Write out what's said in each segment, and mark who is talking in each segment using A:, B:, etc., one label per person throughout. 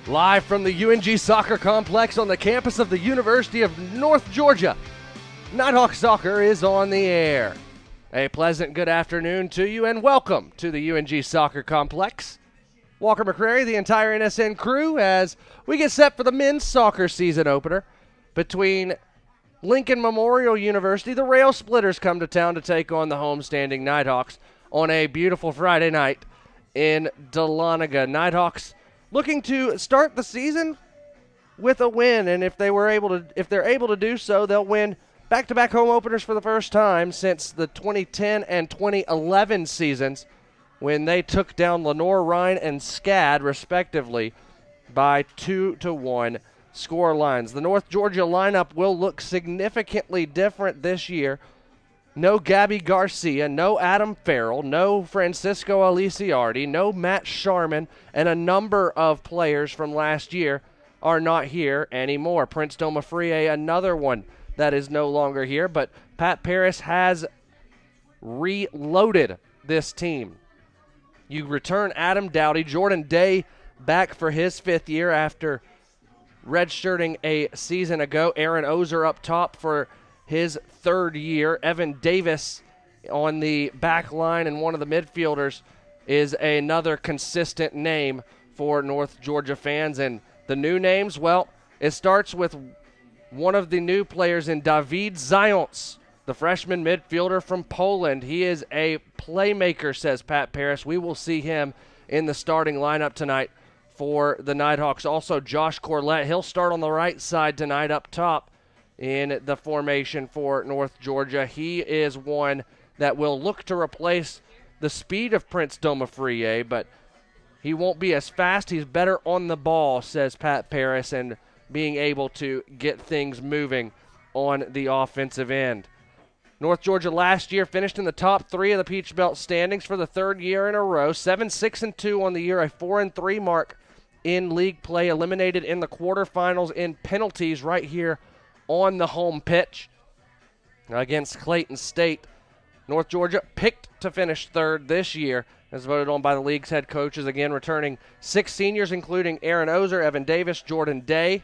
A: Live from the UNG Soccer Complex on the campus of the University of North Georgia, Nighthawk Soccer is on the air. A pleasant good afternoon to you and welcome to the UNG Soccer Complex. Walker McCrary, the entire NSN crew, as we get set for the men's soccer season opener between Lincoln Memorial University. The Rail Splitters come to town to take on the homestanding Nighthawks on a beautiful Friday night in Dahlonega. Nighthawks looking to start the season with a win, and if they're able to do so, they'll win back-to-back home openers for the first time since the 2010 and 2011 seasons, when they took down Lenore Rhine and SCAD, respectively, by 2-1 score lines. The North Georgia lineup will look significantly different this year. No Gabby Garcia, no Adam Farrell, no Francisco Aliciardi, no Matt Sharman, and a number of players from last year are not here anymore. Prince Domafrie, another one that is no longer here, but Pat Paris has reloaded this team. You return Adam Dowdy, Jordan Day back for his fifth year after redshirting a season ago. Aaron Ozer up top for his third year. Evan Davis on the back line, and one of the midfielders is another consistent name for North Georgia fans. And the new names, well, it starts with one of the new players in David Zając, the freshman midfielder from Poland. He is a playmaker, says Pat Paris. We will see him in the starting lineup tonight for the Nighthawks. Also, Josh Corlett, he'll start on the right side tonight up top in the formation for North Georgia. He is one that will look to replace the speed of Prince Domafrie, but he won't be as fast. He's better on the ball, says Pat Paris, and being able to get things moving on the offensive end. North Georgia last year finished in the top three of the Peach Belt standings for the third year in a row. 7-6-2 on the year, a 4-3 mark in league play, eliminated in the quarterfinals in penalties right here on the home pitch against Clayton State. North Georgia picked to finish third this year, as voted on by the league's head coaches. Again, returning 6 seniors, including Aaron Ozer, Evan Davis, Jordan Day,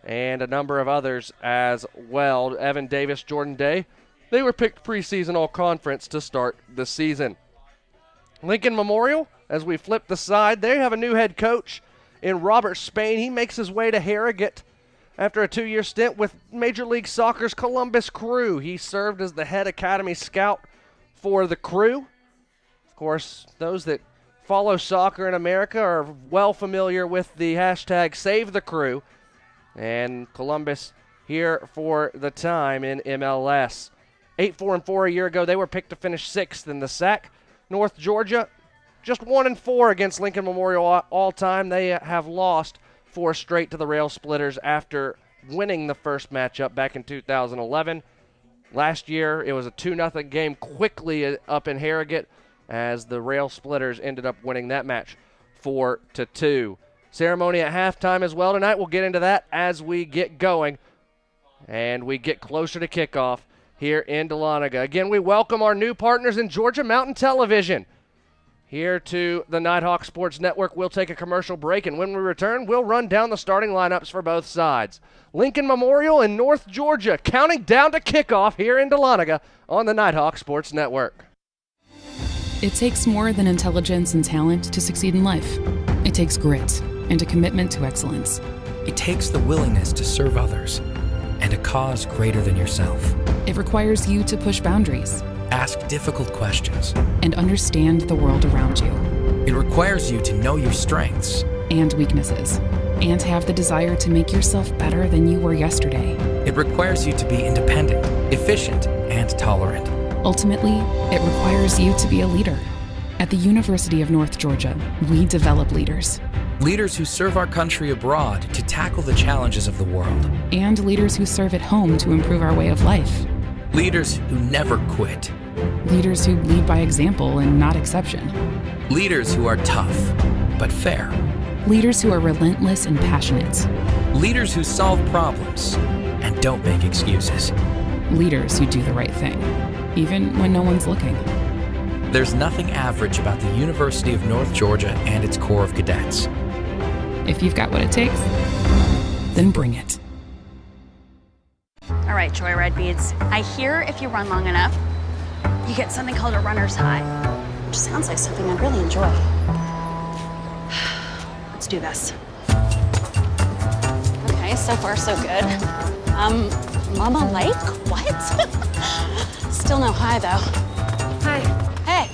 A: and a number of others as well. Evan Davis, Jordan Day, they were picked preseason all-conference to start the season. Lincoln Memorial, as we flip the side, they have a new head coach in Robert Spain. He makes his way to Harrogate after a 2-year stint with Major League Soccer's Columbus Crew. He served as the head academy scout for the Crew. Of course, those that follow soccer in America are well familiar with the hashtag Save the Crew, and Columbus here for the time in MLS. 8-4-4 a year ago. They were picked to finish 6th in the SAC. North Georgia just 1-4 against Lincoln Memorial all time. They have lost 4 straight to the Rail Splitters after winning the first matchup back in 2011. Last year, it was a 2-0 game quickly up in Harrogate as the Rail Splitters ended up winning that match 4-2. Ceremony at halftime as well tonight. We'll get into that as we get going and we get closer to kickoff here in Dahlonega. Again, we welcome our new partners in Georgia Mountain Television here to the Nighthawk Sports Network. We'll take a commercial break, and when we return, we'll run down the starting lineups for both sides. Lincoln Memorial and North Georgia counting down to kickoff here in Dahlonega on the Nighthawk Sports Network.
B: It takes more than intelligence and talent to succeed in life. It takes grit and a commitment to excellence.
C: It takes the willingness to serve others and a cause greater than yourself.
B: It requires you to push boundaries,
C: ask difficult questions,
B: and understand the world around you.
C: It requires you to know your strengths
B: and weaknesses, and have the desire to make yourself better than you were yesterday.
C: It requires you to be independent, efficient, and tolerant.
B: Ultimately, it requires you to be a leader. At the University of North Georgia, we develop leaders.
C: Leaders who serve our country abroad to tackle the challenges of the world.
B: And leaders who serve at home to improve our way of life.
C: Leaders who never quit.
B: Leaders who lead by example and not exception.
C: Leaders who are tough, but fair.
B: Leaders who are relentless and passionate.
C: Leaders who solve problems and don't make excuses.
B: Leaders who do the right thing, even when no one's looking.
C: There's nothing average about the University of North Georgia and its Corps of Cadets.
B: If you've got what it takes, then bring it.
D: All right, Joyride Beads. I hear if you run long enough, you get something called a runner's high, which sounds like something I'd really enjoy. Let's do this. Okay, so far so good. Mama Lake? What? Still no high, though. Hi. Hey.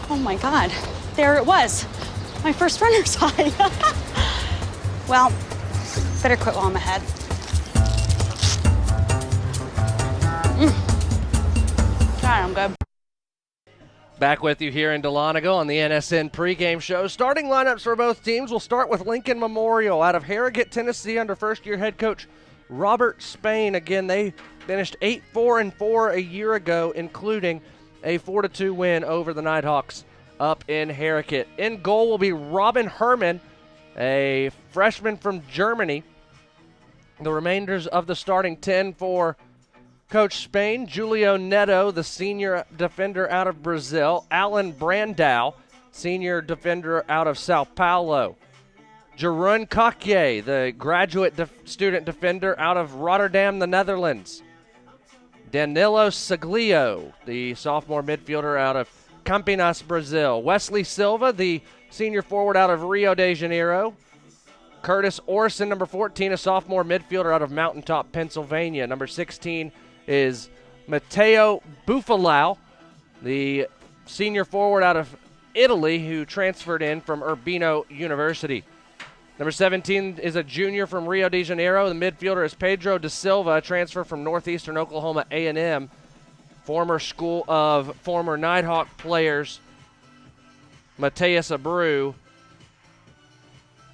D: Oh my God, there it was. My first runner's high. Well, better quit while I'm ahead. God, I'm good.
A: Back with you here in Dahlonega on the NSN pregame show. Starting lineups for both teams. We'll start with Lincoln Memorial out of Harrogate, Tennessee, under first-year head coach Robert Spain. Again, they finished 8-4-4 a year ago, including a 4-2 win over the Nighthawks up in Harrogate. In goal will be Robin Herman, a freshman from Germany. The remainders of the starting 10 for Coach Spain: Julio Neto, the senior defender out of Brazil; Alan Brandau, senior defender out of Sao Paulo; Jeroen Kakye, the graduate student defender out of Rotterdam, the Netherlands; Danilo Saglio, the sophomore midfielder out of Campinas, Brazil; Wesley Silva, the senior forward out of Rio de Janeiro; Curtis Orson, number 14, a sophomore midfielder out of Mountaintop, Pennsylvania; number 16 is Matteo Bufalau, the senior forward out of Italy who transferred in from Urbino University. Number 17 is a junior from Rio de Janeiro. The midfielder is Pedro da Silva, a transfer from Northeastern Oklahoma A&M, former school of former Nighthawk players Mateus Abreu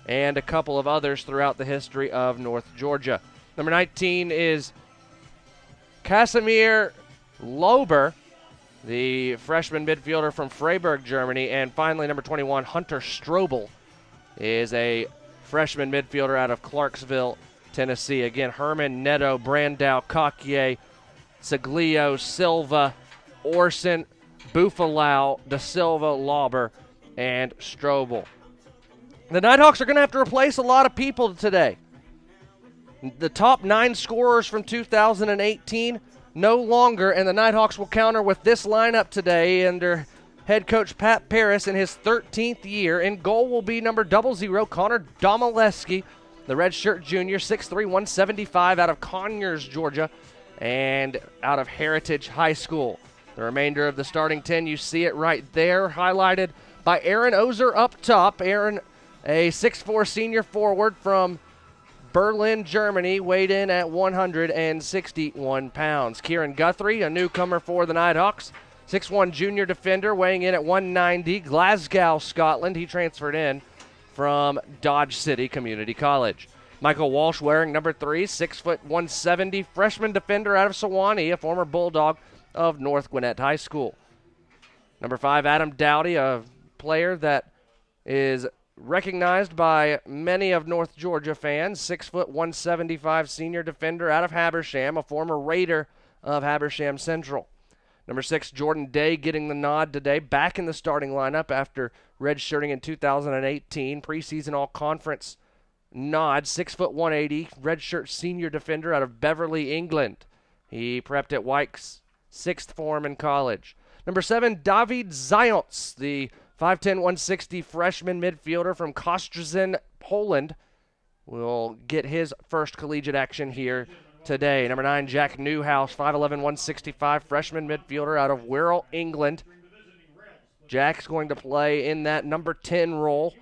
A: and a couple of others throughout the history of North Georgia. Number 19 is Casimir Lober, the freshman midfielder from Freiburg, Germany. And finally, number 21, Hunter Strobel, is a freshman midfielder out of Clarksville, Tennessee. Again, Herman, Neto, Brandau, Kakye, Saglio, Silva, Orson, Bufalau, Da Silva, Lauber, and Strobel. The Nighthawks are going to have to replace a lot of people today. The top 9 scorers from 2018 no longer, and the Nighthawks will counter with this lineup today under head coach Pat Paris in his 13th year. In goal will be number 00, Connor Domaleski, the redshirt junior, 6'3", 175, out of Conyers, Georgia, and out of Heritage High School. The remainder of the starting 10, you see it right there, highlighted by Aaron Ozer up top. Aaron, a 6'4" senior forward from Berlin, Germany, weighed in at 161 pounds. Kieran Guthrie, a newcomer for the Nighthawks, 6'1" junior defender, weighing in at 190, Glasgow, Scotland. He transferred in from Dodge City Community College. Michael Walsh, wearing number 3, 6', 170, freshman defender out of Sewanee, a former Bulldog of North Gwinnett High School. Number 5, Adam Dowdy, a player that is recognized by many of North Georgia fans, 6', 175, senior defender out of Habersham, a former Raider of Habersham Central. Number 6, Jordan Day, getting the nod today, back in the starting lineup after redshirting in 2018, preseason all-conference nod, 6', 180, redshirt senior defender out of Beverly, England. He prepped at Wyke's 6th form in college. Number 7, David Zając, the 5'10", 160 freshman midfielder from Kostrzyn, Poland, will get his first collegiate action here today. Number 9, Jack Newhouse, 5'11", 165 freshman midfielder out of Wirral, England. Jack's going to play in that number 10 role,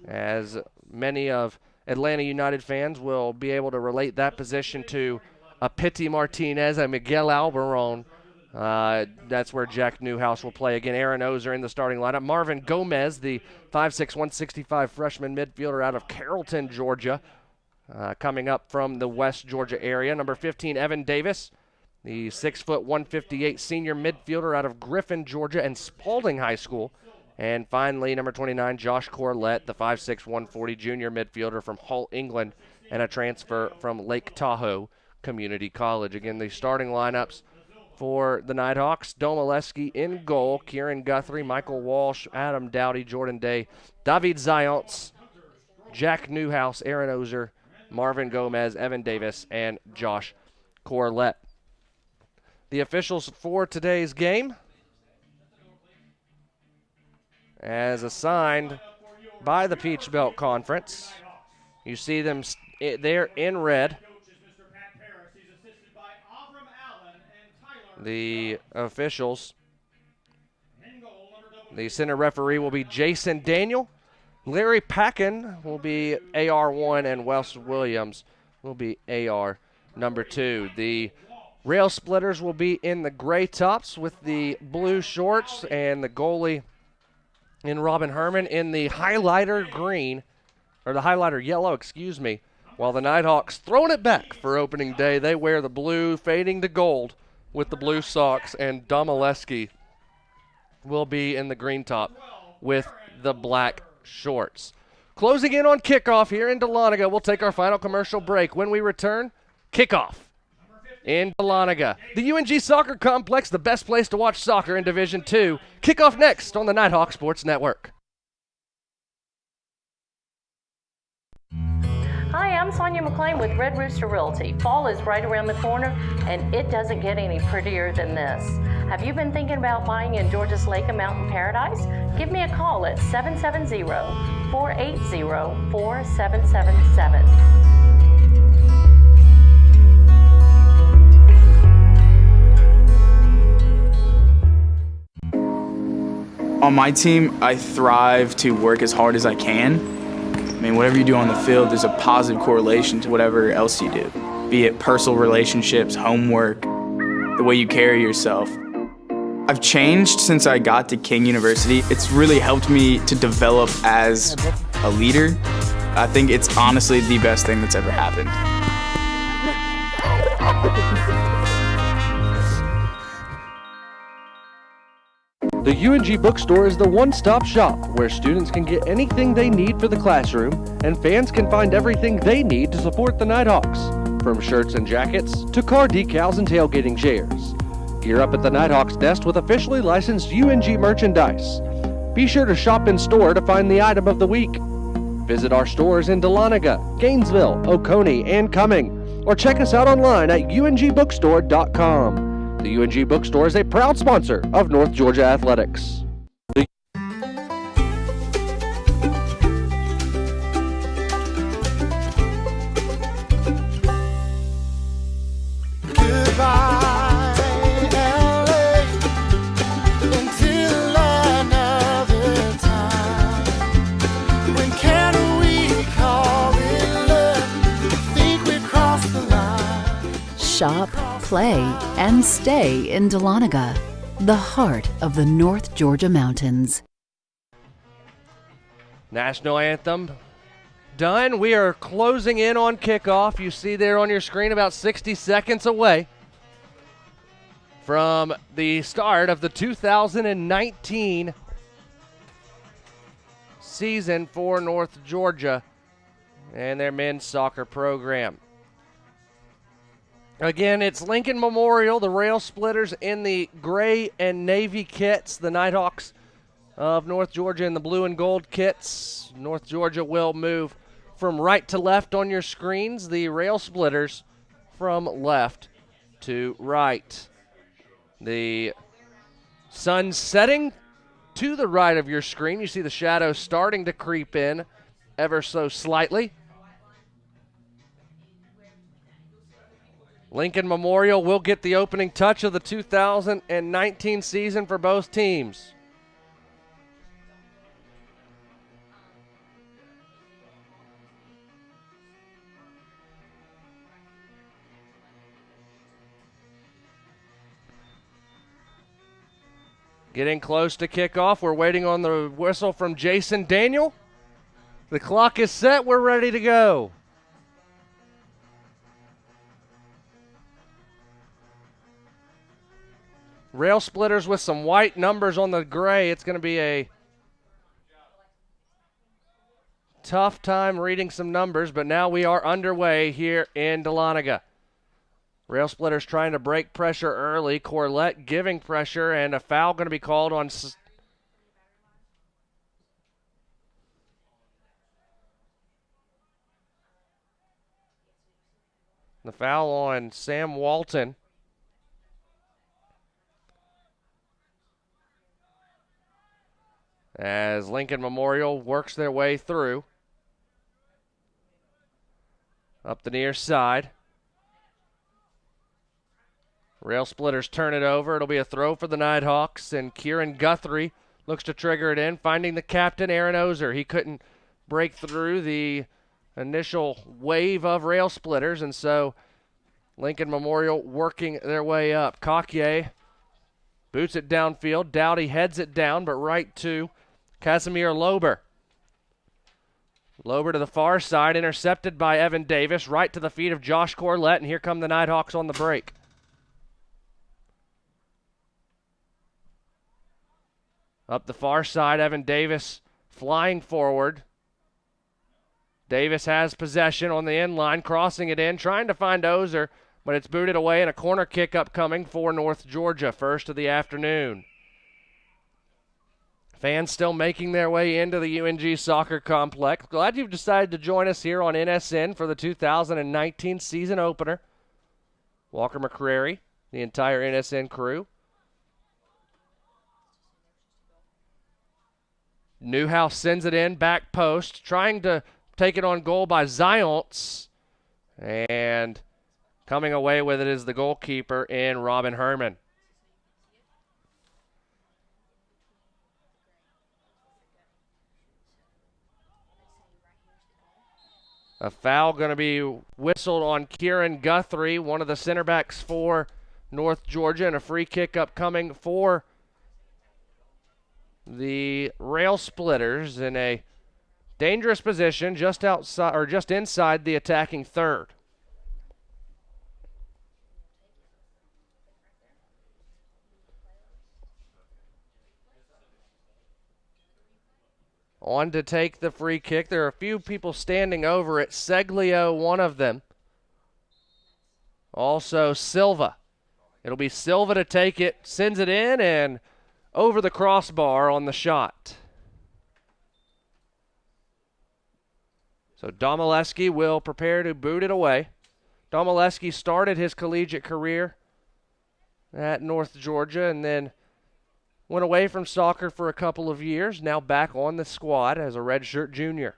A: as many of Atlanta United fans will be able to relate that position to a Pity Martinez, a Miguel Alberon. That's where Jack Newhouse will play. Again, Aaron Ozer in the starting lineup. Marvin Gomez, the 5'6", 165 freshman midfielder out of Carrollton, Georgia, coming up from the West Georgia area. Number 15, Evan Davis, the 6', 158 senior midfielder out of Griffin, Georgia, and Spalding High School. And finally, number 29, Josh Corlett, the 5'6", 140 junior midfielder from Hull, England, and a transfer from Lake Tahoe Community College. Again, the starting lineups for the Nighthawks. Domaleski in goal. Kieran Guthrie, Michael Walsh, Adam Dowdy, Jordan Day, David Zayonts, Jack Newhouse, Aaron Ozer, Marvin Gomez, Evan Davis, and Josh Corlett. The officials for today's game, as assigned by the Peach Belt Conference. You see them there in red. The officials, the center referee will be Jason Daniel. Larry Packin will be AR1, and Wes Williams will be AR number 2. The rail splitters will be in the gray tops with the blue shorts, and the goalie in Robin Herman in the highlighter green, or the highlighter yellow, excuse me, while the Nighthawks throwing it back for opening day. They wear the blue fading to gold with the blue socks, and Domaleski will be in the green top with the black shorts. Closing in on kickoff here in Dahlonega. We'll take our final commercial break. When we return, kickoff in Dahlonega. The UNG Soccer Complex, the best place to watch soccer in Division II. Kickoff next on the Nighthawk Sports Network.
E: Hi, I'm Sonia McClain with Red Rooster Realty. Fall is right around the corner, and it doesn't get any prettier than this. Have you been thinking about buying in Georgia's Lake and Mountain Paradise? Give me a call at 770-480-4777.
F: On my team, I thrive to work as hard as I can. I mean, whatever you do on the field, there's a positive correlation to whatever else you do, be it personal relationships, homework, the way you carry yourself. I've changed since I got to King University. It's really helped me to develop as a leader. I think it's honestly the best thing that's ever happened.
A: The UNG Bookstore is the one-stop shop where students can get anything they need for the classroom, and fans can find everything they need to support the Nighthawks, from shirts and jackets to car decals and tailgating chairs. Gear up at the Nighthawks desk with officially licensed UNG merchandise. Be sure to shop in store to find the item of the week. Visit our stores in Dahlonega, Gainesville, Oconee, and Cumming, or check us out online at ungbookstore.com. The UNG Bookstore is a proud sponsor of North Georgia Athletics.
G: Shop, play, and stay in Dahlonega, the heart of the North Georgia mountains.
A: National anthem done. We are closing in on kickoff. You see there on your screen about 60 seconds away from the start of the 2019 season for North Georgia and their men's soccer program. Again, it's Lincoln Memorial, the Rail Splitters in the gray and navy kits, the Nighthawks of North Georgia in the blue and gold kits. North Georgia will move from right to left on your screens, the Rail Splitters from left to right. The sun setting to the right of your screen. You see the shadows starting to creep in ever so slightly. Lincoln Memorial will get the opening touch of the 2019 season for both teams. Getting close to kickoff. We're waiting on the whistle from Jason Daniel. The clock is set. We're ready to go. Rail Splitters with some white numbers on the gray. It's going to be a tough time reading some numbers, but now we are underway here in Dahlonega. Rail Splitters trying to break pressure early. Corlett giving pressure, and a foul going to be called on the foul on Sam Walton. As Lincoln Memorial works their way through. Up the near side. Rail Splitters turn it over. It'll be a throw for the Nighthawks, and Kieran Guthrie looks to trigger it in, finding the captain, Aaron Ozer. He couldn't break through the initial wave of Rail Splitters, and so Lincoln Memorial working their way up. Coquier boots it downfield. Dowdy heads it down, but right to Casimir Lober. Lober to the far side, intercepted by Evan Davis, right to the feet of Josh Corlett, and here come the Nighthawks on the break. Up the far side, Evan Davis flying forward. Davis has possession on the end line, crossing it in, trying to find Ozer, but it's booted away, and a corner kick upcoming for North Georgia, first of the afternoon. Fans still making their way into the UNG Soccer Complex. Glad you've decided to join us here on NSN for the 2019 season opener. Walker McCrary, the entire NSN crew. Newhouse sends it in, back post, trying to take it on goal by Zions. And coming away with it is the goalkeeper in Robin Herman. A foul going to be whistled on Kieran Guthrie, one of the center backs for North Georgia, and a free kick upcoming for the Rail Splitters in a dangerous position just outside or just inside the attacking third. On to take the free kick. There are a few people standing over it. Seglio, one of them. Also Silva. It'll be Silva to take it, sends it in, and over the crossbar on the shot. So Domaleski will prepare to boot it away. Domaleski started his collegiate career at North Georgia and then went away from soccer for a couple of years, now back on the squad as a redshirt junior.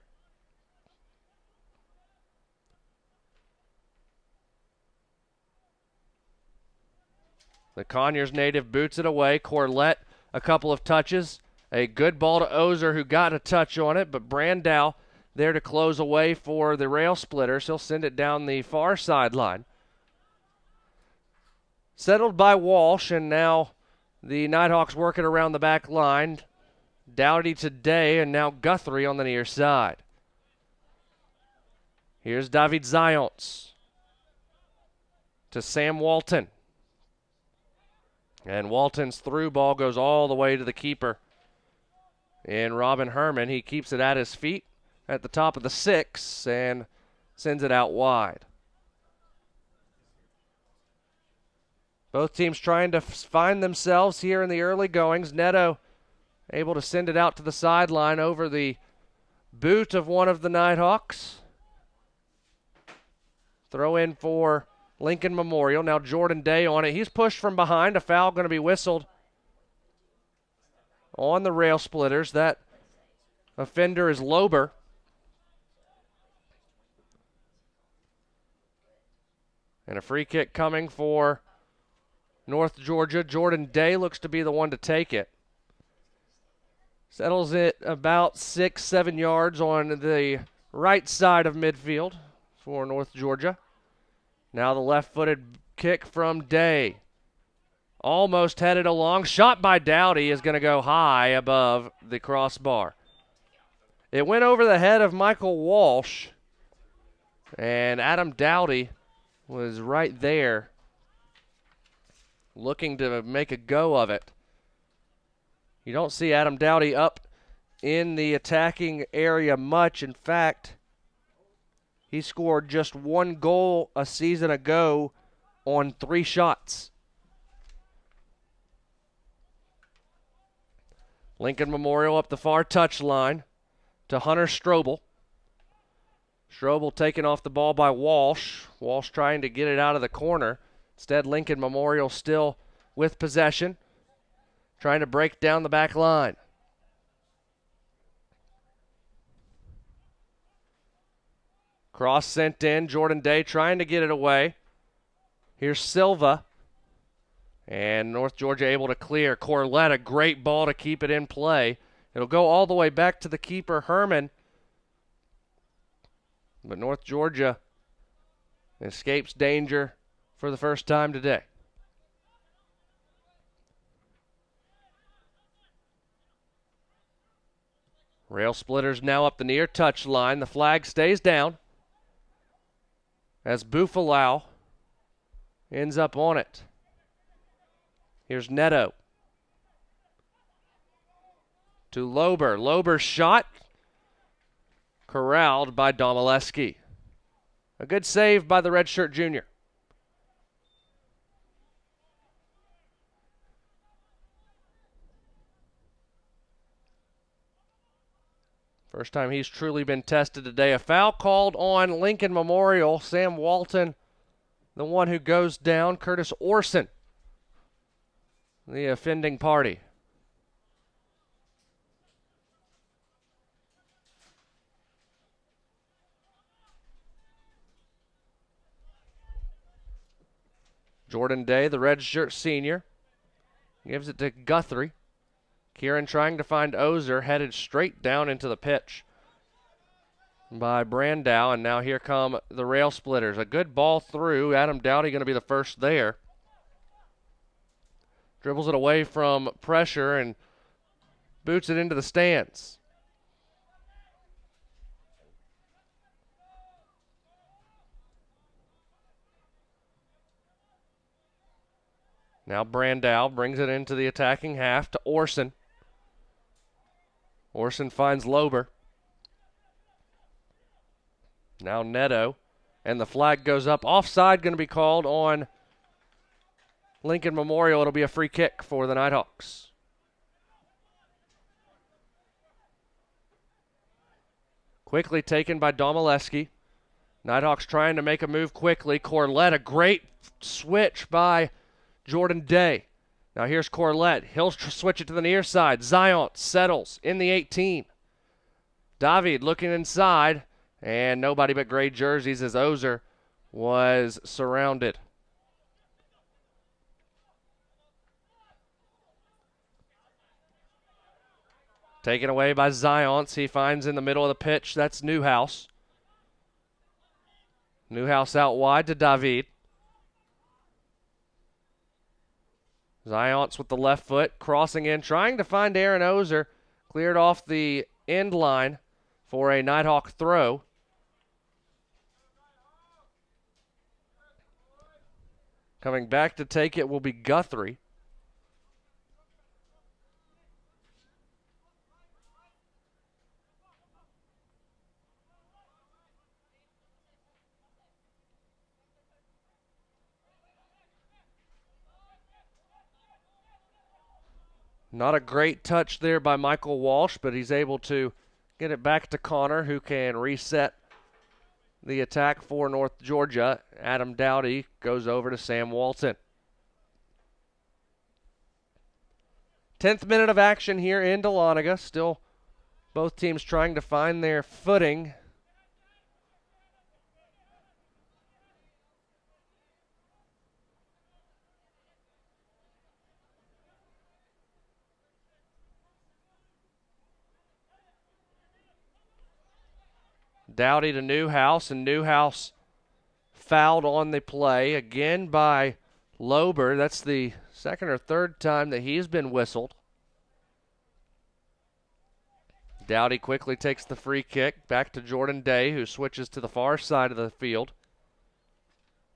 A: The Conyers native boots it away. Corlett, a couple of touches. A good ball to Ozer, who got a touch on it, but Brandow there to close away for the Rail Splitters. He'll send it down the far sideline. Settled by Walsh, and now the Nighthawks working around the back line. Dowdy today, and now Guthrie on the near side. Here's David Zions to Sam Walton. And Walton's through ball goes all the way to the keeper in Robin Herman. He keeps it at his feet at the top of the 6 and sends it out wide. Both teams trying to find themselves here in the early goings. Neto able to send it out to the sideline over the boot of one of the Nighthawks. Throw in for Lincoln Memorial. Now Jordan Day on it. He's pushed from behind. A foul going to be whistled on the Rail Splitters. That offender is Lober. And a free kick coming for North Georgia. Jordan Day looks to be the one to take it. Settles it about 6-7 yards on the right side of midfield for North Georgia. Now the left-footed kick from Day. Almost headed along. Shot by Dowdy is going to go high above the crossbar. It went over the head of Michael Walsh, and Adam Dowdy was right there looking to make a go of it. You don't see Adam Dowdy up in the attacking area much. In fact, he scored just one goal a season ago on 3 shots. Lincoln Memorial up the far touchline to Hunter Strobel. Strobel taken off the ball by Walsh. Walsh trying to get it out of the corner. Instead, Lincoln Memorial still with possession, trying to break down the back line. Cross sent in. Jordan Day trying to get it away. Here's Silva. And North Georgia able to clear. Corlett, a great ball to keep it in play. It'll go all the way back to the keeper, Herman. But North Georgia escapes danger for the first time today. Rail Splitters now up the near touch line. The flag stays down as Bufalau ends up on it. Here's Neto to Lober. Lober's shot corralled by Domaleski. A good save by the redshirt junior. First time he's truly been tested today. A foul called on Lincoln Memorial. Sam Walton, the one who goes down. Curtis Orson, the offending party. Jordan Day, the redshirt senior, gives it to Guthrie. Kieran trying to find Ozer, headed straight down into the pitch by Brandow, and now here come the Rail Splitters. A good ball through. Adam Dowdy going to be the first there. Dribbles it away from pressure and boots it into the stands. Now Brandow brings it into the attacking half to Orson. Orson finds Lober. Now Neto. And the flag goes up. Offside going to be called on Lincoln Memorial. It'll be a free kick for the Nighthawks. Quickly taken by Domaleski. Nighthawks trying to make a move quickly. Corlett, a great switch by Jordan Day. Now here's Corlett. He'll switch it to the near side. Zion settles in the 18. David looking inside, and nobody but gray jerseys as Ozer was surrounded. Taken away by Zions. He finds in the middle of the pitch. That's Newhouse. Newhouse out wide to David. Zions with the left foot, crossing in, trying to find Aaron Ozer. Cleared off the end line for a Nighthawk throw. Coming back to take it will be Guthrie. Not a great touch there by Michael Walsh, but he's able to get it back to Connor, who can reset the attack for North Georgia. Adam Dowdy goes over to Sam Walton. 10th minute of action here in Dahlonega. Still both teams trying to find their footing. Dowdy to Newhouse, and Newhouse fouled on the play again by Lober. That's the second or third time that he's been whistled. Dowdy quickly takes the free kick back to Jordan Day, who switches to the far side of the field.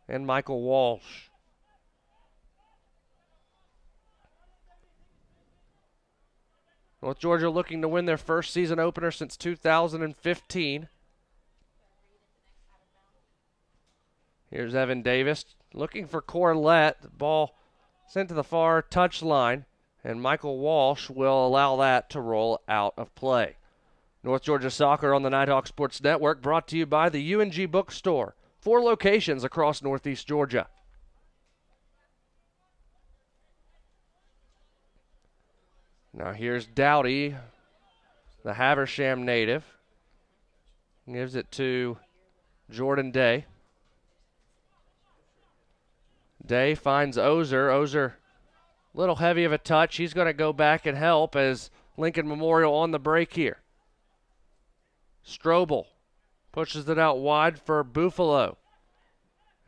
A: And Michael Walsh. North Georgia looking to win their first season opener since 2015. Here's Evan Davis looking for Corlett. The ball sent to the far touchline, and Michael Walsh will allow that to roll out of play. North Georgia Soccer on the Nighthawk Sports Network, brought to you by the UNG Bookstore. 4 locations across Northeast Georgia. Now here's Dowdy, the Haversham native. Gives it to Jordan Day. Day finds Ozer. Ozer, a little heavy of a touch. He's going to go back and help as Lincoln Memorial on the break here. Strobel pushes it out wide for Buffalo.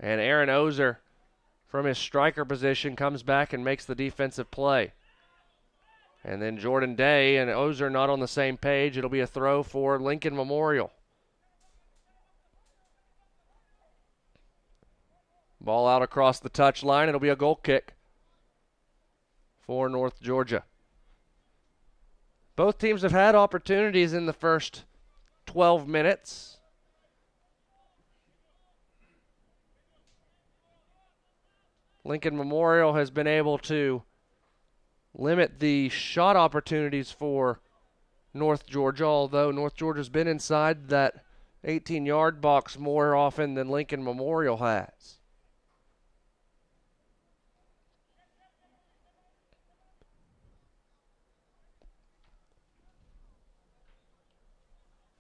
A: And Aaron Ozer, from his striker position, comes back and makes the defensive play. And then Jordan Day and Ozer not on the same page. It'll be a throw for Lincoln Memorial. Ball out across the touchline. It'll be a goal kick for North Georgia. Both teams have had opportunities in the first 12 minutes. Lincoln Memorial has been able to limit the shot opportunities for North Georgia, although North Georgia's been inside that 18-yard box more often than Lincoln Memorial has.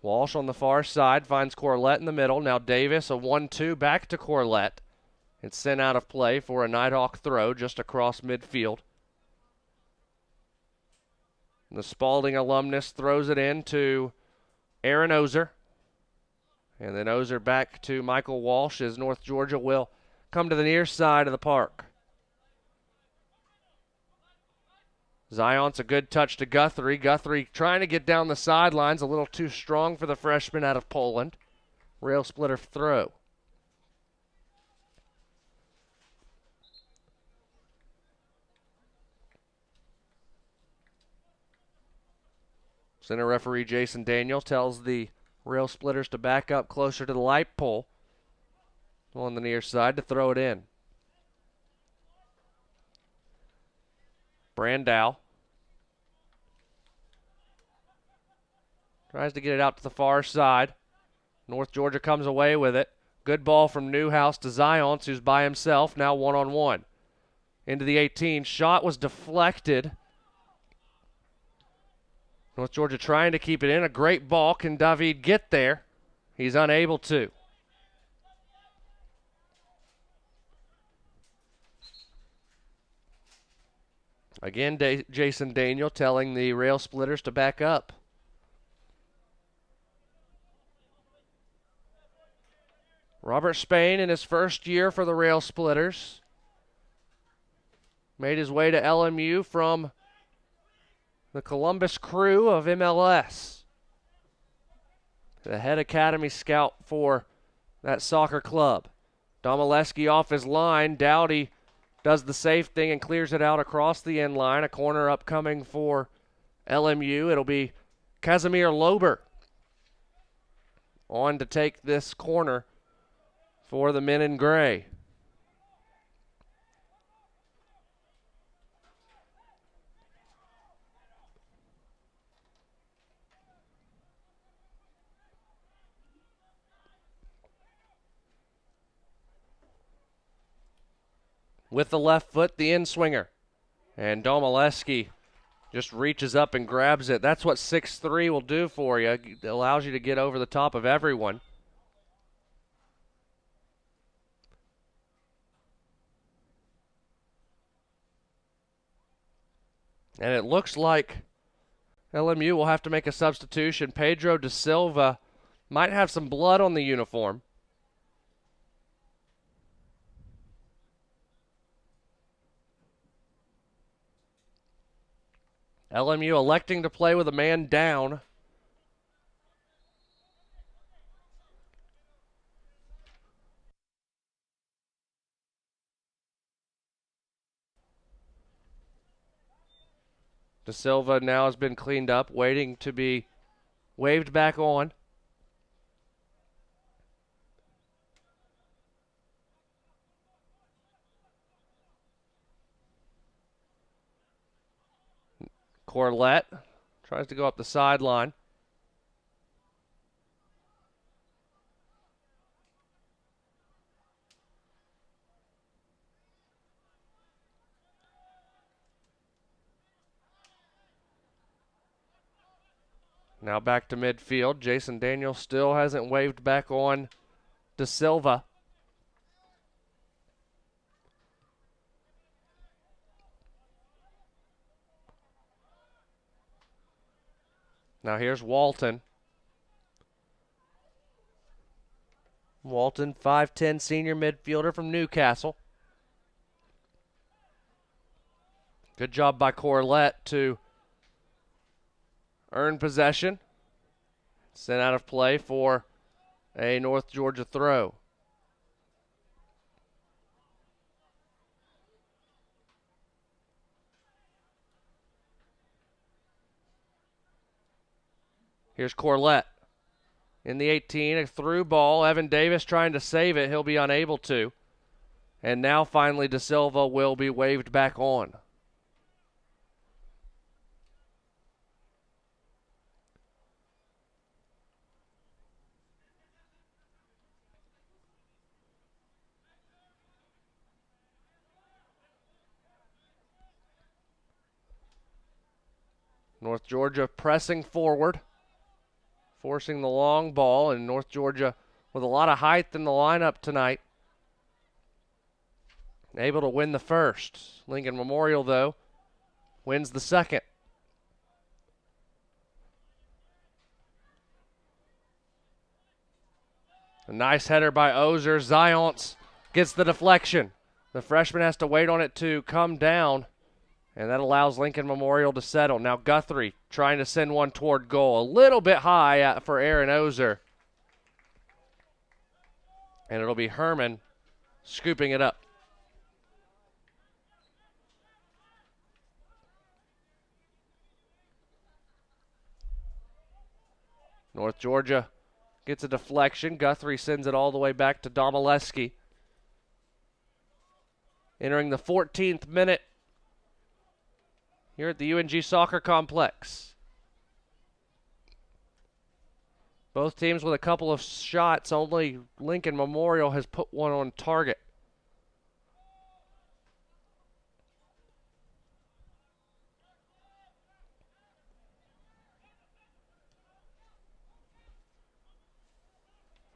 A: Walsh on the far side finds Corlett in the middle. Now Davis, a 1-2 back to Corlett. It's sent out of play for a Nighthawk throw just across midfield. The Spalding alumnus throws it in to Aaron Ozer. And then Ozer back to Michael Walsh as North Georgia will come to the near side of the park. Zion's a good touch to Guthrie. Guthrie trying to get down the sidelines, a little too strong for the freshman out of Poland. Rail splitter throw. Center referee Jason Daniel tells the rail splitters to back up closer to the light pole on the near side to throw it in. Brandow tries to get it out to the far side. North Georgia comes away with it. Good ball from Newhouse to Zions, who's by himself, now one-on-one. Into the 18. Shot was deflected. North Georgia trying to keep it in. A great ball. Can David get there? He's unable to. Again, Jason Daniel telling the rail splitters to back up. Robert Spain in his first year for the rail splitters. Made his way to LMU from the Columbus Crew of MLS. The head academy scout for that soccer club. Domaleski off his line. Dowdy does the safe thing and clears it out across the end line. A corner upcoming for LMU. It'll be Casimir Lober on to take this corner for the men in gray. With the left foot, the in-swinger. And Domaleski just reaches up and grabs it. That's what 6'3" will do for you. It allows you to get over the top of everyone. And it looks like LMU will have to make a substitution. Pedro da Silva might have some blood on the uniform. LMU electing to play with a man down. Da Silva now has been cleaned up, waiting to be waved back on. Corlett tries to go up the sideline. Now back to midfield. Jason Daniels still hasn't waved back on De Silva. Now here's Walton. Walton, 5'10", senior midfielder from Newcastle. Good job by Corlett to earn possession. Sent out of play for a North Georgia throw. Here's Corlett in the 18, a through ball. Evan Davis trying to save it. He'll be unable to. And now finally De Silva will be waved back on. North Georgia pressing forward, forcing the long ball, and North Georgia with a lot of height in the lineup tonight. Able to win the first. Lincoln Memorial, though, wins the second. A nice header by Ozer. Zions gets the deflection. The freshman has to wait on it to come down, and that allows Lincoln Memorial to settle. Now Guthrie trying to send one toward goal. A little bit high for Aaron Ozer. And it'll be Herman scooping it up. North Georgia gets a deflection. Guthrie sends it all the way back to Domaleski. Entering the 14th minute here at the UNG Soccer Complex. Both teams with a couple of shots. Only Lincoln Memorial has put one on target.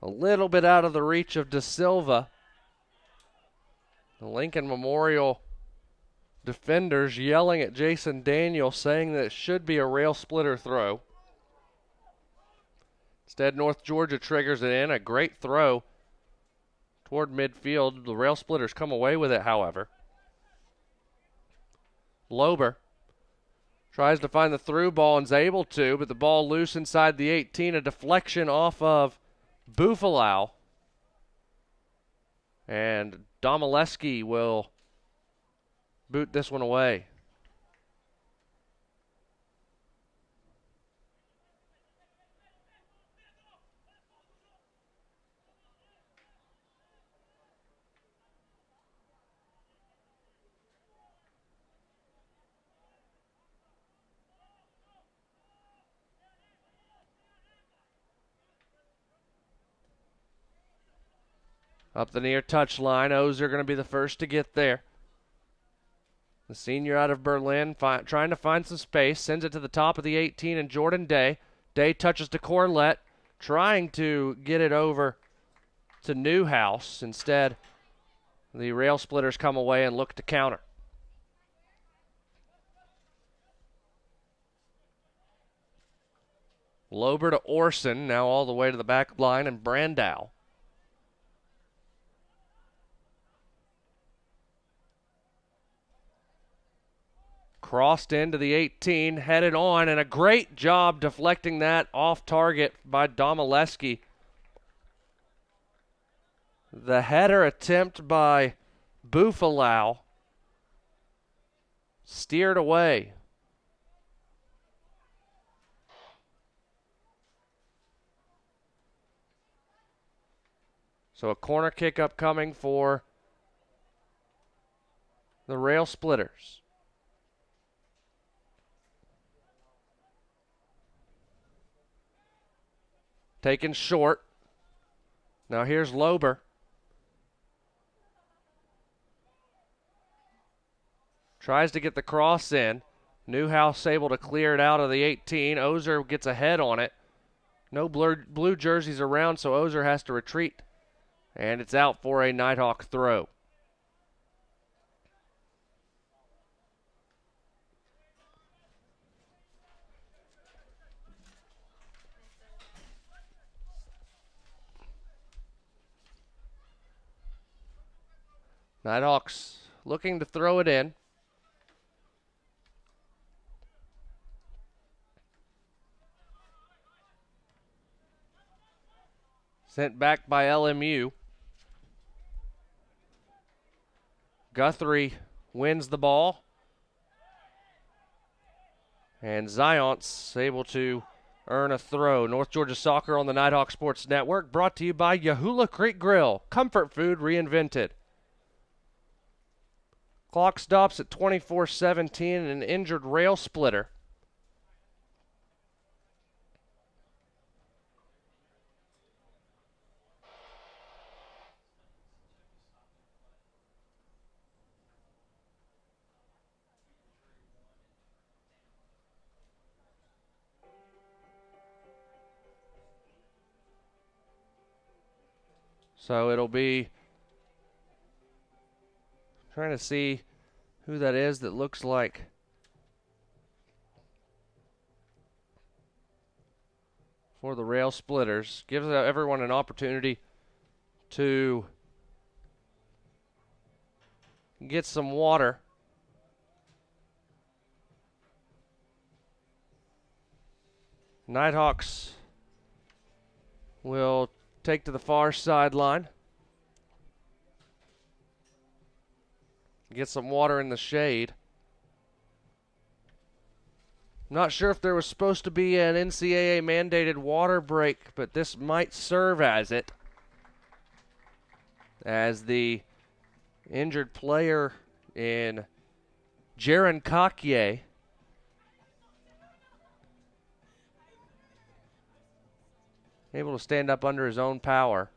A: A little bit out of the reach of De Silva. The Lincoln Memorial defenders yelling at Jason Daniel, saying that it should be a rail splitter throw. Instead, North Georgia triggers it in. A great throw toward midfield. The rail splitters come away with it, however. Lober tries to find the through ball and is able to, but the ball loose inside the 18. A deflection off of Bufalau. And Domaleski will boot this one away. Up the near touchline, Ozer going to be the first to get there. The senior out of Berlin trying to find some space, sends it to the top of the 18 and Jordan Day. Day touches to Corlett, trying to get it over to Newhouse. Instead, the rail splitters come away and look to counter. Lober to Orson, now all the way to the back line, and Brandow. Crossed into the 18, headed on, and a great job deflecting that off target by Domaleski. The header attempt by Bufalau steered away. So a corner kick upcoming for the Rail Splitters. taken short. Now here's Lober. Tries to get the cross in. Newhouse able to clear it out of the 18. Ozer gets ahead on it. No blue jerseys around, so Ozer has to retreat. And it's out for a Nighthawk throw. Nighthawks looking to throw it in. Sent back by LMU. Guthrie wins the ball. And Zion's able to earn a throw. North Georgia Soccer on the Nighthawk Sports Network, brought to you by Yahula Creek Grill. Comfort food reinvented. Clock stops at 24:17 and an injured rail splitter. So it'll be, trying to see who that is that looks like for the rail splitters. Gives everyone an opportunity to get some water. Nighthawks will take to the far sideline. Get some water in the shade. Not sure if there was supposed to be an NCAA mandated water break, but this might serve as it. As the injured player in Jaron Coquier able to stand up under his own power.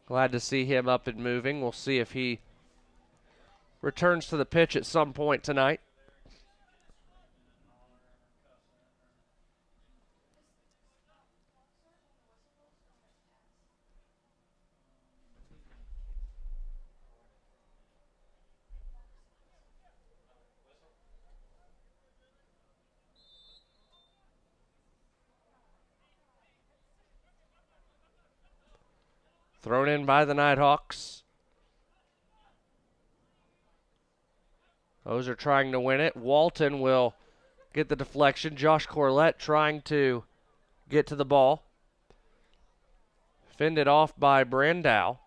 A: Glad to see him up and moving. We'll see if he returns to the pitch at some point tonight. Thrown in by the Nighthawks. Ozer trying to win it. Walton will get the deflection. Josh Corlett trying to get to the ball. Fended off by Brandow.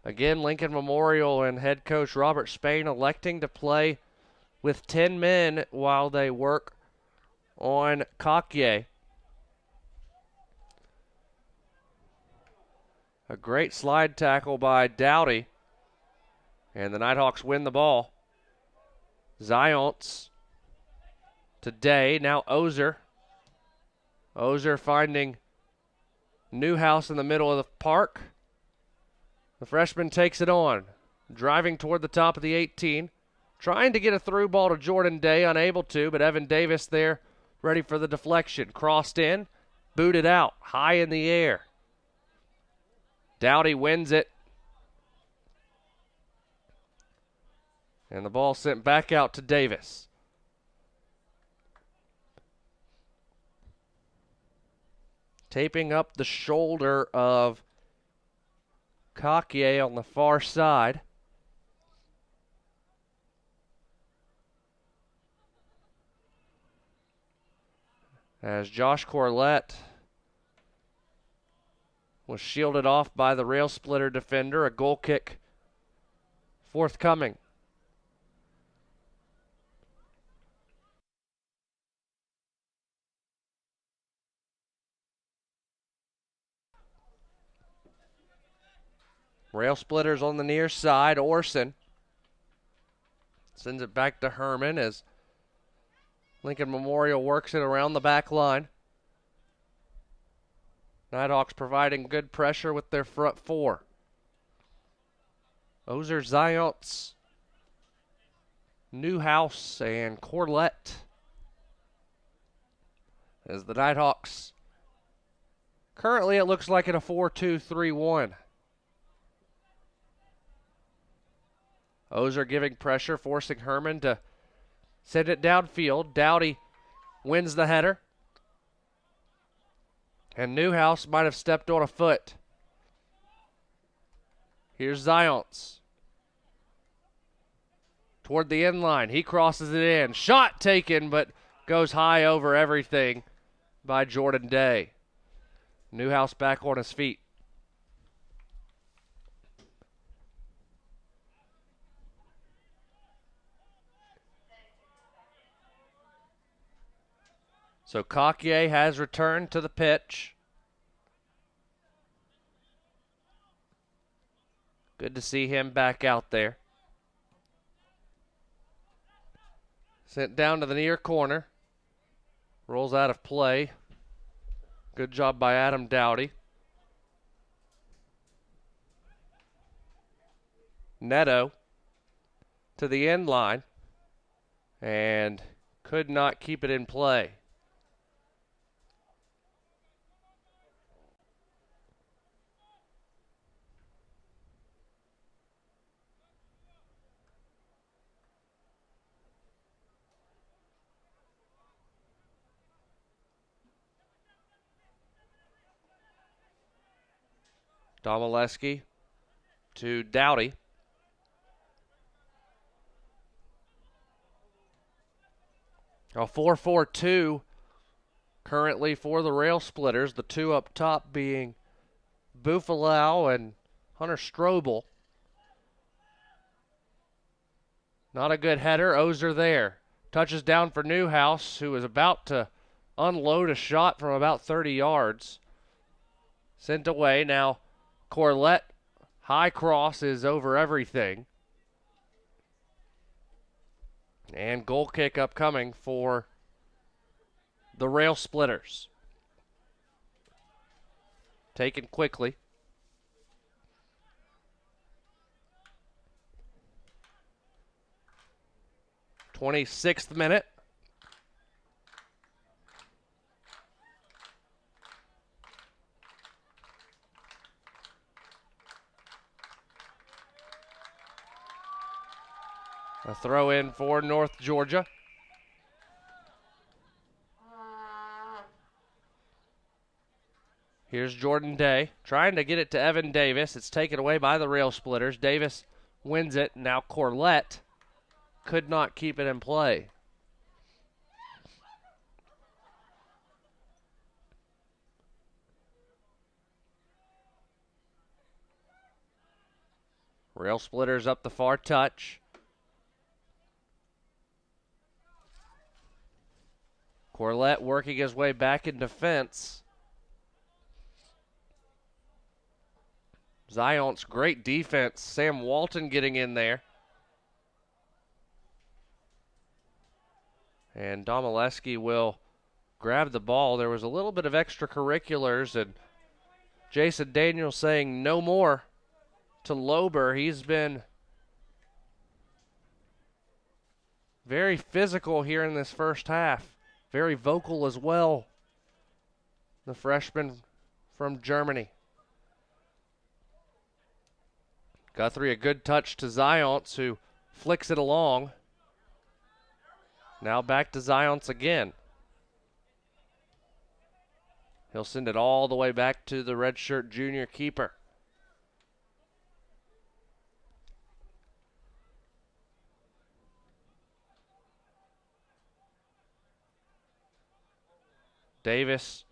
A: Again, Lincoln Memorial and head coach Robert Spain electing to play with 10 men while they work on Coquier. A great slide tackle by Dowdy. And the Nighthawks win the ball. Zions to Day. Now Ozer. Ozer finding Newhouse in the middle of the park. The freshman takes it on. Driving toward the top of the 18. Trying to get a through ball to Jordan Day. Unable to, but Evan Davis there ready for the deflection. Crossed in. Booted out. High in the air. Dowdy wins it. And the ball sent back out to Davis. Taping up the shoulder of Coquier on the far side. As Josh Corlett was shielded off by the rail splitter defender. A goal kick forthcoming. Rail splitters on the near side. Orson sends it back to Herman as Lincoln Memorial works it around the back line. Nighthawks providing good pressure with their front four. Ozer, Zions, Newhouse, and Corlett as the Nighthawks. Currently, it looks like a 4-2-3-1. Ozer giving pressure, forcing Herman to send it downfield. Dowdy wins the header. And Newhouse might have stepped on a foot. Here's Zions. Toward the end line. He crosses it in. Shot taken, but goes high over everything by Jordan Day. Newhouse back on his feet. So Coquier has returned to the pitch. Good to see him back out there. Sent down to the near corner. Rolls out of play. Good job by Adam Dowdy. Neto to the end line. And could not keep it in play. Domaleski to Dowdy. A 4-4-2 currently for the Rail Splitters. The two up top being Bufalau and Hunter Strobel. Not a good header. Ozer there. Touches down for Newhouse, who is about to unload a shot from about 30 yards. Sent away. Now Corlett, high cross is over everything. And goal kick upcoming for the Rail Splitters. Taken quickly. '26th minute. A throw in for North Georgia. Here's Jordan Day trying to get it to Evan Davis. It's taken away by the Rail Splitters. Davis wins it. Now Corlett could not keep it in play. Rail Splitters up the far touch. Corlett working his way back in defense. Zion's great defense. Sam Walton getting in there. And Domaleski will grab the ball. There was a little bit of extracurriculars, and Jason Daniels saying no more to Lober. He's been very physical here in this first half. Very vocal as well, the freshman from Germany. Guthrie, a good touch to Zions, who flicks it along. Now back to Zions again. He'll send it all the way back to the redshirt junior keeper. Davis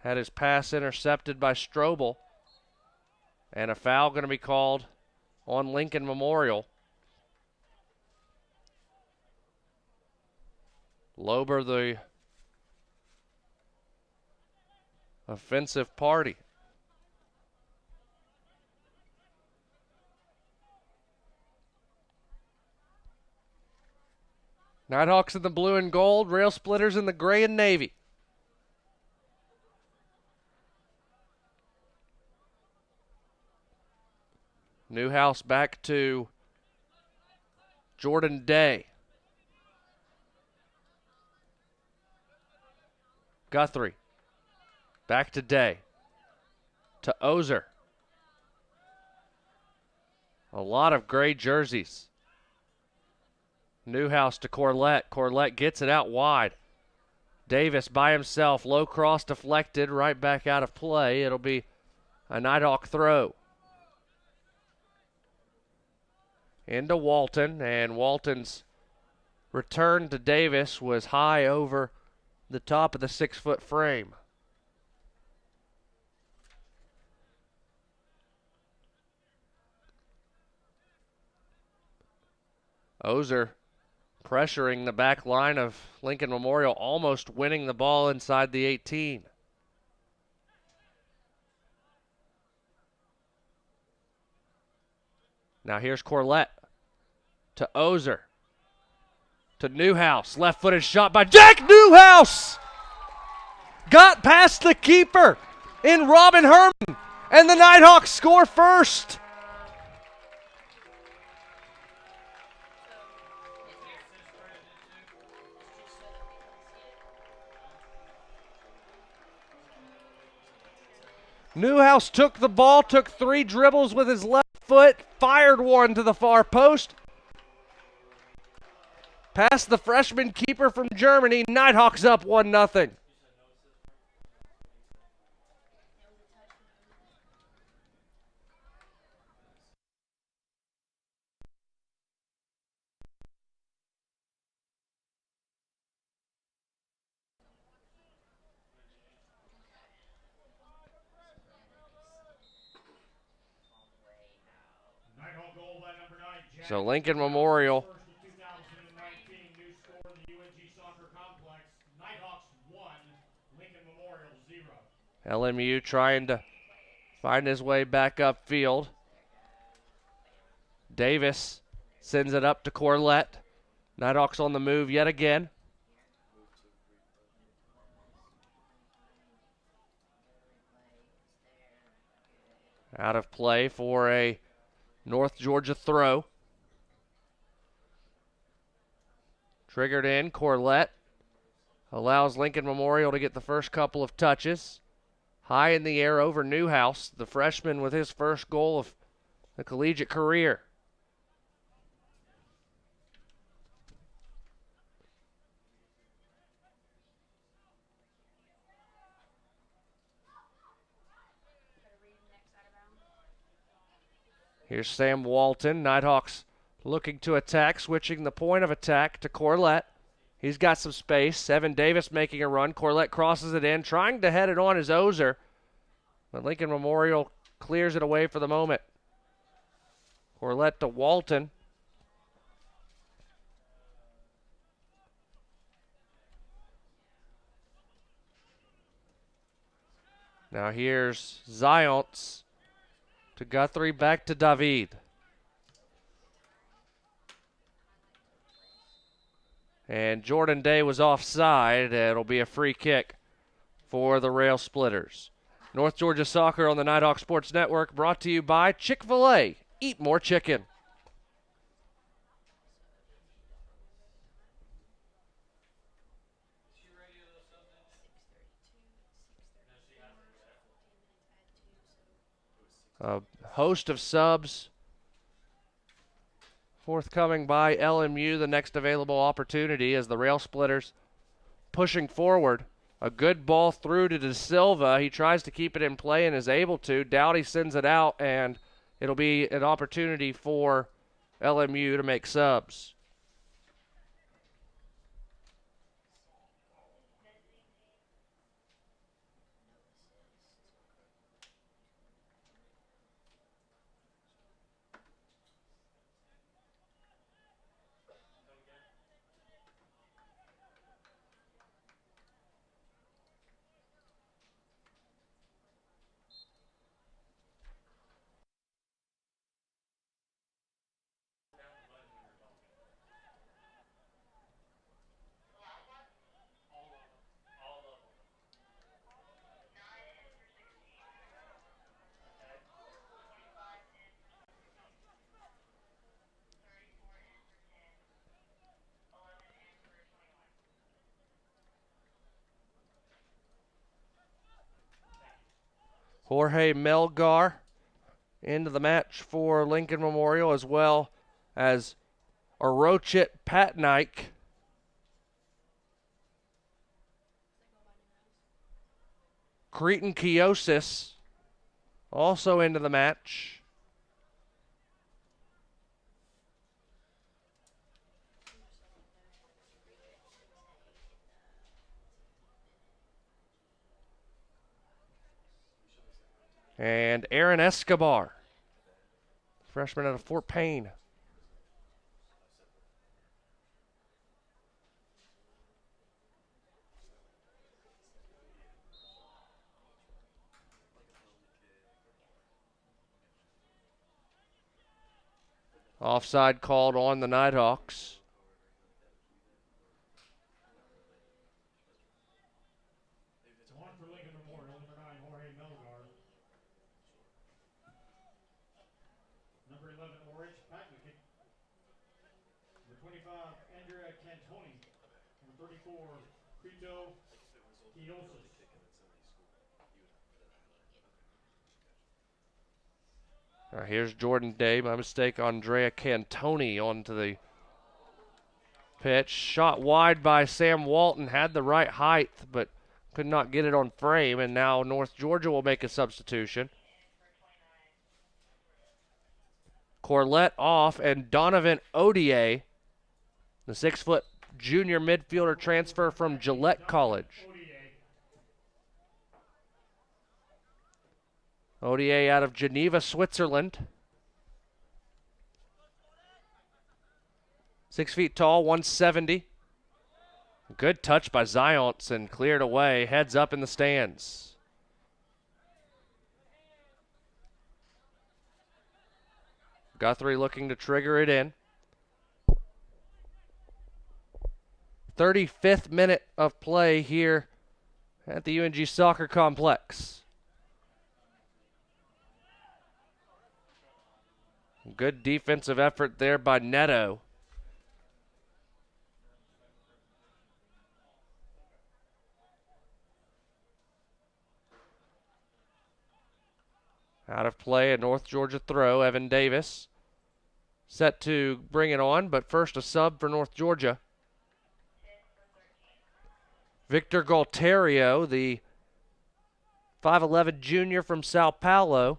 A: had his pass intercepted by Strobel. And a foul going to be called on Lincoln Memorial. Lober, the offensive party. Nighthawks in the blue and gold, Rail Splitters in the gray and navy. Newhouse back to Jordan Day. Guthrie. Back to Day. To Ozer. A lot of gray jerseys. Newhouse to Corlett. Corlett gets it out wide. Davis by himself. Low cross deflected. Right back out of play. It'll be a Nighthawk throw. Into Walton. And Walton's return to Davis was high over the top of the 6-foot frame. Ozer pressuring the back line of Lincoln Memorial, almost winning the ball inside the 18. Now here's Corlett to Ozer to Newhouse. Left-footed shot by Jack Newhouse. Got past the keeper in Robin Herman, and the Nighthawks score first. Newhouse took the ball, took 3 dribbles with his left foot, fired one to the far post. Past the freshman keeper from Germany, Nighthawks up 1-0. So Lincoln Memorial LMU trying to find his way back upfield. Davis sends it up to Corlett. Nighthawks on the move yet again. Out of play for a North Georgia throw. Triggered in, Corlett allows Lincoln Memorial to get the first couple of touches. High in the air over Newhouse, the freshman with his first goal of the collegiate career. Here's Sam Walton. Nighthawks looking to attack, switching the point of attack to Corlett. He's got some space. Evan Davis making a run. Corlett crosses it in, trying to head it on is Ozer. But Lincoln Memorial clears it away for the moment. Corlett to Walton. Now here's Zions to Guthrie, back to David. And Jordan Day was offside. It'll be a free kick for the Rail Splitters. North Georgia Soccer on the Nighthawk Sports Network, brought to you by Chick-fil-A. Eat more chicken. A host of subs forthcoming by LMU, the next available opportunity as the Rail Splitters pushing forward. A good ball through to De Silva. He tries to keep it in play and is able to. Dowdy sends it out, and it'll be an opportunity for LMU to make subs. Jorge Melgar into the match for Lincoln Memorial, as well as Orochit Patnaik. Cretan Kiosis also into the match. And Aaron Escobar, freshman out of Fort Payne. Offside called on the Nighthawks. Here's Jordan Day. My mistake. Andrea Cantoni onto the pitch. Shot wide by Sam Walton. Had the right height, but could not get it on frame. And now North Georgia will make a substitution. Corlett off, and Donovan Odier, the 6-foot junior midfielder transfer from Gillette College. Odier out of Geneva, Switzerland. 6 feet tall, 170. Good touch by Zions and cleared away. Heads up in the stands. Guthrie looking to trigger it in. 35th minute of play here at the UNG Soccer Complex. Good defensive effort there by Neto. Out of play, a North Georgia throw. Evan Davis set to bring it on, but first a sub for North Georgia. Victor Galterio, the 5'11 junior from Sao Paulo.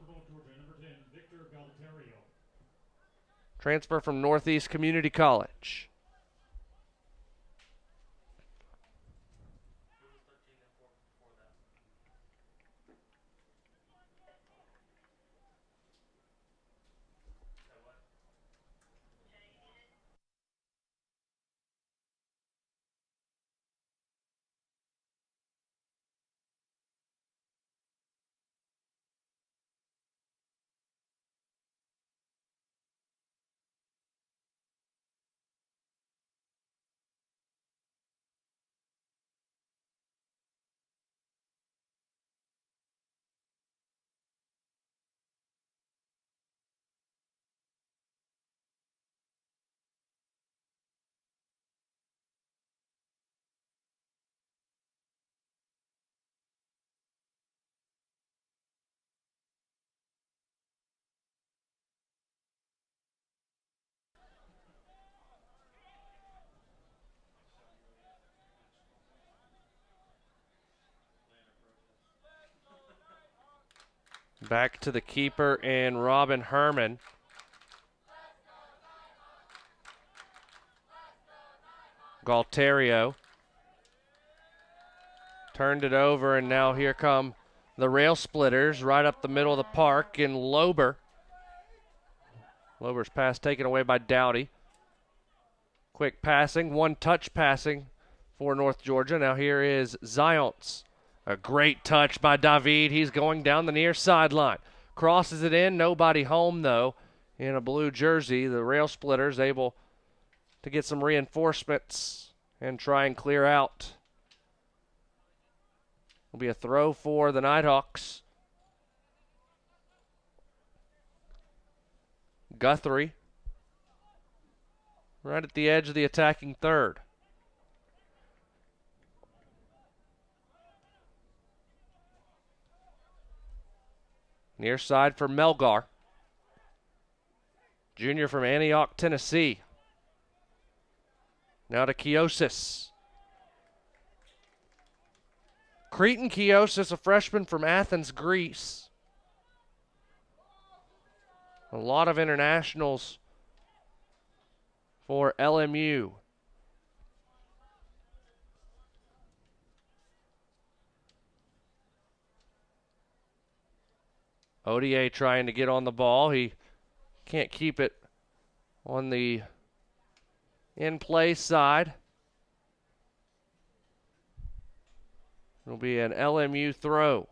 A: Transfer from Northeast Community College. Back to the keeper and Robin Herman. Galterio turned it over, and now here come the Rail Splitters right up the middle of the park in Lober. Lober's pass taken away by Dowdy. Quick passing, one-touch passing for North Georgia. Now here is Zions. A great touch by David. He's going down the near sideline. Crosses it in. Nobody home, though, in a blue jersey. The Rail Splitters able to get some reinforcements and try and clear out. Will be a throw for the Nighthawks. Guthrie right at the edge of the attacking third. Near side for Melgar. Junior from Antioch, Tennessee. Now to Kiosis. Cretan Kiosis, a freshman from Athens, Greece. A lot of internationals for LMU. ODA trying to get on the ball. He can't keep it on the in-play side. It'll be an LMU throw.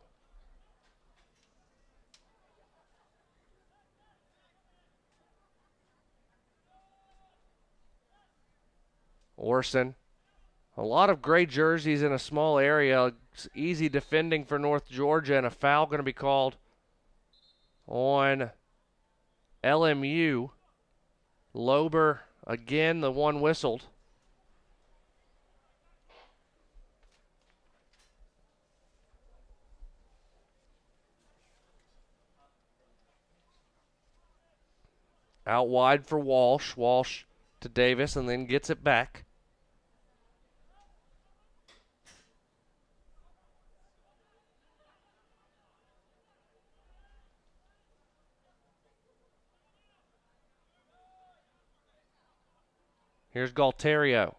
A: Orson. A lot of gray jerseys in a small area. It's easy defending for North Georgia, and a foul going to be called on LMU. Lober, again, the one whistled. Out wide for Walsh. Walsh to Davis and then gets it back. Here's Galterio.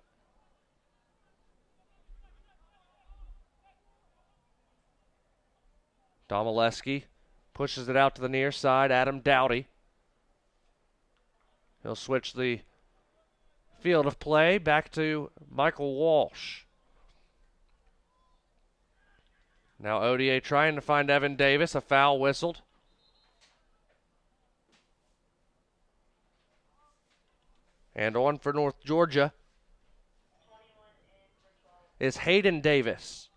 A: Domaleski pushes it out to the near side. Adam Dowdy. He'll switch the field of play back to Michael Walsh. Now ODA trying to find Evan Davis. A foul whistled. And on for North Georgia is Hayden Davis.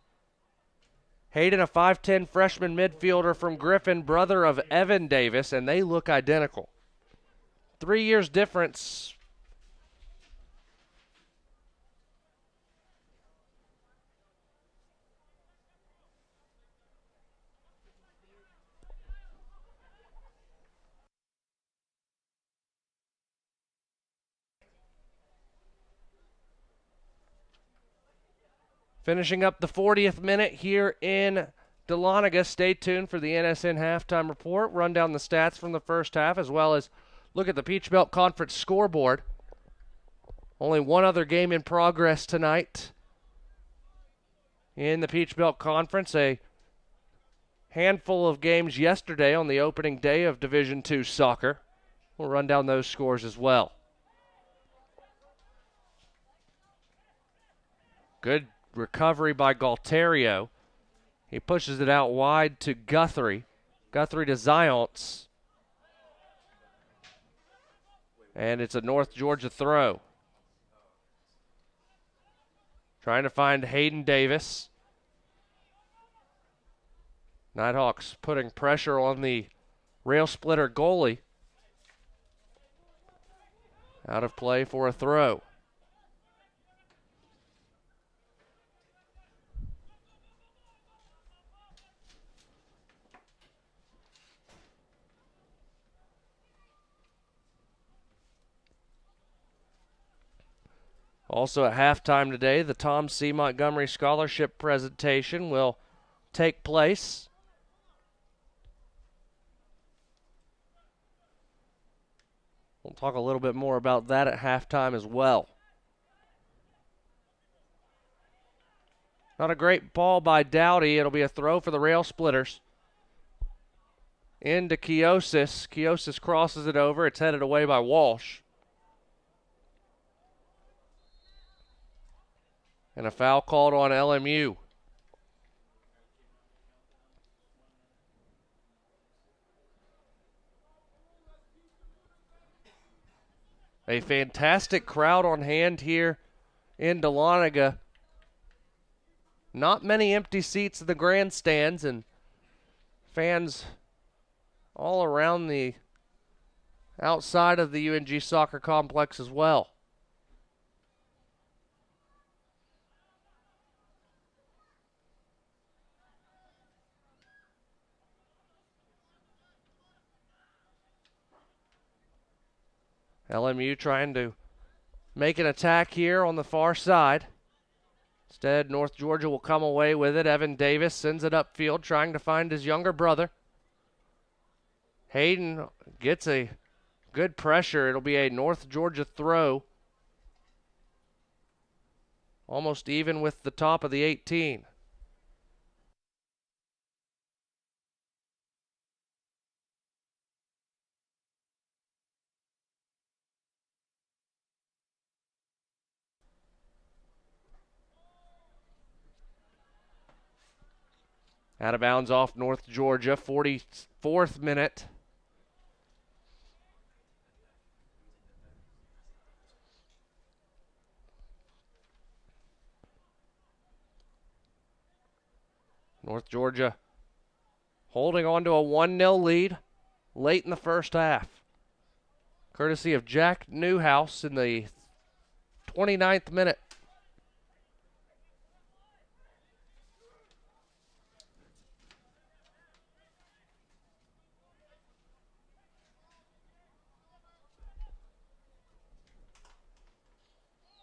A: Hayden, a 5'10 freshman midfielder from Griffin, brother of Evan Davis, and they look identical. 3 years difference. Finishing up the 40th minute here in Dahlonega. Stay tuned for the NSN halftime report. Run down the stats from the first half, as well as look at the Peach Belt Conference scoreboard. Only one other game in progress tonight in the Peach Belt Conference. A handful of games yesterday on the opening day of Division II soccer. We'll run down those scores as well. Good recovery by Galterio. He pushes it out wide to Guthrie. Guthrie to Zions. And it's a North Georgia throw. Trying to find Hayden Davis. Nighthawks putting pressure on the rail splitter goalie. Out of play for a throw. Also at halftime today, the Tom C. Montgomery Scholarship presentation will take place. We'll talk a little bit more about that at halftime as well. Not a great ball by Dowdy. It'll be a throw for the Rail Splitters. Into Kiosis. Kiosis crosses it over. It's headed away by Walsh. And a foul called on LMU. A fantastic crowd on hand here in Dahlonega. Not many empty seats in the grandstands, and fans all around the outside of the UNG soccer complex as well. LMU trying to make an attack here on the far side. Instead, North Georgia will come away with it. Evan Davis sends it upfield, trying to find his younger brother. Hayden gets a good pressure. It'll be a North Georgia throw. Almost even with the top of the 18. Out of bounds off North Georgia, 44th minute. North Georgia holding on to a 1-0 lead late in the first half. Courtesy of Jack Newhouse in the 29th minute.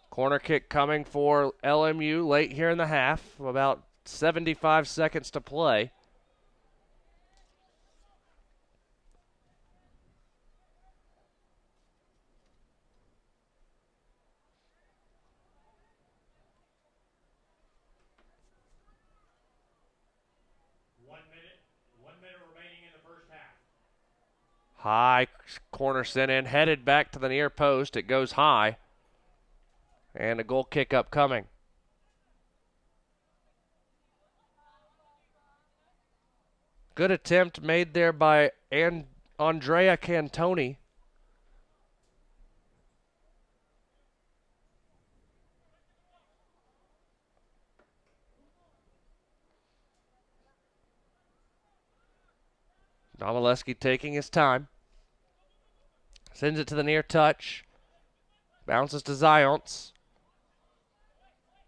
A: Corner kick coming for LMU late here in the half, about 75 seconds to play.
H: One minute remaining in the first half.
A: High corner sent in, headed back to the near post. It goes high. And a goal kick upcoming. Good attempt made there by Andrea Cantoni. Domaleski taking his time. Sends it to the near touch. Bounces to Zions.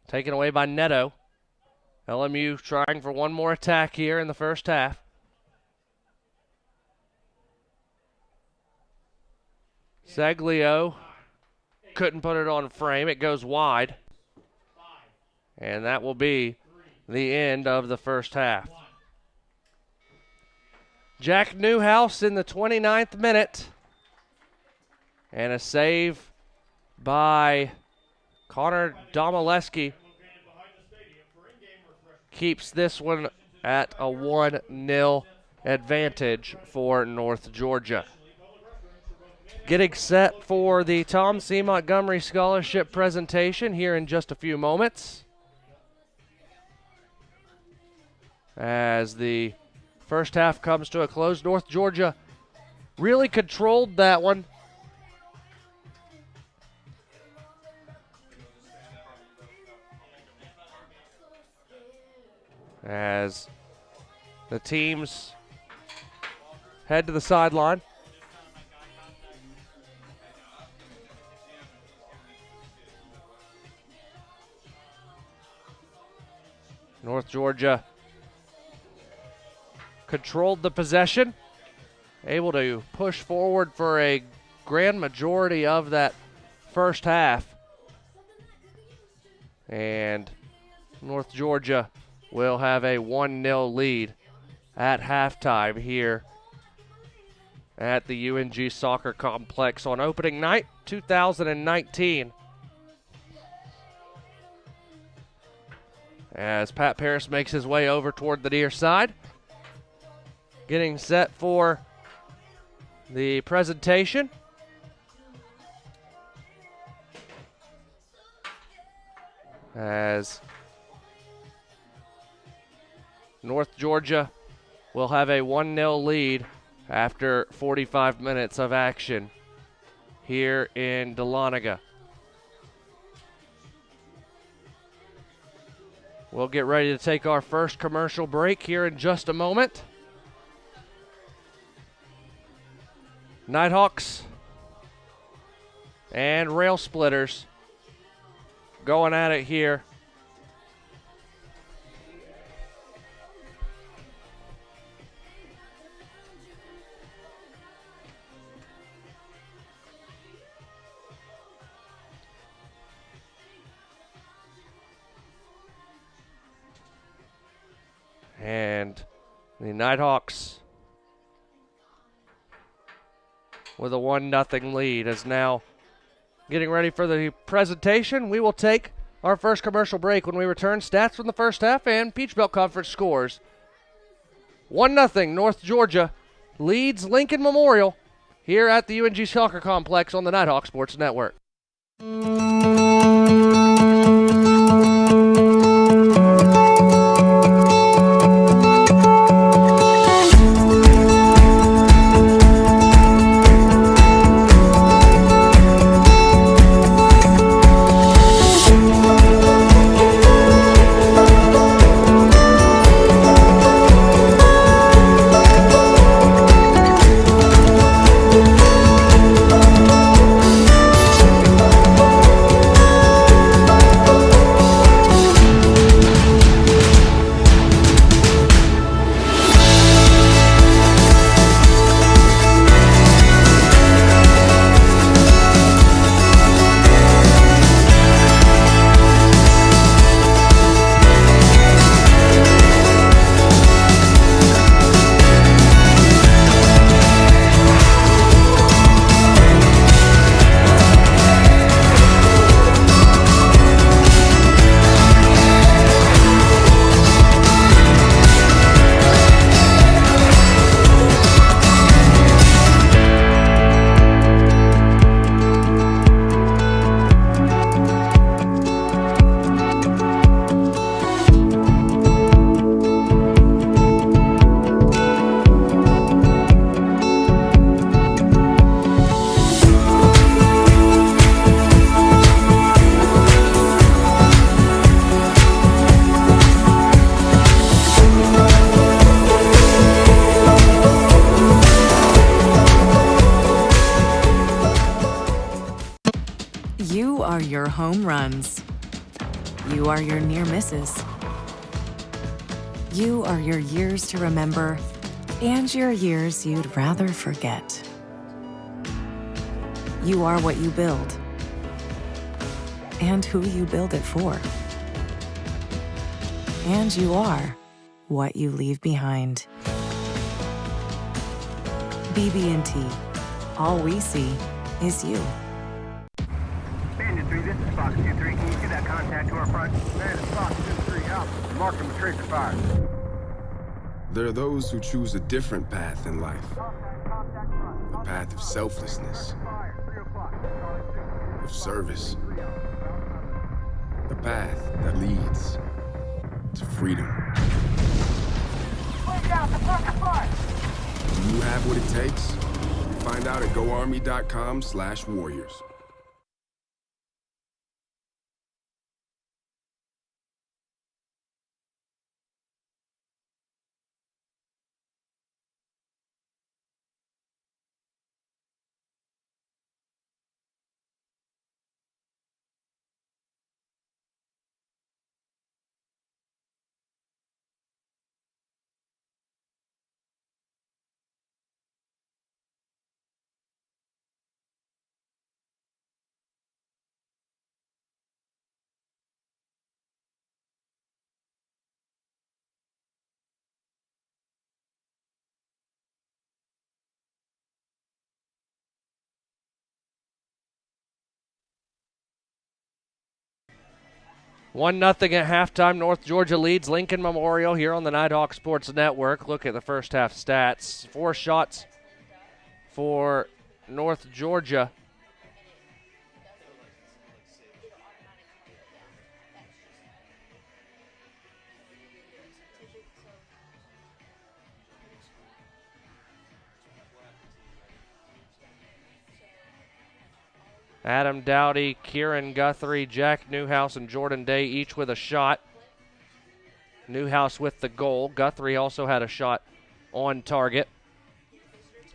A: Taken away by Neto. LMU trying for one more attack here in the first half. Seglio couldn't put it on frame. It goes wide. And that will be the end of the first half. Jack Newhouse in the 29th minute. And a save by Connor Domaleski keeps this one at a 1-0 advantage for North Georgia. Getting set for the Tom C. Montgomery Scholarship presentation here in just a few moments. As the first half comes to a close, North Georgia really controlled that one. As the teams head to the sideline. North Georgia controlled the possession, able to push forward for a grand majority of that first half. And North Georgia will have a 1-0 lead at halftime here at the UNG Soccer Complex on opening night 2019. As Pat Paris makes his way over toward the near side, getting set for the presentation. As North Georgia will have a 1-0 lead after 45 minutes of action here in Dahlonega. We'll get ready to take our first commercial break here in just a moment. Nighthawks and Rail Splitters going at it here. And the Nighthawks, with a 1-0 lead, is now getting ready for the presentation. We will take our first commercial break. When we return, stats from the first half and Peach Belt Conference scores. 1-0 North Georgia leads Lincoln Memorial here at the UNG Soccer Complex on the Nighthawk Sports Network.
I: You are your home runs. You are your near misses. You are your years to remember and your years you'd rather forget. You are what you build and who you build it for. And you are what you leave behind. BB&T. All we see is you.
J: Bandit 3, this is Fox 2-3. Can you see that contact to our front? Bandit Fox 2-3, out. Mark him with tracer fire.
K: There are those who choose a different path in life. A path of selflessness, of service. A path that leads to freedom. Do you have what it takes? Find out at goarmy.com/warriors.
A: One nothing at halftime. North Georgia leads Lincoln Memorial here on the Nighthawk Sports Network. Look at the first half stats. 4 shots for North Georgia. Adam Dowdy, Kieran Guthrie, Jack Newhouse, and Jordan Day each with a shot. Newhouse with the goal. Guthrie also had a shot on target.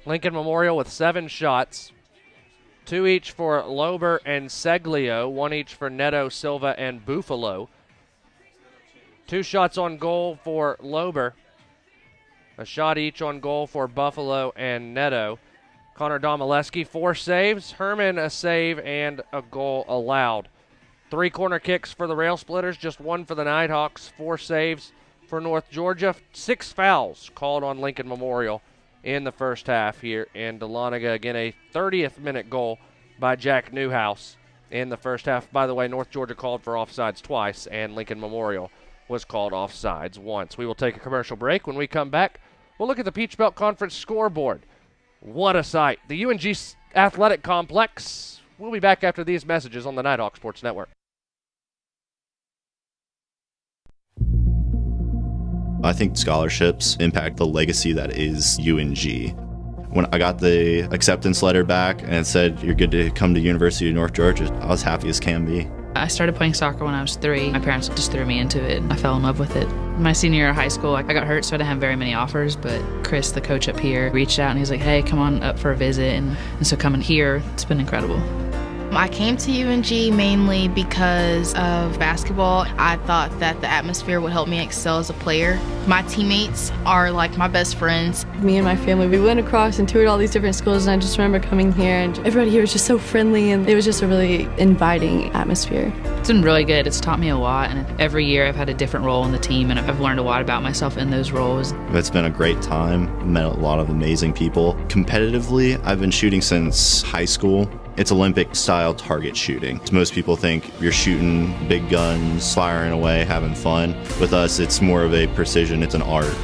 A: Lincoln Memorial with 7 shots. 2 each for Lober and Seglio. 1 each for Neto, Silva, and Buffalo. 2 shots on goal for Lober. A shot each on goal for Buffalo and Neto. Connor Domaleski, 4 saves. Herman, a save and a goal allowed. 3 corner kicks for the Rail Splitters, just 1 for the Nighthawks. 4 saves for North Georgia. 6 fouls called on Lincoln Memorial in the first half here in Dahlonega. Again, a 30th minute goal by Jack Newhouse in the first half. By the way, North Georgia called for offsides twice, and Lincoln Memorial was called offsides once. We will take a commercial break. When we come back, we'll look at the Peach Belt Conference scoreboard. What a sight. The UNG Athletic Complex. We'll be back after these messages on the Nighthawk Sports Network.
L: I think scholarships impact the legacy that is UNG. When I got the acceptance letter back and it said you're good to come to University of North Georgia, I was happy as can be.
M: I started playing soccer when I was 3. My parents just threw me into it, and I fell in love with it. My senior year of high school, I got hurt, so I didn't have very many offers, but Chris, the coach up here, reached out and he's like, hey, come on up for a visit, and so coming here, it's been incredible.
N: I came to UNG mainly because of basketball. I thought that the atmosphere would help me excel as a player. My teammates are like my best friends.
O: Me and my family, we went across and toured all these different schools, and I just remember coming here and everybody here was just so friendly, and it was just a really inviting atmosphere.
M: It's been really good. It's taught me a lot, and every year I've had a different role in the team, and I've learned a lot about myself in those roles.
L: It's been a great time. Met a lot of amazing people. Competitively, I've been shooting since high school. It's Olympic-style target shooting. Most people think you're shooting big guns, firing away, having fun. With us, it's more of a precision. It's an art.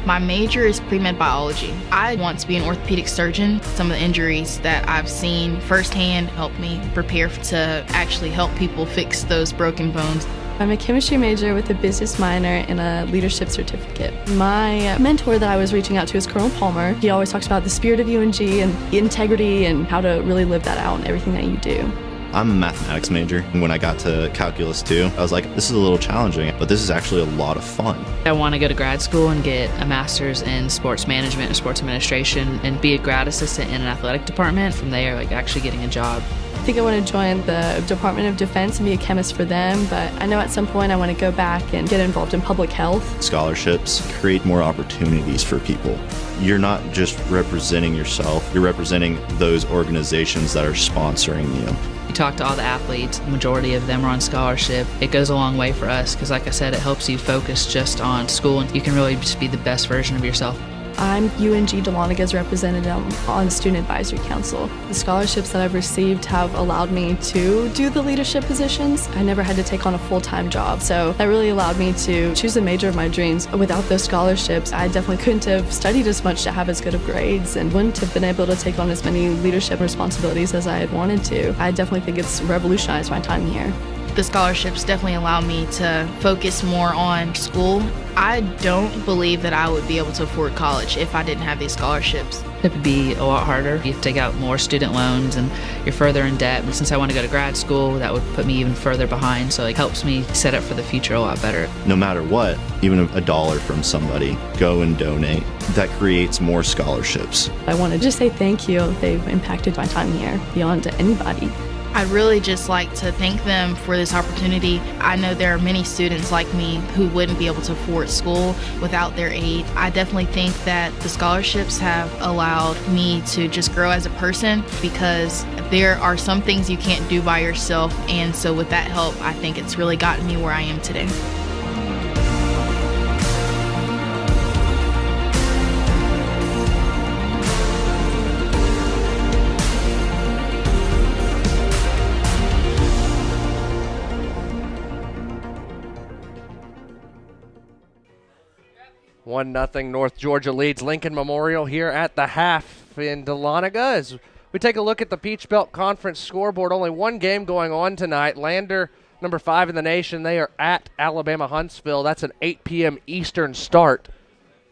N: My major is pre-med biology. I want to be an orthopedic surgeon. Some of the injuries that I've seen firsthand help me prepare to actually help people fix those broken bones.
O: I'm a chemistry major with a business minor and a leadership certificate. My mentor that I was reaching out to is Colonel Palmer. He always talks about the spirit of UNG and integrity and how to really live that out in everything that you do.
L: I'm a mathematics major. When I got to Calculus 2, I was like, this is a little challenging, but this is actually a lot of fun.
M: I want to go to grad school and get a master's in sports management or sports administration and be a grad assistant in an athletic department. From there, actually getting a job.
O: I think I want to join the Department of Defense and be a chemist for them, but I know at some point I want to go back and get involved in public health.
L: Scholarships create more opportunities for people. You're not just representing yourself, you're representing those organizations that are sponsoring you.
M: You talk to all the athletes, the majority of them are on scholarship. It goes a long way for us because, like I said, it helps you focus just on school, and you can really just be the best version of yourself.
O: I'm UNG Dahlonaga's representative on the Student Advisory Council. The scholarships that I've received have allowed me to do the leadership positions. I never had to take on a full-time job, so that really allowed me to choose the major of my dreams. Without those scholarships, I definitely couldn't have studied as much to have as good of grades and wouldn't have been able to take on as many leadership responsibilities as I had wanted to. I definitely think it's revolutionized my time here.
N: The scholarships definitely allow me to focus more on school. I don't believe that I would be able to afford college if I didn't have these scholarships.
M: It would be a lot harder. You have to take out more student loans and you're further in debt. And since I want to go to grad school, that would put me even further behind. So it helps me set up for the future a lot better.
L: No matter what, even $1 from somebody, go and donate. That creates more scholarships.
O: I want to just say thank you. They've impacted my time here beyond anybody.
N: I'd really just like to thank them for this opportunity. I know there are many students like me who wouldn't be able to afford school without their aid. I definitely think that the scholarships have allowed me to just grow as a person because there are some things you can't do by yourself, and so with that help, I think it's really gotten me where I am today.
A: One 0 North Georgia leads Lincoln Memorial here at the half in Dahlonega. As we take a look at the Peach Belt Conference scoreboard, only one game going on tonight. Lander, number 5 in the nation, they are at Alabama Huntsville. That's an 8 p.m. Eastern start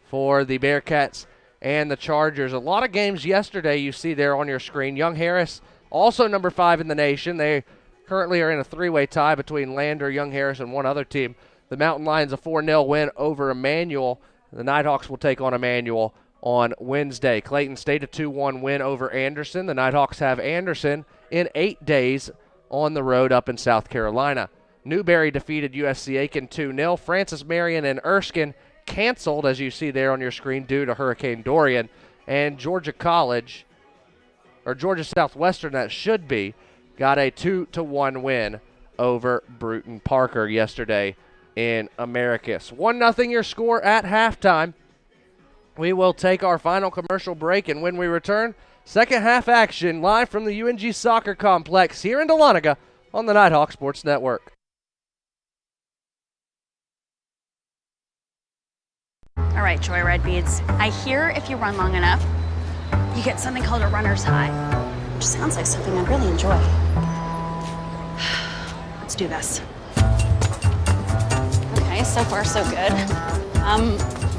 A: for the Bearcats and the Chargers. A lot of games yesterday you see there on your screen. Young Harris, also number 5 in the nation. They currently are in a 3-way tie between Lander, Young Harris, and one other team. The Mountain Lions a 4-0 win over Emmanuel. The Nighthawks will take on Emmanuel on Wednesday. Clayton State a 2-1 win over Anderson. The Nighthawks have Anderson in 8 days on the road up in South Carolina. Newberry defeated USC Aiken 2-0. Francis Marion and Erskine canceled, as you see there on your screen, due to Hurricane Dorian. And Georgia College, or Georgia Southwestern that should be, got a 2-1 win over Bruton Parker yesterday in Americus. 1-0 your score at halftime. We will take our final commercial break, and when we return, second half action live from the UNG Soccer Complex here in Dahlonega on the Nighthawk Sports Network.
D: All right, Joyride Beads. I hear if you run long enough, you get something called a runner's high, which sounds like something I'd really enjoy. Let's do this. Okay, so far so good.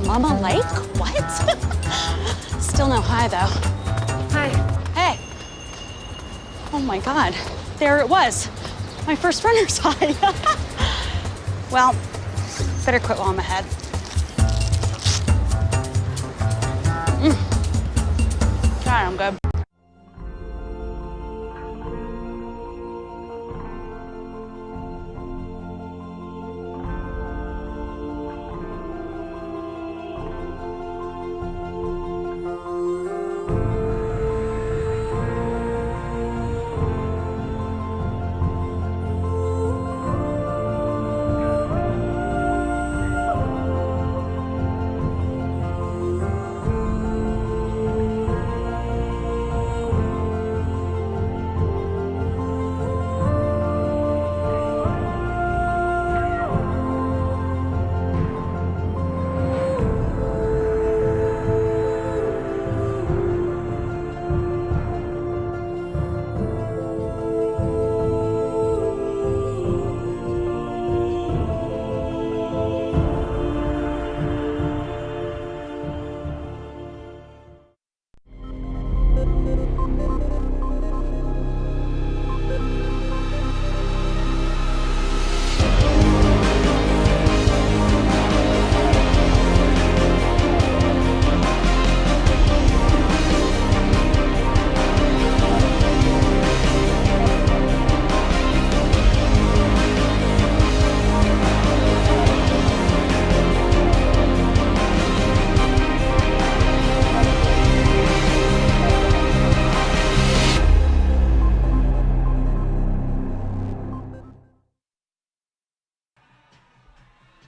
D: Mama Lake? What? Still no high, though. Hi. Hey. Oh my God, there it was. My first runner's high. Well, better quit while I'm ahead. God, I'm good.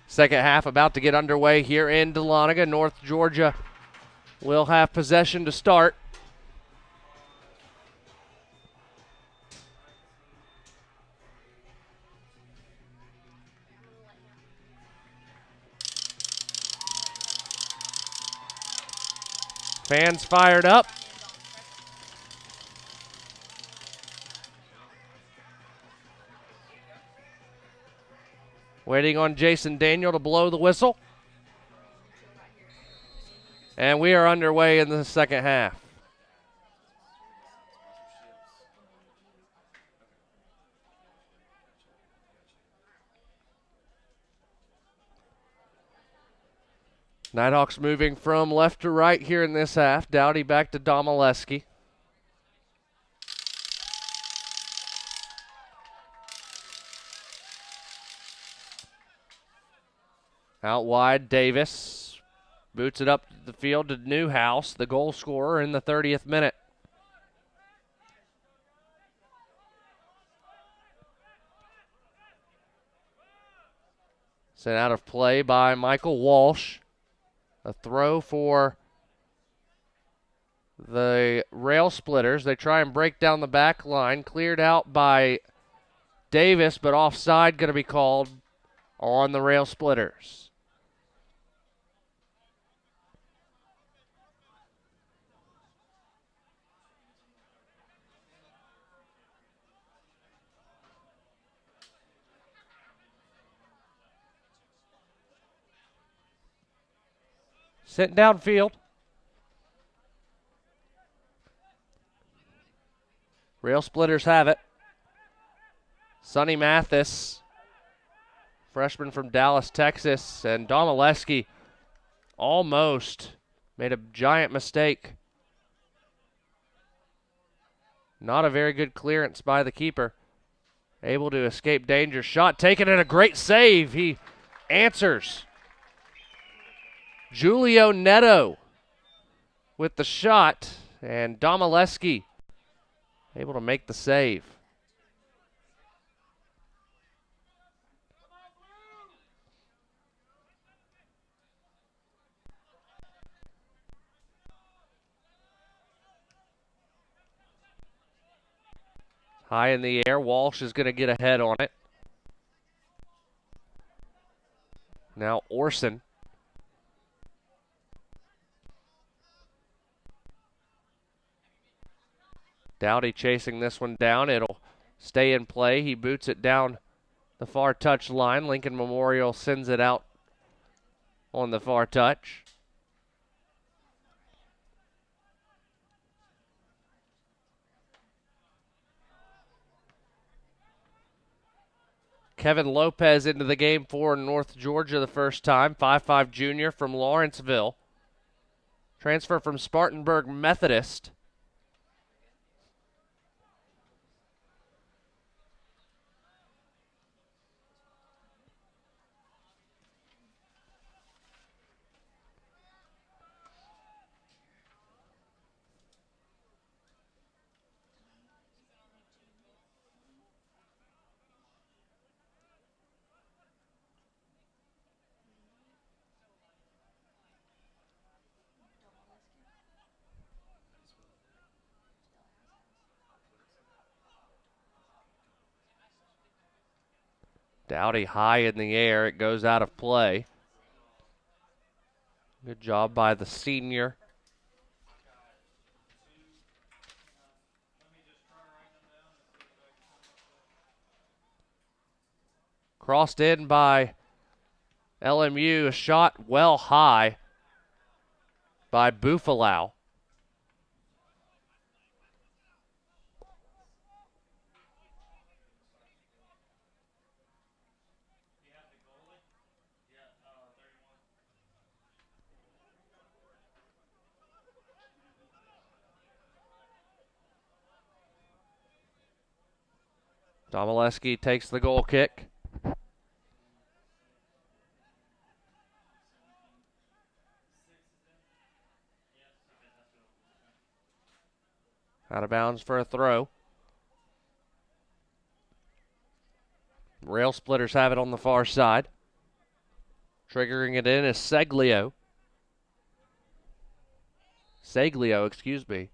A: Second half about to get underway here in Dahlonega. North Georgia will have possession to start. Fans fired up. Waiting on Jason Daniel to blow the whistle. And we are underway in the second half. Nighthawks moving from left to right here in this half. Dowdy back to Domaleski. Out wide, Davis boots it up the field to Newhouse, the goal scorer in the 30th minute. Sent out of play by Michael Walsh. A throw for the Rail Splitters. They try and break down the back line. Cleared out by Davis, but offside going to be called on the Rail Splitters. Sent downfield. Rail Splitters have it. Sonny Mathis, freshman from Dallas, Texas, and Domaleski almost made a giant mistake. Not a very good clearance by the keeper. Able to escape danger. Shot taken and a great save. He answers. Julio Neto with the shot, and Domaleski able to make the save. High in the air. Walsh is going to get ahead on it. Now Orson. Dowdy chasing this one down. It'll stay in play. He boots it down the far touch line. Lincoln Memorial sends it out on the far touch. Kevin Lopez into the game for North Georgia the first time. 5'5" junior from Lawrenceville. Transfer from Spartanburg Methodist. Dowdy high in the air. It goes out of play. Good job by the senior. Crossed in by LMU. A shot well high by Bufalau. Domaleski takes the goal kick. Out of bounds for a throw. Rail Splitters have it on the far side. Triggering it in is Seglio. Seglio, excuse me.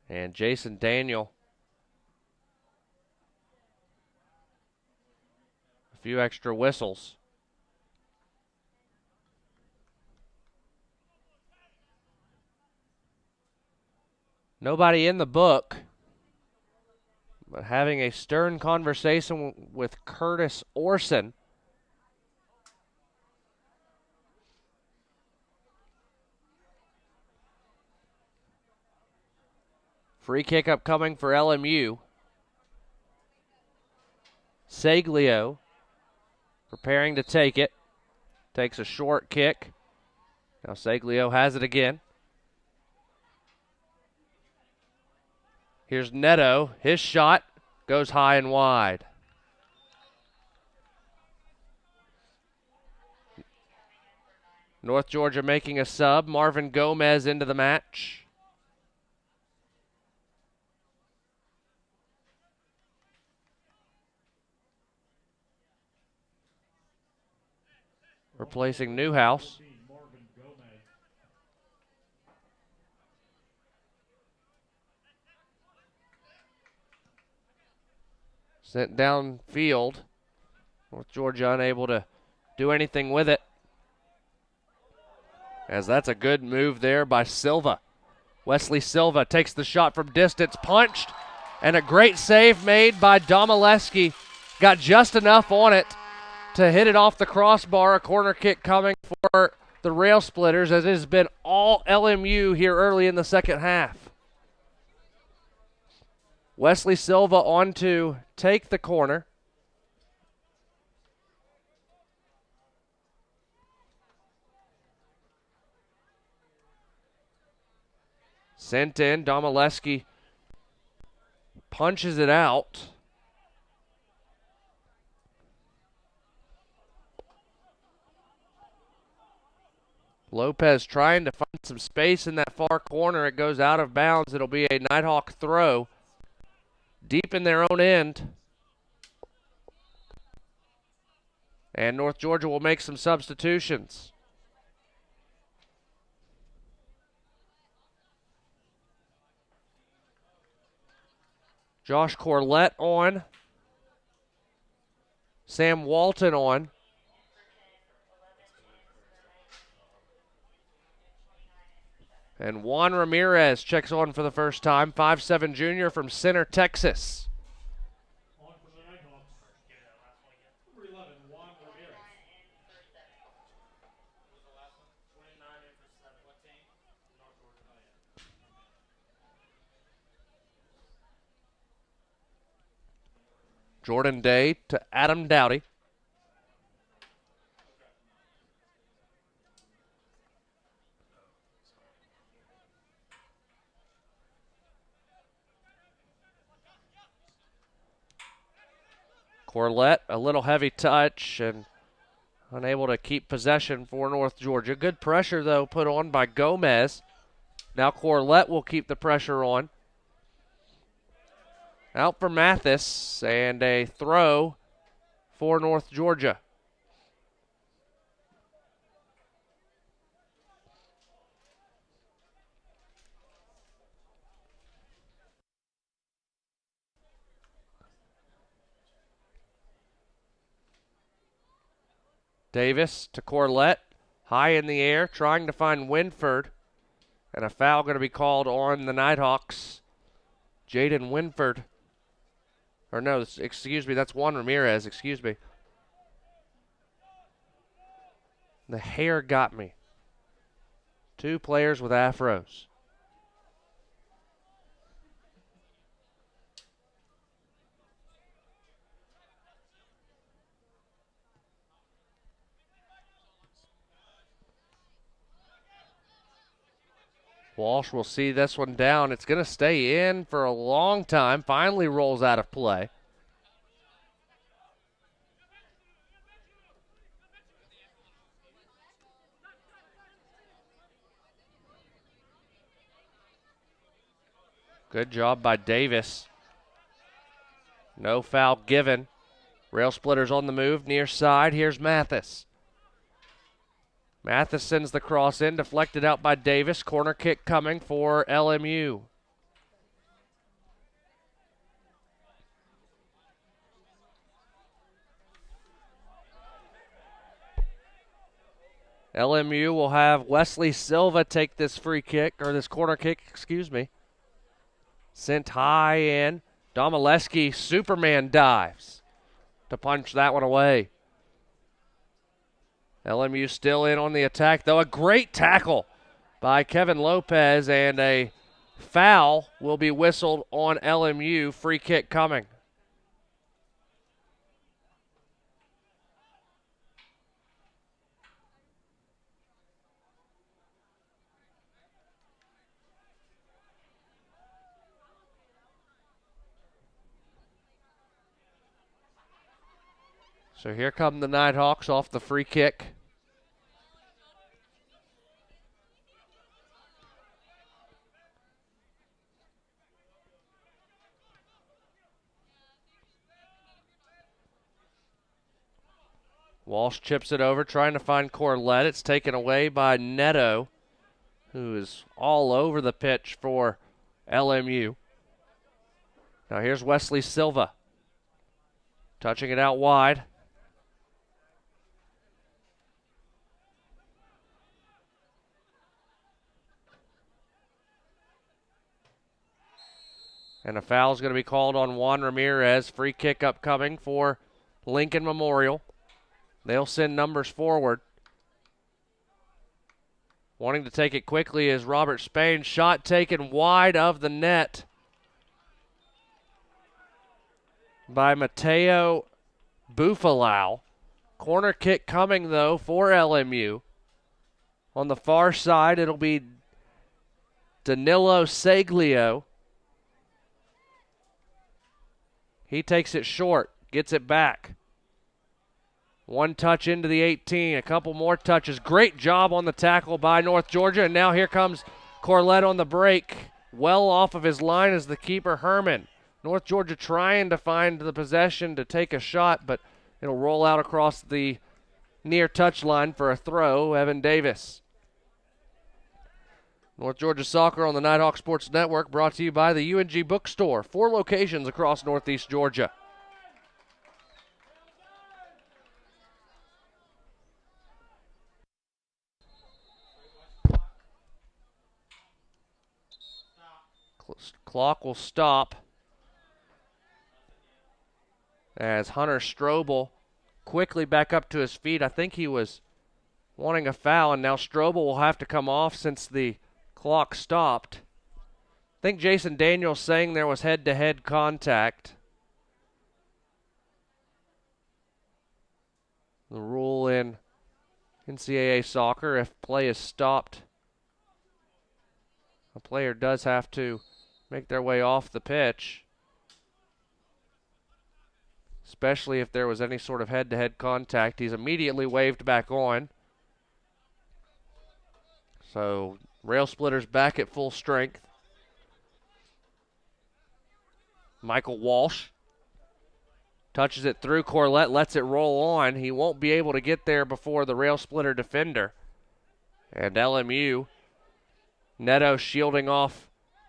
A: And Jason Daniel. A few extra whistles. Nobody in the book, but having a stern conversation with Curtis Orson. Free kick upcoming for LMU. Seglio preparing to take it. Takes a short kick. Now Seglio has it again. Here's Neto. His shot goes high and wide. North Georgia making a sub. Marvin Gomez into the match. Replacing Newhouse. Sent downfield. North Georgia unable to do anything with it. As that's a good move there by Silva. Wesley Silva takes the shot from distance, punched, and a great save made by Domaleski. Got just enough on it to hit it off the crossbar. A corner kick coming for the Rail Splitters, as it has been all LMU here early in the second half. Wesley Silva on to take the corner. Sent in. Domaleski punches it out. Lopez trying to find some space in that far corner. It goes out of bounds. It'll be a Nighthawk throw deep in their own end. And North Georgia will make some substitutions. Josh Corlett on. Sam Walton on. And Juan Ramirez checks on for the first time, 5'7" junior from Center, Texas. Jordan Day to Adam Dowdy. Corlett, a little heavy touch and unable to keep possession for North Georgia. Good pressure, though, put on by Gomez. Now Corlett will keep the pressure on. Out for Mathis, and a throw for North Georgia. Davis to Corlett, high in the air, trying to find Winford. And a foul going to be called on the Nighthawks. Jaden Winford. Or no, excuse me, that's Juan Ramirez, excuse me. The hair got me. Two players with afros. Walsh will see this one down. It's going to stay in for a long time. Finally rolls out of play. Good job by Davis. No foul given. Rail splitters on the move, near side. Here's Mathis. Mathis sends the cross in, deflected out by Davis. Corner kick coming for LMU. LMU will have Wesley Silva take this free kick, or this corner kick, excuse me. Sent high in. Domaleski, Superman dives to punch that one away. LMU still in on the attack, though. A great tackle by Kevin Lopez, and a foul will be whistled on LMU. Free kick coming. So here come the Nighthawks off the free kick. Walsh chips it over, trying to find Corlett. It's taken away by Neto, who is all over the pitch for LMU. Now here's Wesley Silva, touching it out wide. And a foul is going to be called on Juan Ramirez. Free kick upcoming for Lincoln Memorial. They'll send numbers forward. Wanting to take it quickly is Robert Spain. Shot taken wide of the net by Mateo Bufalau. Corner kick coming, though, for LMU. On the far side, it'll be Danilo Seglio. He takes it short, gets it back. One touch into the 18, a couple more touches. Great job on the tackle by North Georgia, and now here comes Corlett on the break. Well off of his line is the keeper, Herman. North Georgia trying to find the possession to take a shot, but it'll roll out across the near touch line for a throw, Evan Davis. North Georgia Soccer on the Nighthawk Sports Network, brought to you by the UNG Bookstore. 4 locations across Northeast Georgia. Clock will stop as Hunter Strobel quickly back up to his feet. I think he was wanting a foul, and now Strobel will have to come off since the clock stopped. I think Jason Daniels saying there was head-to-head contact. The rule in NCAA soccer, if play is stopped, a player does have to make their way off the pitch, especially if there was any sort of head-to-head contact. He's immediately waved back on. So Rail Splitters back at full strength. Michael Walsh touches it through. Corlett lets it roll on. He won't be able to get there before the Rail Splitter defender. And LMU, Neto shielding off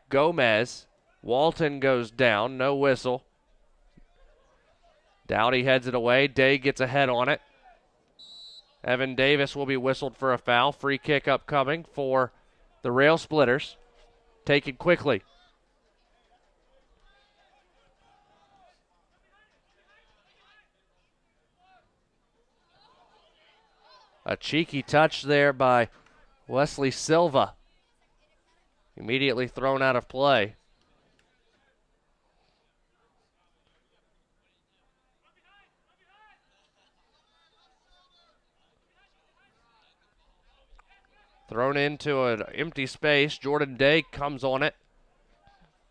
A: Gomez. Walton goes down, no whistle. Dowdy heads it away. Day gets a head on it. Evan Davis will be whistled for a foul. Free kick upcoming for the Rail Splitters. Taken quickly. A cheeky touch there by Wesley Silva. Immediately thrown out of play. Thrown into an empty space. Jordan Day comes on it.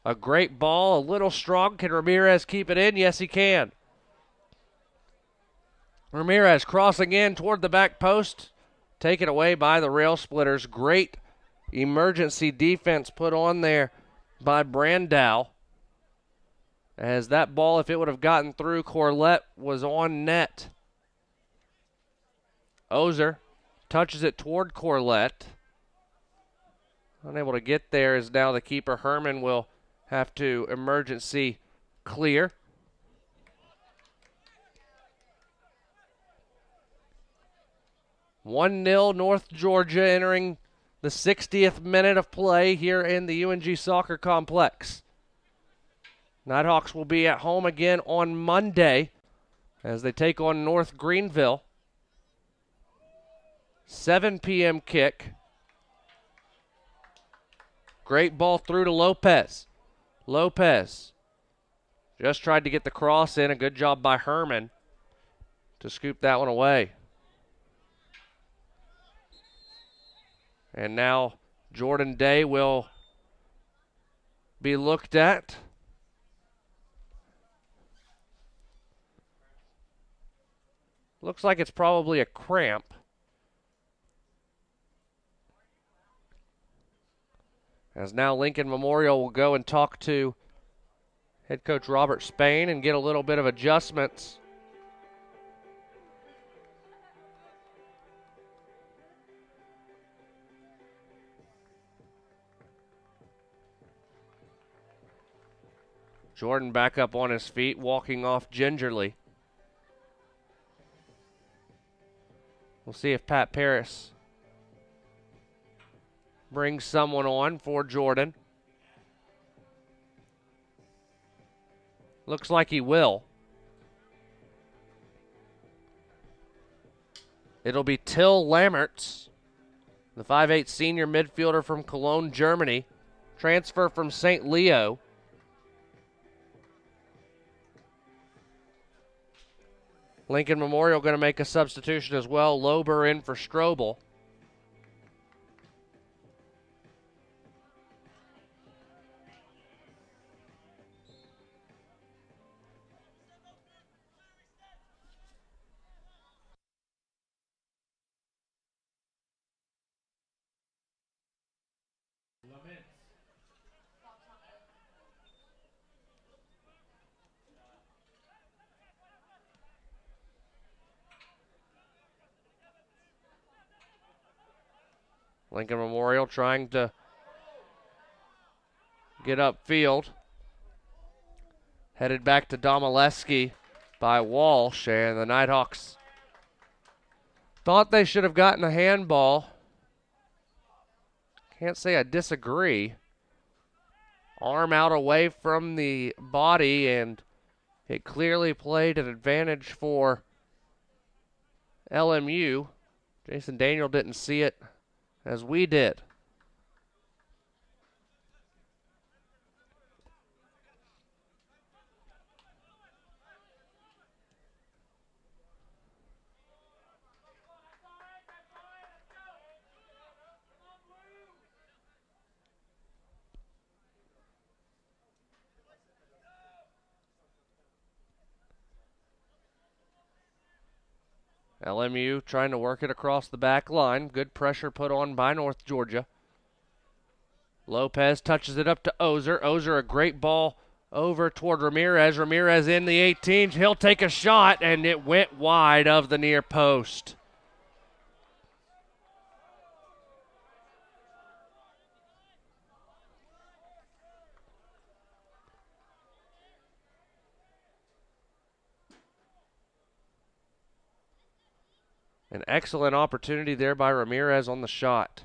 A: A great ball, a little strong. Can Ramirez keep it in? Yes, he can. Ramirez crossing in toward the back post. Taken away by the Rail Splitters. Great emergency defense put on there by Brandow. As that ball, if it would have gotten through, Corlett was on net. Ozer touches it toward Corlett. Unable to get there as now the keeper Herman will have to emergency clear. (1-0) North Georgia entering the 60th minute of play here in the UNG Soccer Complex. Nighthawks will be at home again on Monday as they take on North Greenville. 7 p.m. kick. Great ball through to Lopez. Lopez just tried to get the cross in. A good job by Herman to scoop that one away. And now Jordan Day will be looked at. Looks like it's probably a cramp. As now Lincoln Memorial will go and talk to head coach Robert Spain and get a little bit of adjustments. Jordan back up on his feet, walking off gingerly. We'll see if Pat Paris brings someone on for Jordan. Looks like he will. It'll be Till Lammertz, the 5'8" senior midfielder from Cologne, Germany. Transfer from St. Leo. Lincoln Memorial going to make a substitution as well. Lober in for Strobel. Lincoln Memorial trying to get upfield. Headed back to Domaleski by Walsh, and the Nighthawks thought they should have gotten a handball. Can't say I disagree. Arm out away from the body, and it clearly played an advantage for LMU. Jason Daniel didn't see it as we did. LMU trying to work it across the back line. Good pressure put on by North Georgia. Lopez touches it up to Ozer. Ozer, a great ball over toward Ramirez. Ramirez in the 18. He'll take a shot, and it went wide of the near post. An excellent opportunity there by Ramirez on the shot.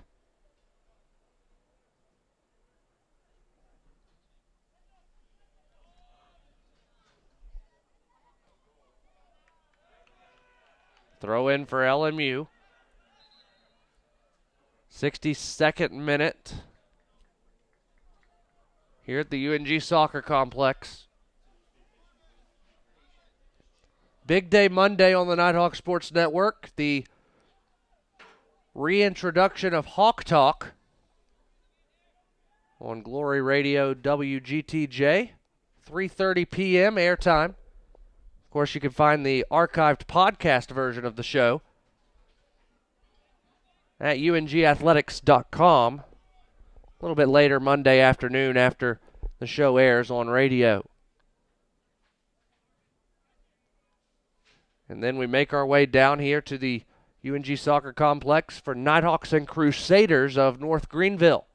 A: Throw in for LMU. 62nd minute here at the UNG Soccer Complex. Big day Monday on the Nighthawk Sports Network. The reintroduction of Hawk Talk on Glory Radio WGTJ. 3:30 p.m. airtime. Of course, you can find the archived podcast version of the show at ungathletics.com. A little bit later Monday afternoon after the show airs on radio. And then we make our way down here to the UNG Soccer Complex for Nighthawks and Crusaders of North Greenville.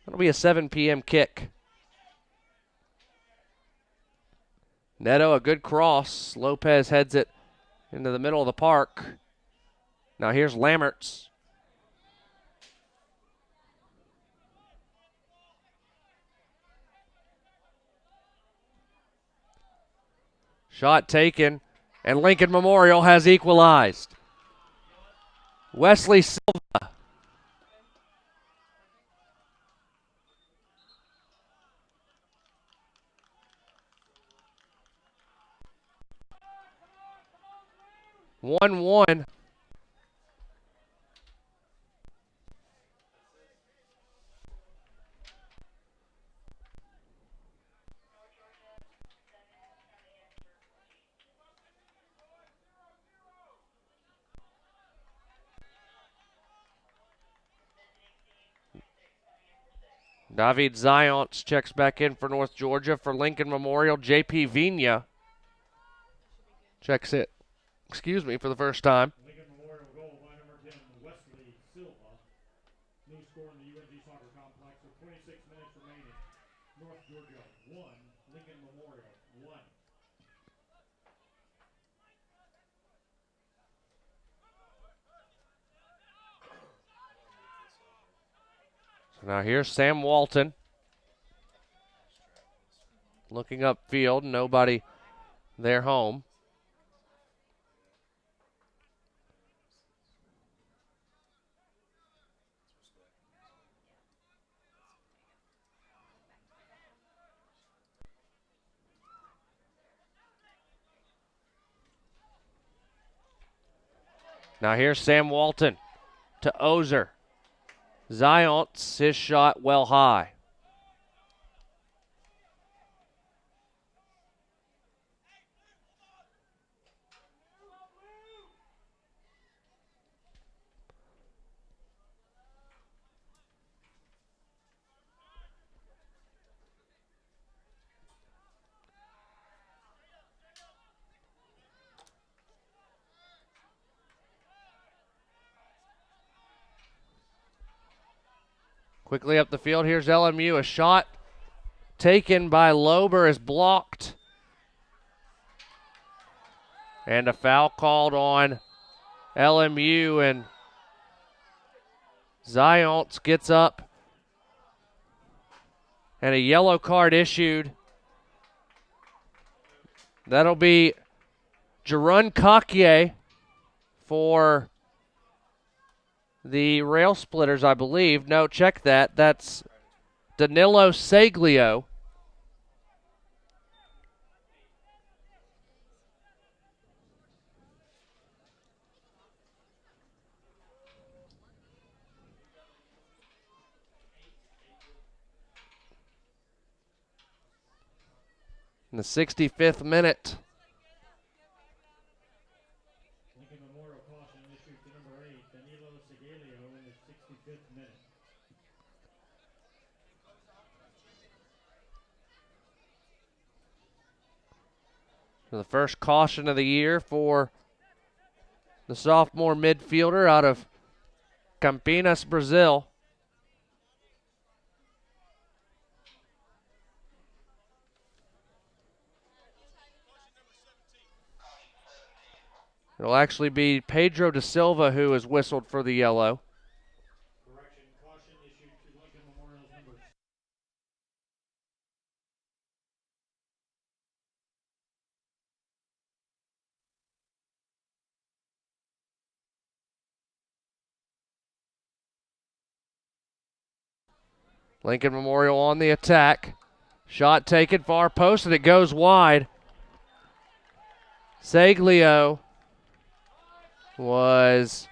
A: That'll be a 7 p.m. kick. Neto, a good cross. Lopez heads it into the middle of the park. Now here's Lammerts. Shot taken. And Lincoln Memorial has equalized. Wesley Silva. One. David Zions checks back in for North Georgia. For Lincoln Memorial, J.P. Vina checks it, for the first time.
H: Lincoln Memorial goal by number 10, Wesley Silva. New score in the UNG Soccer Complex with 26 minutes remaining. North Georgia 1, Lincoln Memorial 1.
A: So now here's Sam Walton. Looking upfield, nobody there home. Now here's Sam Walton to Ozer. Zions, his shot well high. Quickly up the field, here's LMU. A shot taken by Lober is blocked. And a foul called on LMU, and Zions gets up. And a yellow card issued. That'll be Jerun Coquier for the Rail Splitters, I believe. No, check that. That's Danilo Seglio. In the 65th minute.
H: Lincoln Memorial caution issued to number 8, Danilo Segalio, in the 65th minute.
A: The first caution of the year for the sophomore midfielder out of Campinas, Brazil. It'll actually be Pedro da Silva who is whistled for the yellow.
H: Correction, caution issued to Lincoln Memorial's number.
A: Lincoln Memorial on the attack. Shot taken far post, and it goes wide. Seglio was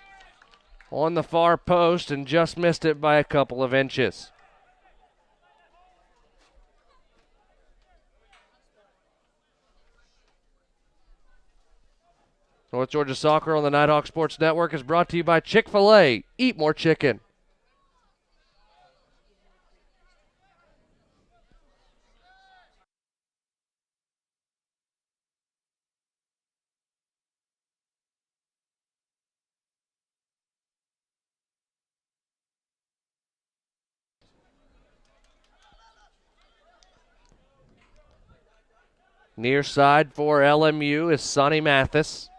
A: on the far post and just missed it by a couple of inches. North Georgia Soccer on the Nighthawk Sports Network is brought to you by Chick-fil-A. Eat more chicken. Near side for LMU is Sonny Mathis.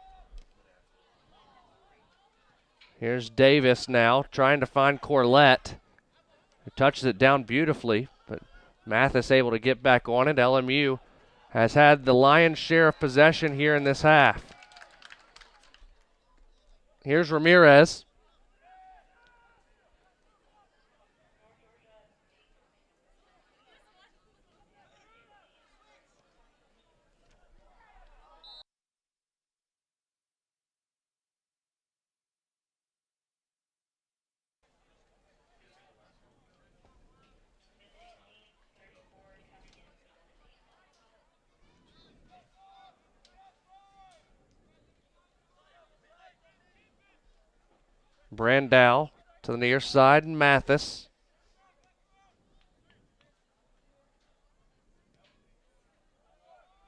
A: Here's Davis now trying to find Corlett, who touches it down beautifully, but Mathis able to get back on it. LMU has had the lion's share of possession here in this half. Here's Ramirez. Brandow to the near side, and Mathis.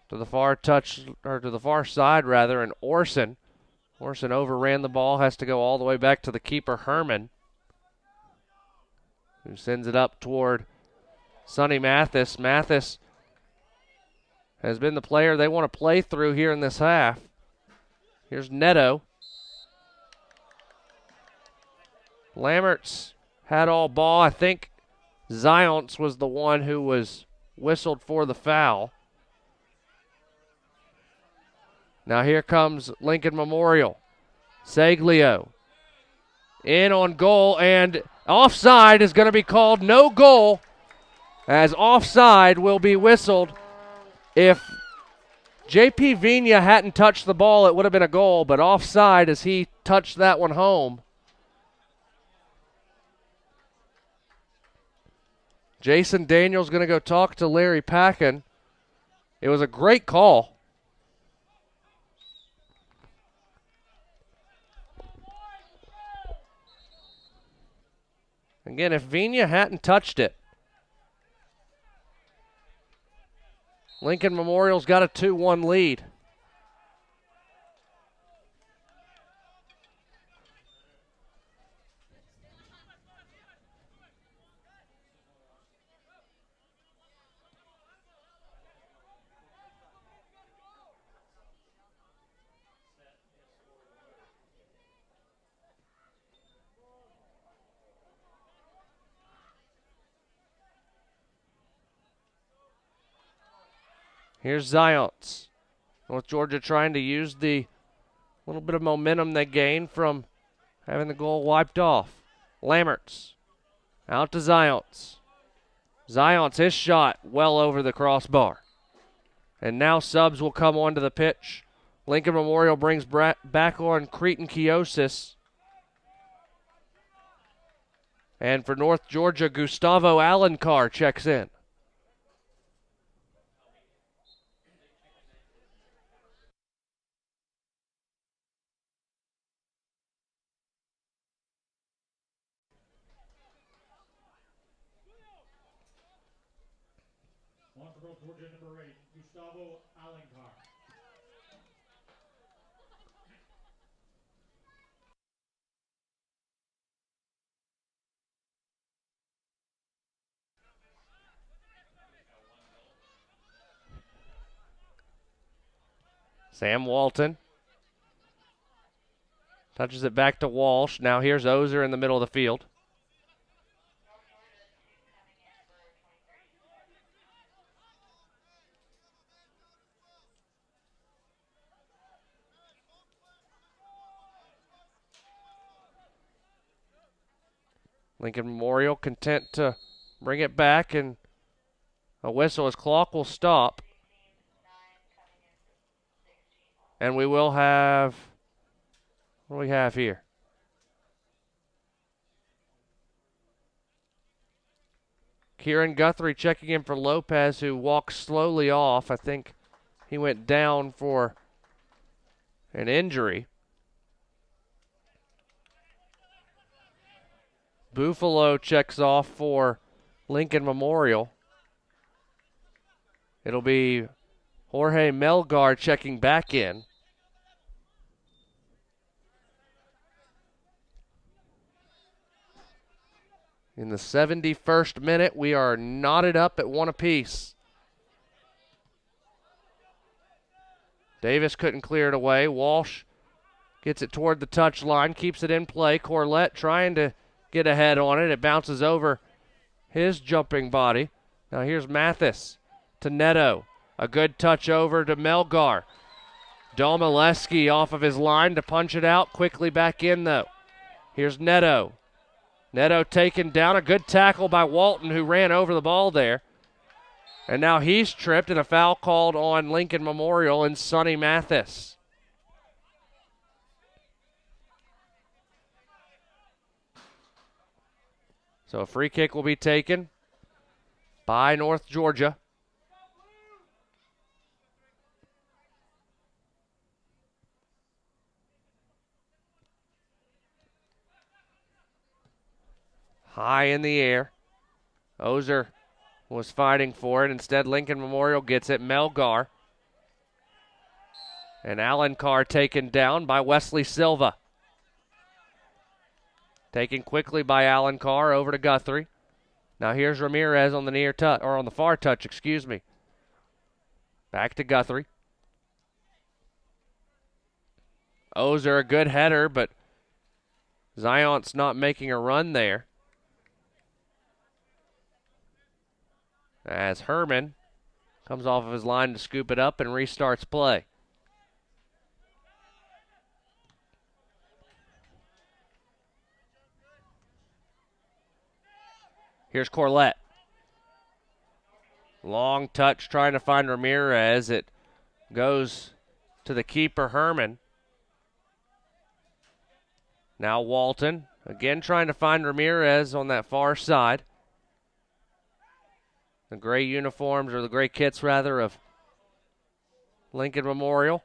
A: To the far side rather, and Orson. Orson overran the ball, has to go all the way back to the keeper, Herman, who sends it up toward Sonny Mathis. Mathis has been the player they want to play through here in this half. Here's Neto. Lammert's had all ball. I think Zions was the one who was whistled for the foul. Now here comes Lincoln Memorial. Seglio in on goal, and offside is going to be called. No goal, as offside will be whistled. If J.P. Vina hadn't touched the ball, it would have been a goal, but offside as he touched that one home. Jason Daniels going to go talk to Larry Packin. It was a great call. Again, if Vina hadn't touched it, Lincoln Memorial's got a 2-1 lead. Here's Zions. North Georgia trying to use the little bit of momentum they gained from having the goal wiped off. Lammerts out to Zions. Zions, his shot well over the crossbar. And now subs will come onto the pitch. Lincoln Memorial brings back on Cretan Kiosis. And for North Georgia, Gustavo Alencar checks in.
H: On for North Georgia, number 8, Gustavo Alencar.
A: Sam Walton touches it back to Walsh. Now here's Ozer in the middle of the field. Lincoln Memorial content to bring it back, and a whistle. His clock will stop. And we will have, what do we have here? Kieran Guthrie checking in for Lopez, who walks slowly off. I think he went down for an injury. Buffalo checks off for Lincoln Memorial. It'll be Jorge Melgar checking back in. In the 71st minute, we are knotted up at 1 apiece. Davis couldn't clear it away. Walsh gets it toward the touchline, keeps it in play. Corlett trying to get ahead on it. It bounces over his jumping body. Now here's Mathis to Neto. A good touch over to Melgar. Domaleski off of his line to punch it out. Quickly back in, though. Here's Neto. Neto taken down. A good tackle by Walton, who ran over the ball there. And now he's tripped, and a foul called on Lincoln Memorial and Sonny Mathis. So a free kick will be taken by North Georgia. High in the air. Ozer was fighting for it. Instead, Lincoln Memorial gets it. Melgar. And Alencar taken down by Wesley Silva. Taken quickly by Alencar over to Guthrie. Now here's Ramirez on the near touch, or on the far touch, excuse me. Back to Guthrie. Ozer, a good header, but Zion's not making a run there. As Herman comes off of his line to scoop it up and restarts play. Here's Corlett. Long touch trying to find Ramirez. It goes to the keeper, Herman. Now Walton, again trying to find Ramirez on that far side. The gray uniforms, or the gray kits rather, of Lincoln Memorial.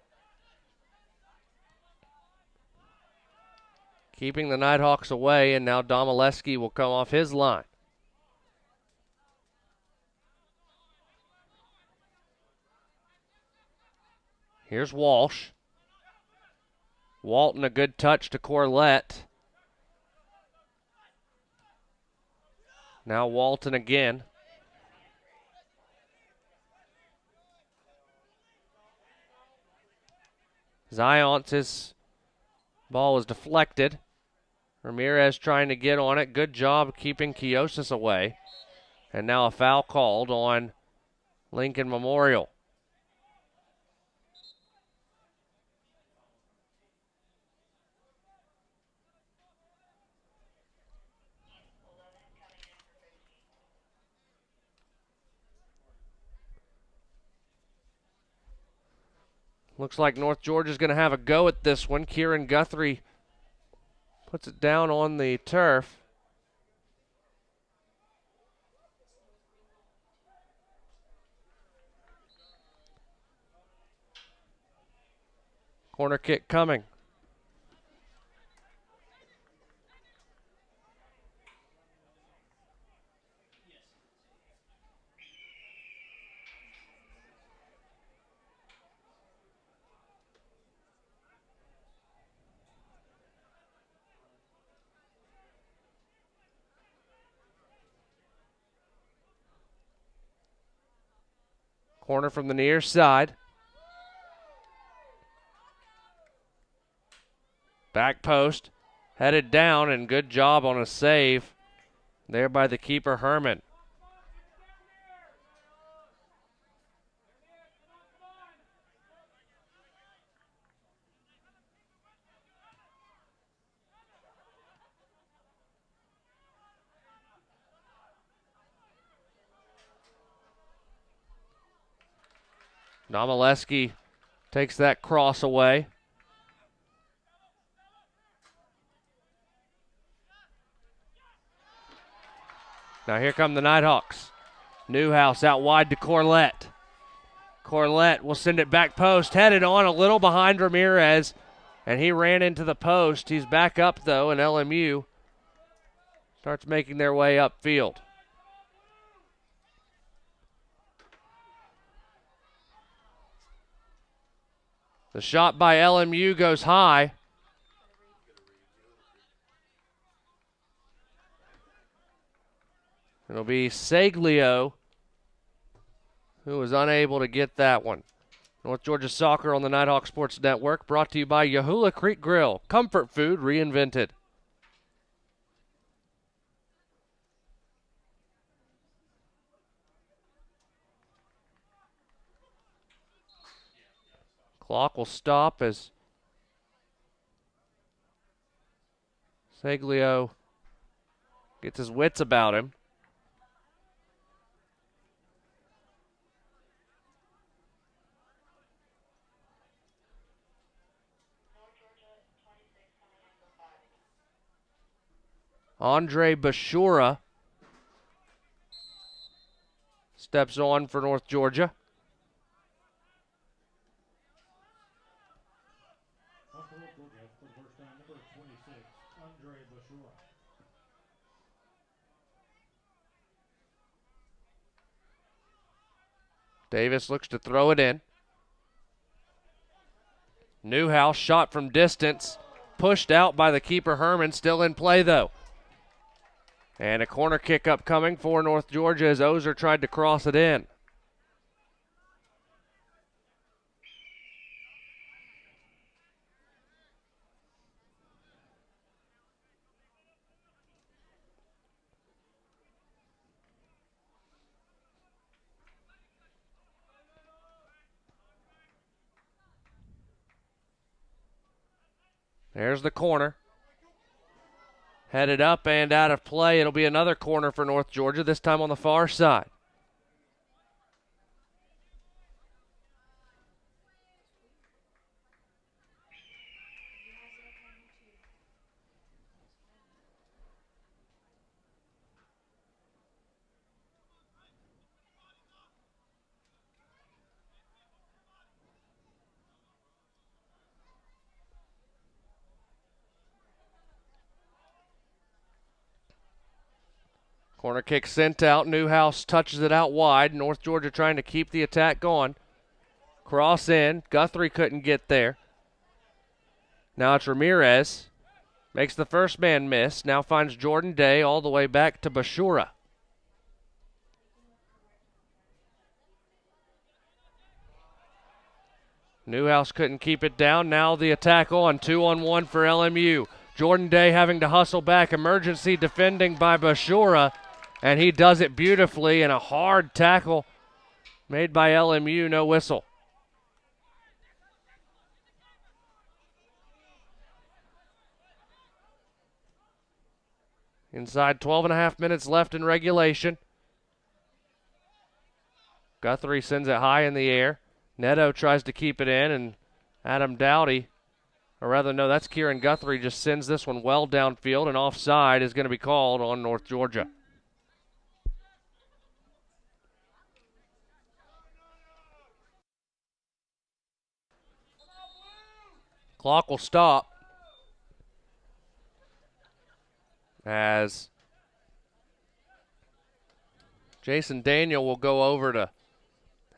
A: Keeping the Nighthawks away, and now Domaleski will come off his line. Here's Walsh. Walton, a good touch to Corlett. Now Walton again. Zion's ball was deflected. Ramirez trying to get on it. Good job keeping Kiosis away. And now a foul called on Lincoln Memorial. Looks like North Georgia's going to have a go at this one. Kieran Guthrie puts it down on the turf. Corner kick coming. Corner from the near side. Back post. Headed down, and good job on a save there by the keeper, Herman. Domaleski takes that cross away. Now here come the Nighthawks. Newhouse out wide to Corlett. Corlett will send it back post, headed on a little behind Ramirez, and he ran into the post. He's back up, though, and LMU starts making their way upfield. The shot by LMU goes high. It'll be Seglio who was unable to get that one. North Georgia Soccer on the Nighthawk Sports Network, brought to you by Yahula Creek Grill. Comfort food reinvented. Clock will stop as Seglio gets his wits about him. Andre Bashura steps on for North Georgia. Davis looks to throw it in. Newhouse shot from distance, pushed out by the keeper Herman, still in play though. And a corner kick upcoming for North Georgia as Ozer tried to cross it in. There's the corner. Headed up and out of play. It'll be another corner for North Georgia, this time on the far side. Corner kick sent out. Newhouse touches it out wide. North Georgia trying to keep the attack going. Cross in. Guthrie couldn't get there. Now it's Ramirez. Makes the first man miss. Now finds Jordan Day all the way back to Bashura. Newhouse couldn't keep it down. Now the attack on. 2-on-1 for LMU. Jordan Day having to hustle back. Emergency defending by Bashura. And he does it beautifully, and a hard tackle made by LMU, no whistle. Inside 12.5 minutes left in regulation. Guthrie sends it high in the air. Neto tries to keep it in, and Adam Dowdy, or rather, no, that's Kieran Guthrie, just sends this one well downfield, and offside is going to be called on North Georgia. Clock will stop as Jason Daniel will go over to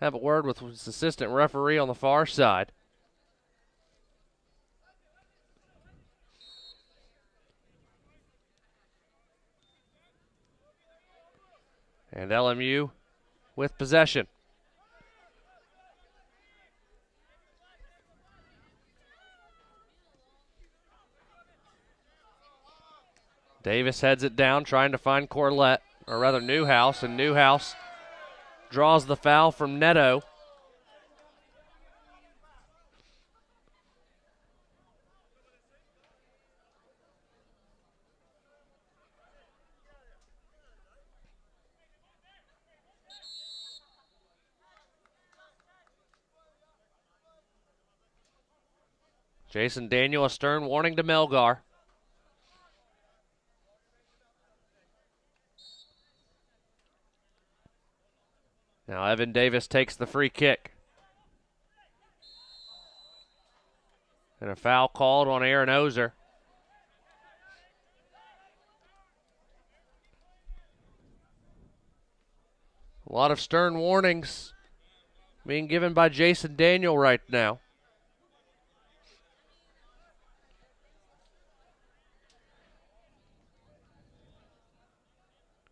A: have a word with his assistant referee on the far side. And LMU with possession. Davis heads it down, trying to find Corlett, or rather Newhouse, and Newhouse draws the foul from Neto. Jason Daniel, a stern warning to Melgar. Now Evan Davis takes the free kick. And a foul called on Aaron Ozer. A lot of stern warnings being given by Jason Daniel right now.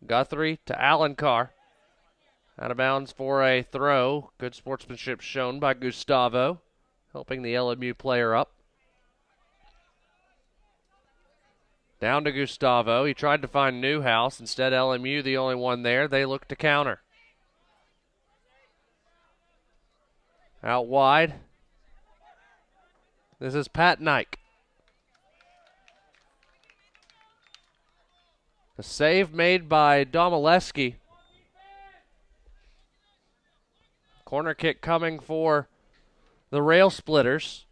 A: Guthrie to Alencar. Out of bounds for a throw. Good sportsmanship shown by Gustavo, helping the LMU player up. Down to Gustavo. He tried to find Newhouse. Instead, LMU the only one there. They look to counter. Out wide. This is Pat Nike. A save made by Domaleski. Corner kick coming for the Rail Splitters.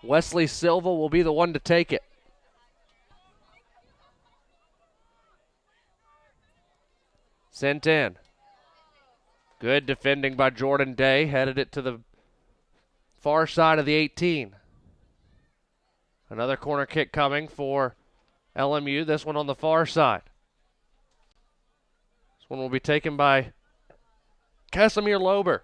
A: Wesley Silva will be the one to take it. Sent in. Good defending by Jordan Day. Headed it to the far side of the 18. Another corner kick coming for LMU. This one on the far side. This one will be taken by Casimir Lober.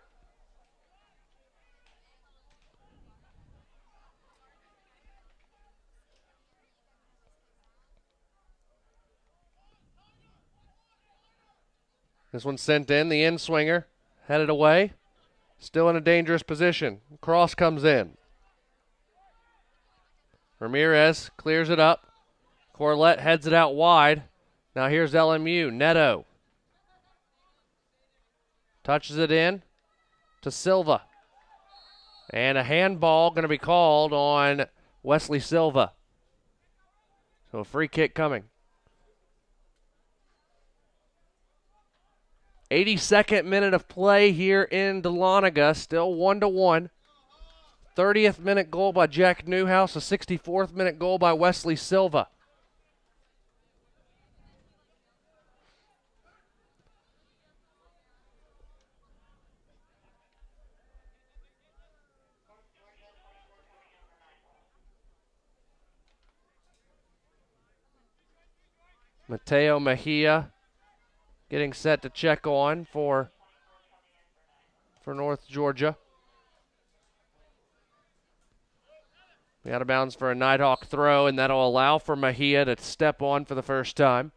A: This one sent in, the in-swinger, headed away. Still in a dangerous position. Cross comes in. Ramirez clears it up. Corlett heads it out wide. Now here's LMU. Neto touches it in to Silva. And a handball going to be called on Wesley Silva. So a free kick coming. 82nd minute of play here in Dahlonega, still 1-1. 30th minute goal by Jack Newhouse, a 64th minute goal by Wesley Silva. Mateo Mejia getting set to check on for North Georgia. Out of bounds for a Nighthawk throw, and that'll allow for Mejia to step on for the first time.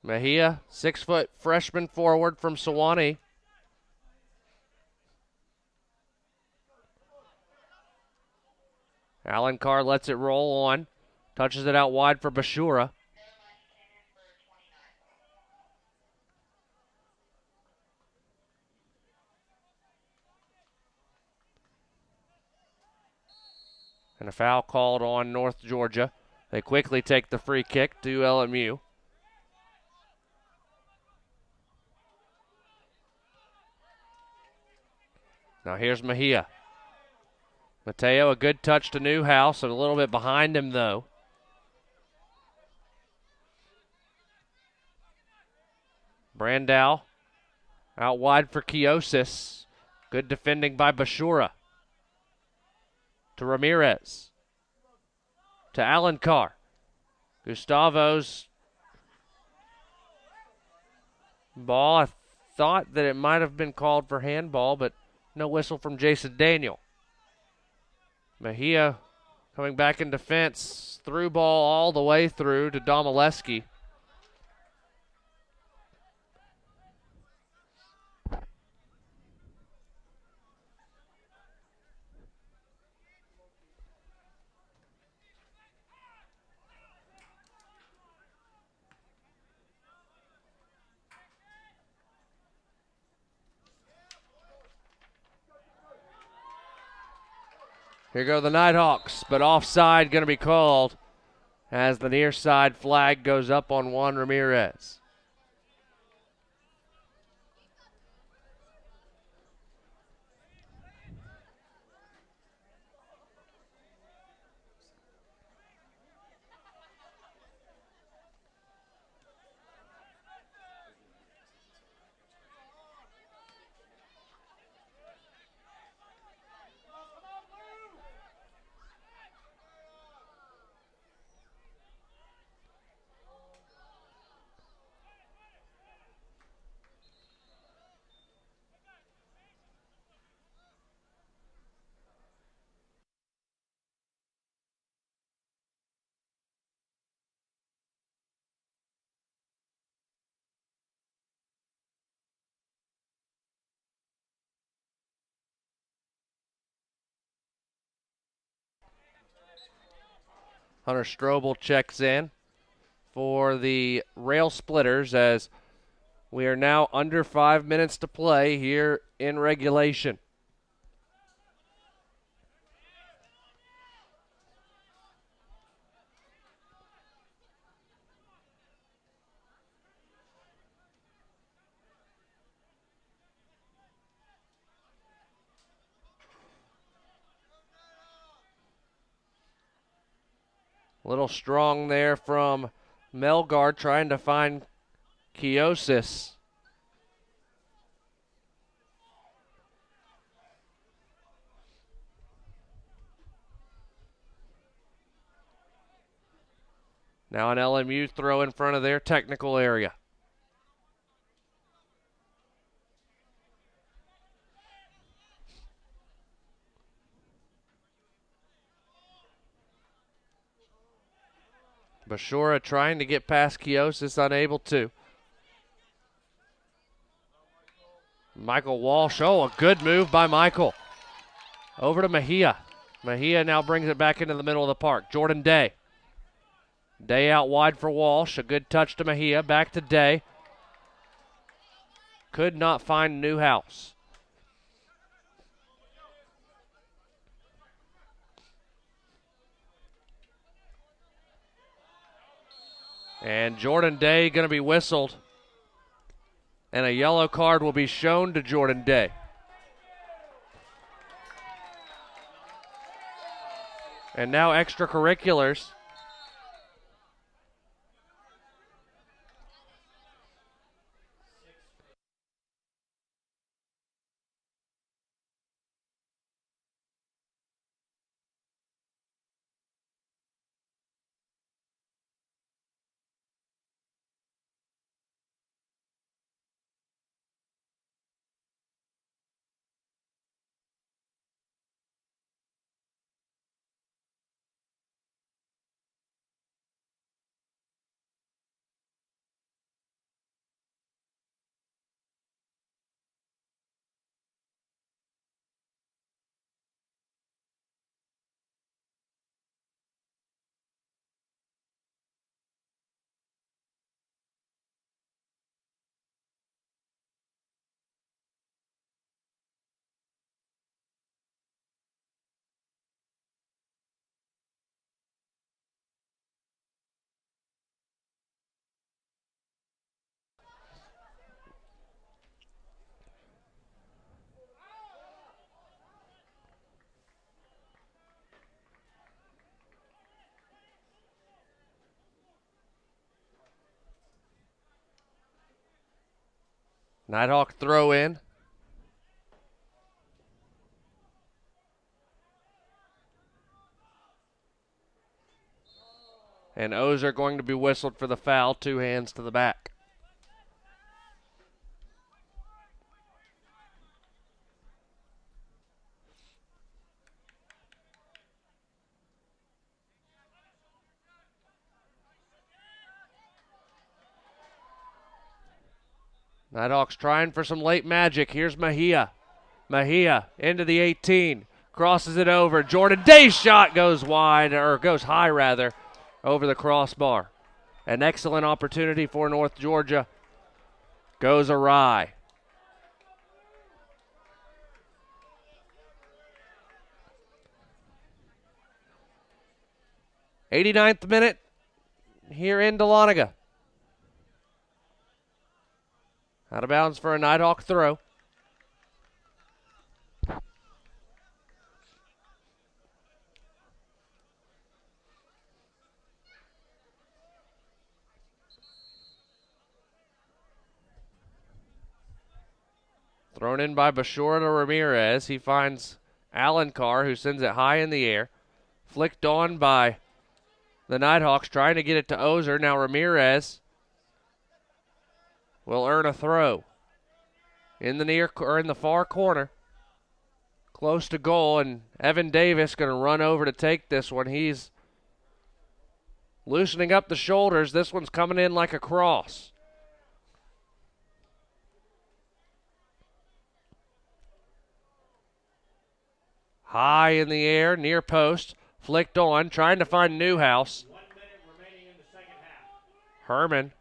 A: Mejia, 6-foot freshman forward from Sewanee. Alencar lets it roll on. Touches it out wide for Bashura. And a foul called on North Georgia. They quickly take the free kick to LMU. Now here's Mejia. Mateo, a good touch to Newhouse, a little bit behind him though. Brandow out wide for Kiosis. Good defending by Bashura. To Ramirez. To Alencar. Gustavo's ball. I thought that it might have been called for handball, but no whistle from Jason Daniel. Mejia coming back in defense. Through ball all the way through to Domaleski. Here go the Nighthawks, but offside going to be called as the near side flag goes up on Juan Ramirez. Hunter Strobel checks in for the Rail Splitters as we are now under 5 minutes to play here in regulation. A little strong there from Melgar trying to find Kiosis. Now an LMU throw in front of their technical area. Bashura trying to get past Kiosis, unable to. Michael Walsh, oh, a good move by Michael. Over to Mejia. Mejia now brings it back into the middle of the park. Jordan Day. Day out wide for Walsh, a good touch to Mejia, back to Day. Could not find Newhouse. And Jordan Day going to be whistled. And a yellow card will be shown to Jordan Day. And now extracurriculars. Nighthawk throw in. And Ozer going to be whistled for the foul, 2 hands to the back. Nighthawks trying for some late magic. Here's Mejia. Mejia into the 18. Crosses it over. Jordan Day's shot goes wide, or goes high rather, over the crossbar. An excellent opportunity for North Georgia. Goes awry. '89th minute here in Dahlonega. Out of bounds for a Nighthawk throw. Thrown in by Bashura to Ramirez. He finds Alencar, who sends it high in the air. Flicked on by the Nighthawks, trying to get it to Ozer. Now Ramirez will earn a throw in the far corner, close to goal, and Evan Davis going to run over to take this one. He's loosening up the shoulders. This one's coming in like a cross. High in the air, near post, flicked on, trying to find Newhouse.
H: 1 minute remaining in the second half.
A: Herman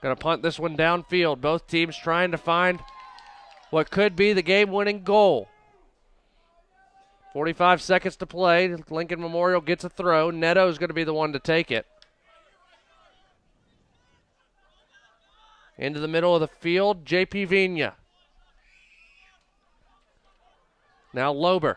A: going to punt this one downfield. Both teams trying to find what could be the game-winning goal. 45 seconds to play. Lincoln Memorial gets a throw. Neto's going to be the one to take it. Into the middle of the field, J.P. Vigna. Now Lober.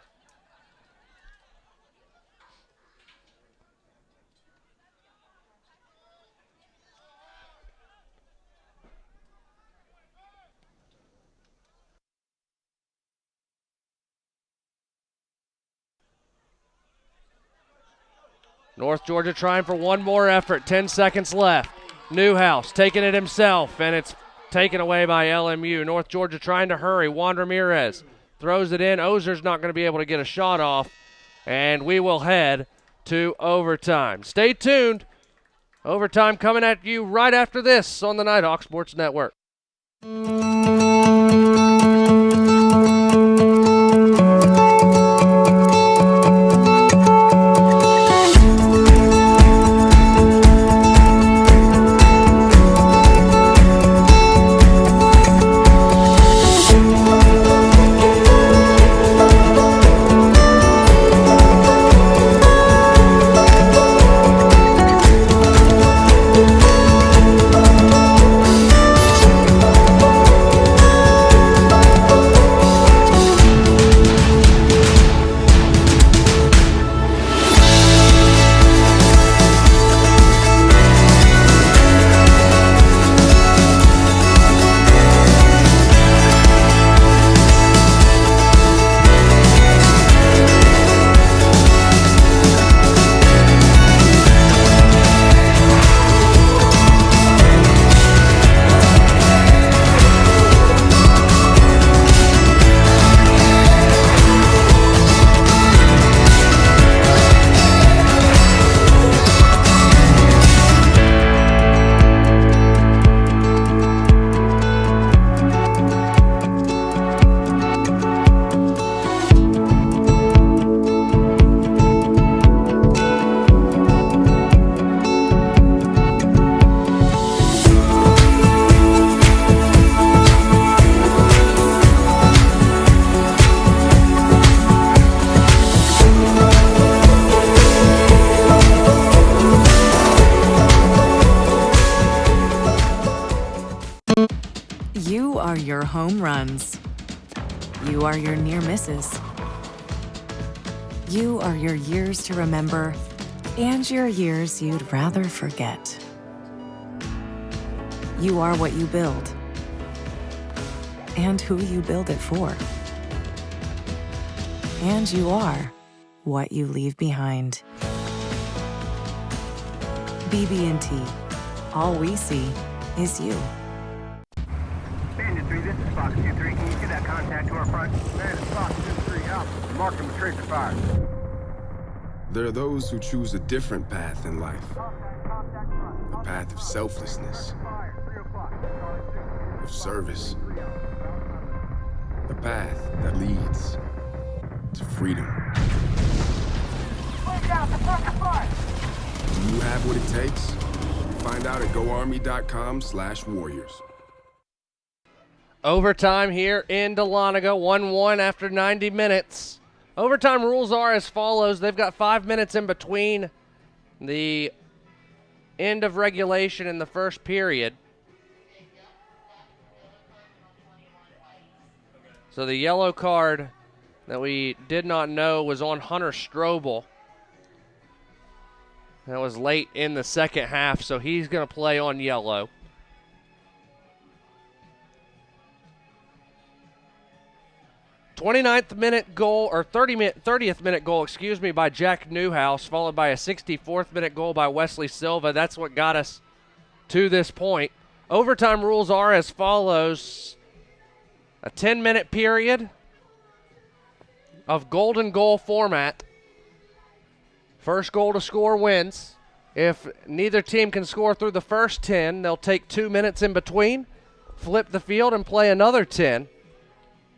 A: North Georgia trying for one more effort. 10 seconds left. Newhouse taking it himself, and it's taken away by LMU. North Georgia trying to hurry. Juan Ramirez throws it in. Ozer's not going to be able to get a shot off, and we will head to overtime. Stay tuned. Overtime coming at you right after this on the Nighthawk Sports Network.
I: You are your home runs. You are your near misses. You are your years to remember and your years you'd rather forget. You are what you build and who you build it for. And you are what you leave behind. BB&T. All we see is you.
J: Bandit 3, this is Fox 2-3. Can you see that contact to our front? Man, it's Fox 2-3 out. Mark him with tracer fire.
K: There are those who choose a different path in life. A path of selflessness, of service. A path that leads to freedom. Do you have what it takes? Find out at goarmy.com/warriors.
A: Overtime here in Dahlonega, 1-1 after 90 minutes. Overtime rules are as follows. They've got 5 minutes in between the end of regulation and the first period. So the yellow card that we did not know was on Hunter Strobel. That was late in the second half, so he's going to play on yellow. '29th minute goal, or 30th minute goal, excuse me, by Jack Newhouse, followed by a 64th minute goal by Wesley Silva. That's what got us to this point. Overtime rules are as follows. A 10-minute period of golden goal format. First goal to score wins. If neither team can score through the first 10, they'll take 2 minutes in between, flip the field, and play another 10.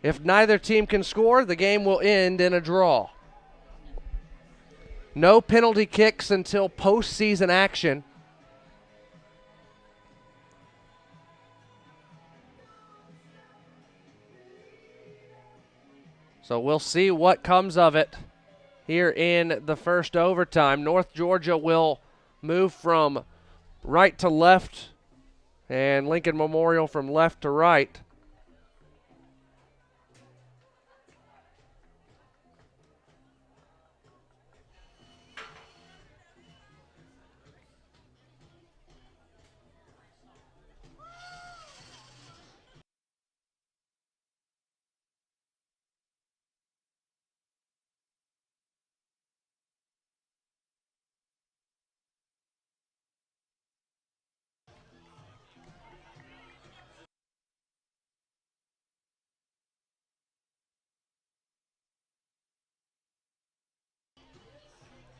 A: If neither team can score, the game will end in a draw. No penalty kicks until postseason action. So we'll see what comes of it here in the first overtime. North Georgia will move from right to left and Lincoln Memorial from left to right.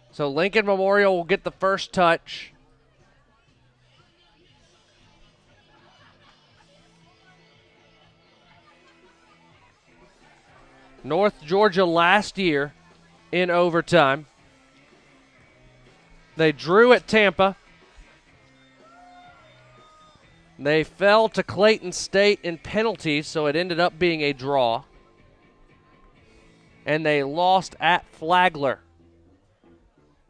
A: So Lincoln Memorial will get the first touch. North Georgia last year in overtime. They drew at Tampa. They fell to Clayton State in penalties, so it ended up being a draw. And they lost at Flagler.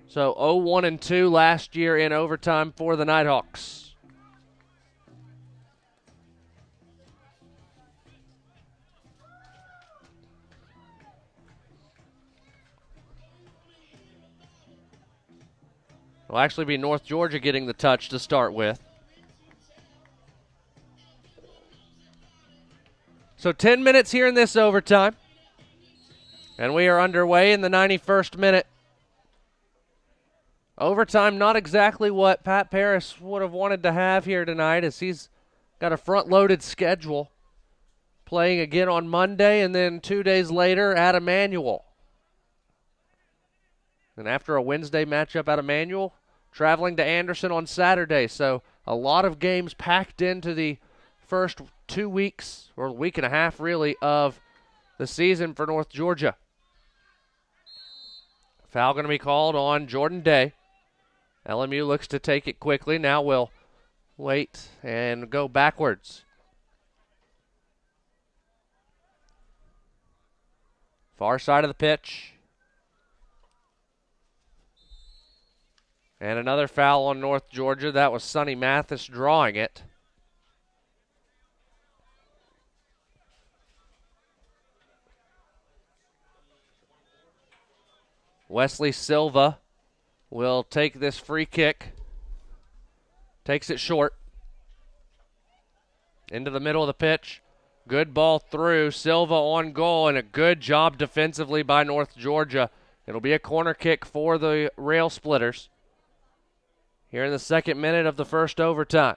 A: So 0-1-2 last year in overtime for the Nighthawks. It'll actually be North Georgia getting the touch to start with. So 10 minutes here in this overtime. And we are underway in the 91st minute. Overtime, not exactly what Pat Paris would have wanted to have here tonight, as he's got a front-loaded schedule. Playing again on Monday, and then 2 days later at Emmanuel. And after a Wednesday matchup at Emmanuel, traveling to Anderson on Saturday. So a lot of games packed into the first 2 weeks, or a week and a half really, of the season for North Georgia. Foul going to be called on Jordan Day. LMU looks to take it quickly. Now we'll wait and go backwards. Far side of the pitch. And another foul on North Georgia. That was Sonny Mathis drawing it. Wesley Silva will take this free kick. Takes it short. Into the middle of the pitch. Good ball through. Silva on goal, and a good job defensively by North Georgia. It'll be a corner kick for the Rail Splitters here in the 2nd minute of the first overtime.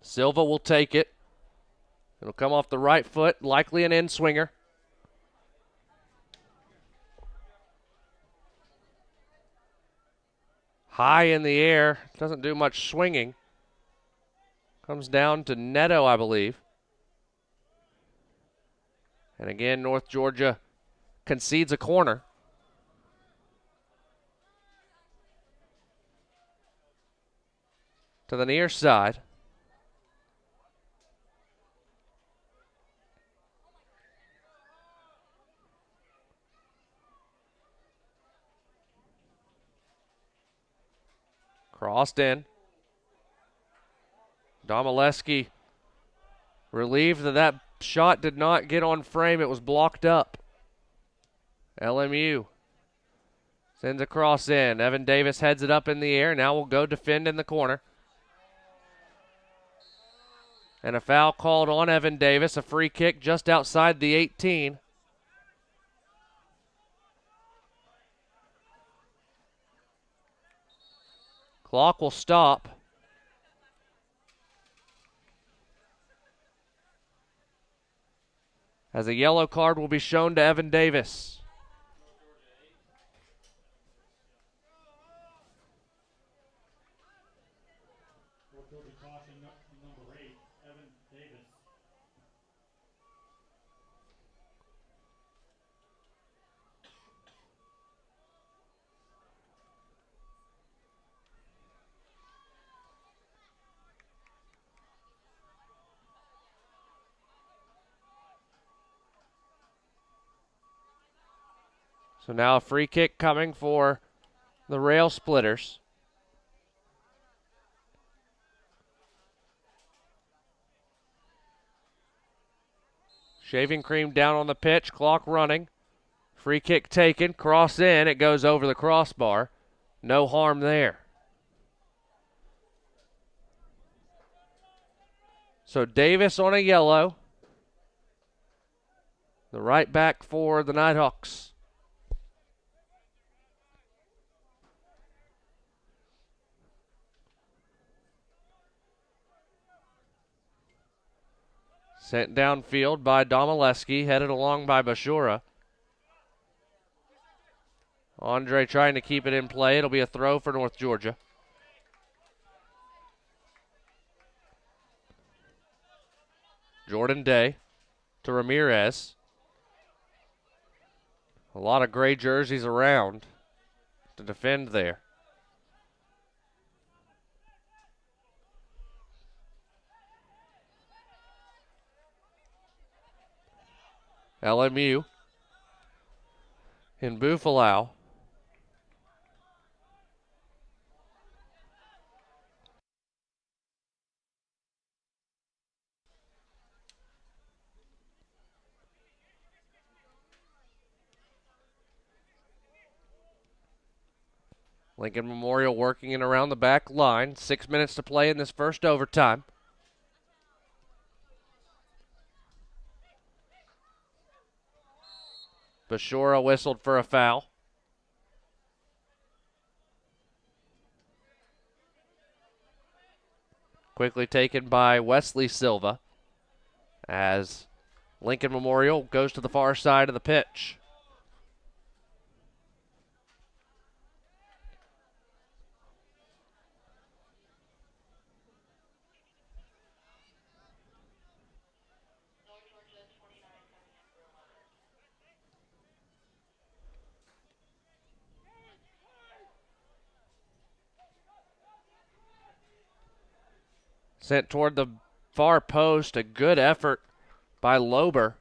A: Silva will take it. It'll come off the right foot, likely an in-swinger. High in the air, doesn't do much swinging. Comes down to Neto, I believe. And again, North Georgia concedes a corner. To the near side. Crossed in. Domaleski relieved that shot did not get on frame. It was blocked up. LMU sends a cross in. Evan Davis heads it up in the air. Now will go defend in the corner. And a foul called on Evan Davis. A free kick just outside the 18. Clock will stop. As a yellow card will be shown to Evan Davis.
H: Caution number 8, Evan Davis.
A: So now a free kick coming for the Rail Splitters. Shaving cream down on the pitch, clock running. Free kick taken, cross in, it goes over the crossbar. No harm there. So Davis on a yellow. The right back for the Nighthawks. Sent downfield by Domaleski, headed along by Bashura. Andre trying to keep it in play. It'll be a throw for North Georgia. Jordan Day to Ramirez. A lot of gray jerseys around to defend there. LMU in Buffalo. Lincoln Memorial working in around the back line. 6 minutes to play in this first overtime. Bashura whistled for a foul. Quickly taken by Wesley Silva as Lincoln Memorial goes to the far side of the pitch. Sent toward the far post. A good effort by Lober.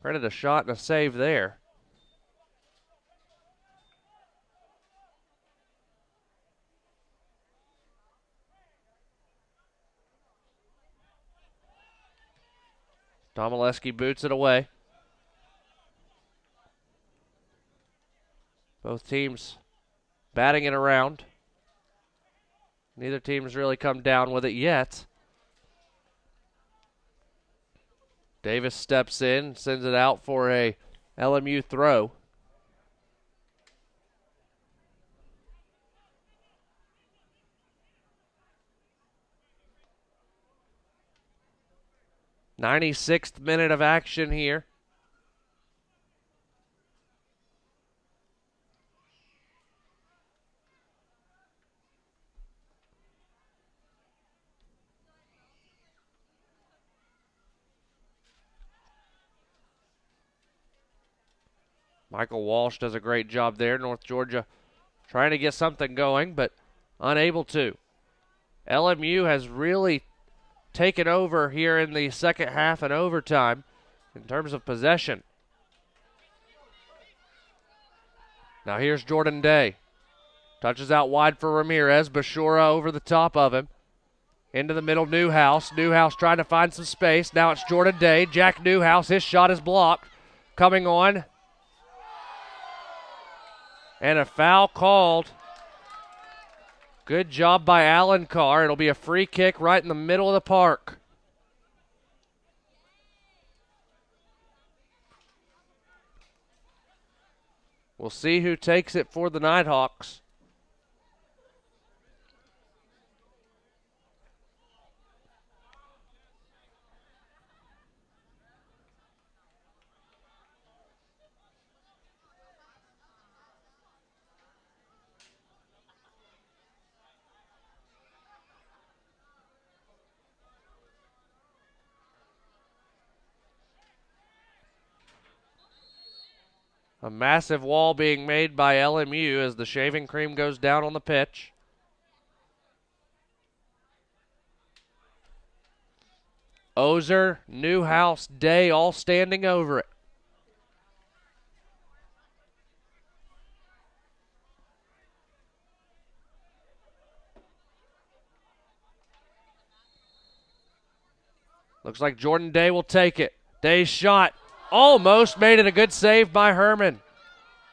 A: Credit a shot and a save there. Domaleski boots it away. Both teams batting it around. Neither team's really come down with it yet. Davis steps in, sends it out for a LMU throw. '96th minute of action here. Michael Walsh does a great job there. North Georgia trying to get something going, but unable to. LMU has really taken over here in the second half and overtime in terms of possession. Now here's Jordan Day. Touches out wide for Ramirez. Bashura over the top of him. Into the middle, Newhouse. Newhouse trying to find some space. Now it's Jordan Day. Jack Newhouse, his shot is blocked. Coming on. And a foul called. Good job by Allen Carr. It'll be a free kick right in the middle of the park. We'll see who takes it for the Nighthawks. A massive wall being made by LMU as the shaving cream goes down on the pitch. Ozer, Newhouse, Day all standing over it. Looks like Jordan Day will take it. Day's shot almost made it. A good save by Herman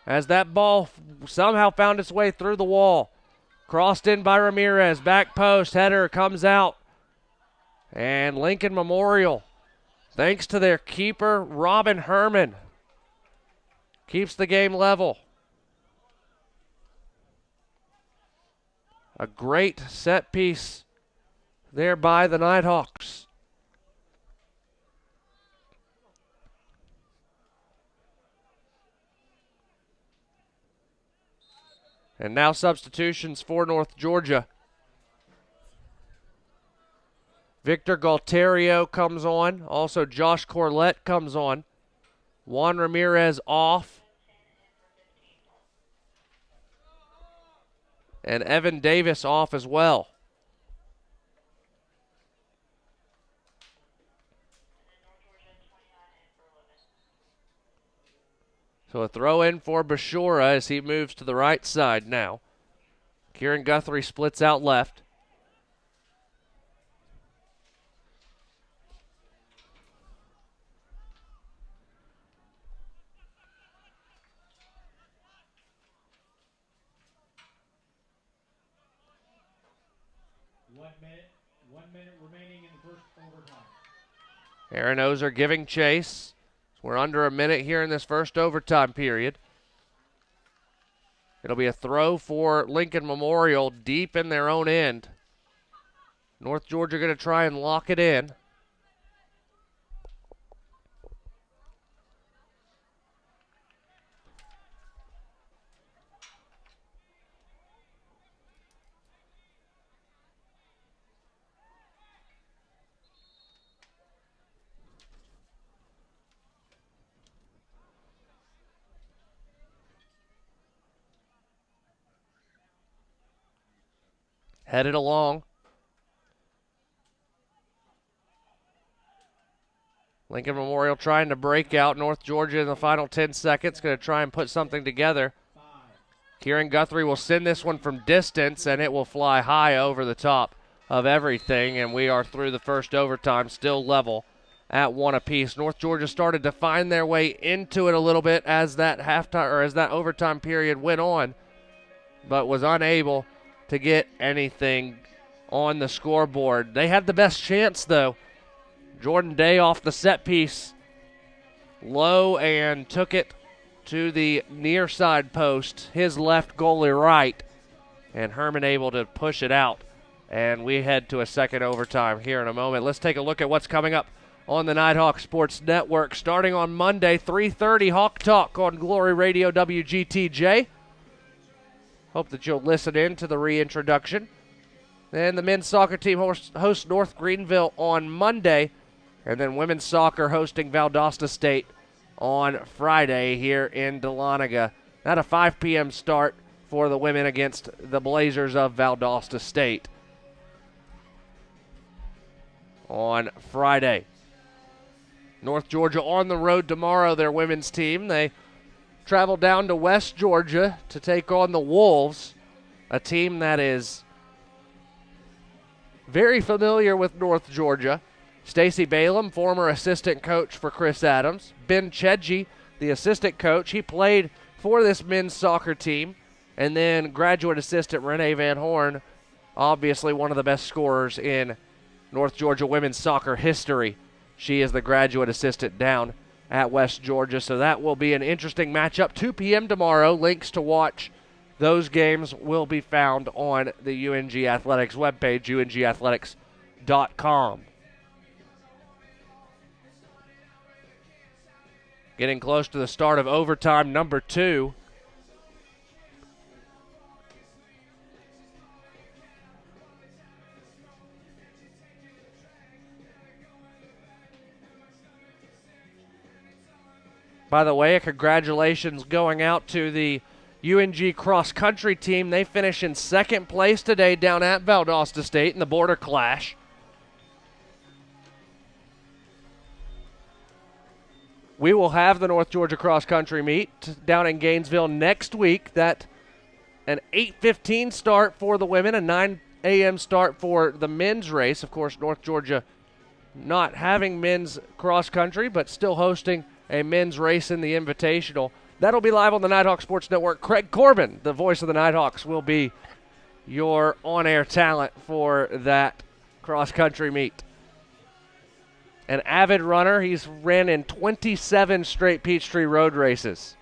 A: as that ball somehow found its way through the wall. Crossed in by Ramirez. Back post. Header comes out. And Lincoln Memorial, thanks to their keeper, Robin Herman, keeps the game level. A great set piece there by the Nighthawks. And now substitutions for North Georgia. Victor Galterio comes on. Also Josh Corlett comes on. Juan Ramirez off. And Evan Davis off as well. So a throw in for Bashura as he moves to the right side now. Kieran Guthrie splits out left.
H: One minute remaining in the first overtime.
A: Aaron Ozer giving chase. We're under a minute here in this first overtime period. It'll be a throw for Lincoln Memorial deep in their own end. North Georgia going to try and lock it in. Headed along. Lincoln Memorial trying to break out. North Georgia in the final 10 seconds. Going to try and put something together. Kieran Guthrie will send this one from distance, and it will fly high over the top of everything. And we are through the first overtime, still level at one apiece. North Georgia started to find their way into it a little bit as that halftime or as that overtime period went on, but was unable to get anything on the scoreboard. They had the best chance, though. Jordan Day off the set piece, low, and took it to the near side post, his left, goalie right, and Herman able to push it out. And we head to a second overtime here in a moment. Let's take a look at what's coming up on the Nighthawk Sports Network. Starting on Monday, 3:30, Hawk Talk on Glory Radio WGTJ. Hope that you'll listen in to the reintroduction. Then the men's soccer team hosts North Greenville on Monday, and then women's soccer hosting Valdosta State on Friday here in Dahlonega. At a 5 p.m. start for the women against the Blazers of Valdosta State on Friday. North Georgia on the road tomorrow, their women's team. They travel down to West Georgia to take on the Wolves, a team that is very familiar with North Georgia. Stacy Balaam, former assistant coach for Chris Adams. Ben Chedji, the assistant coach. He played for this men's soccer team. And then graduate assistant Renee Van Horn, obviously one of the best scorers in North Georgia women's soccer history. She is the graduate assistant down at West Georgia. So that will be an interesting matchup. 2 p.m. tomorrow. Links to watch those games will be found on the UNG Athletics webpage, ungathletics.com. Getting close to the start of overtime number 2. By the way, congratulations going out to the UNG cross-country team. They finish in second place today down at Valdosta State in the Border Clash. We will have the North Georgia cross-country meet down in Gainesville next week. That an 8:15 start for the women, a 9 a.m. start for the men's race. Of course, North Georgia not having men's cross-country, but still hosting a men's race in the Invitational. That'll be live on the Nighthawk Sports Network. Craig Corbin, the voice of the Nighthawks, will be your on-air talent for that cross-country meet. An avid runner, he's ran in 27 straight Peachtree Road races.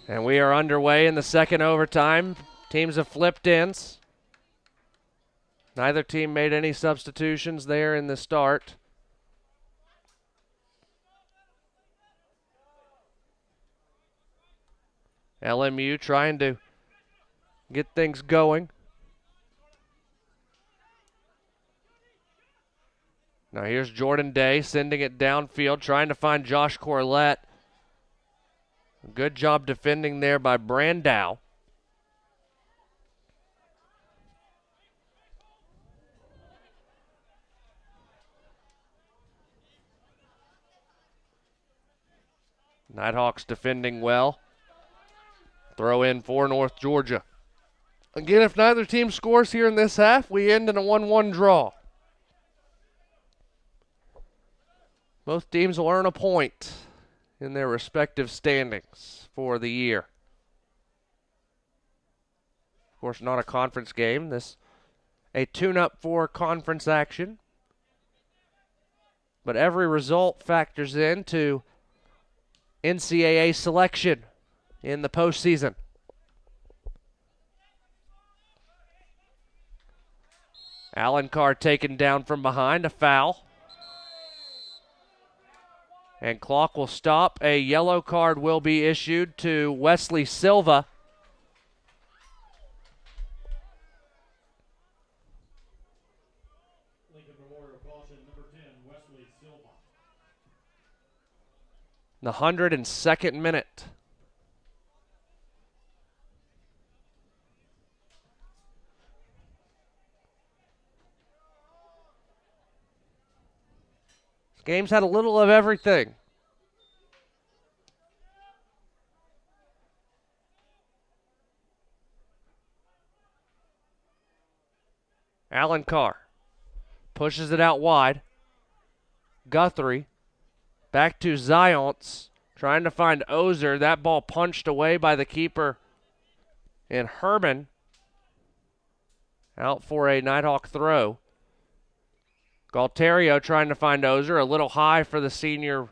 A: And we are underway in the second overtime. Teams have flipped ends. Neither team made any substitutions there in the start. LMU trying to get things going. Now here's Jordan Day sending it downfield, trying to find Josh Corlett. Good job defending there by Brandow. Nighthawks defending well. Throw in for North Georgia. Again, if neither team scores here in this half, we end in a 1-1 draw. Both teams will earn a point in their respective standings for the year. Of course, not a conference game. This a tune-up for conference action. But every result factors into NCAA selection in the postseason. Alencar taken down from behind, a foul. And clock will stop. A yellow card will be issued to Wesley Silva.
H: Lincoln Memorial caution, number 10, Wesley Silva.
A: The 102nd minute. This game's had a little of everything. Alan Carr pushes it out wide. Guthrie back to Zions, trying to find Ozer. That ball punched away by the keeper. And Herman out for a Nighthawk throw. Galterio trying to find Ozer. A little high for the senior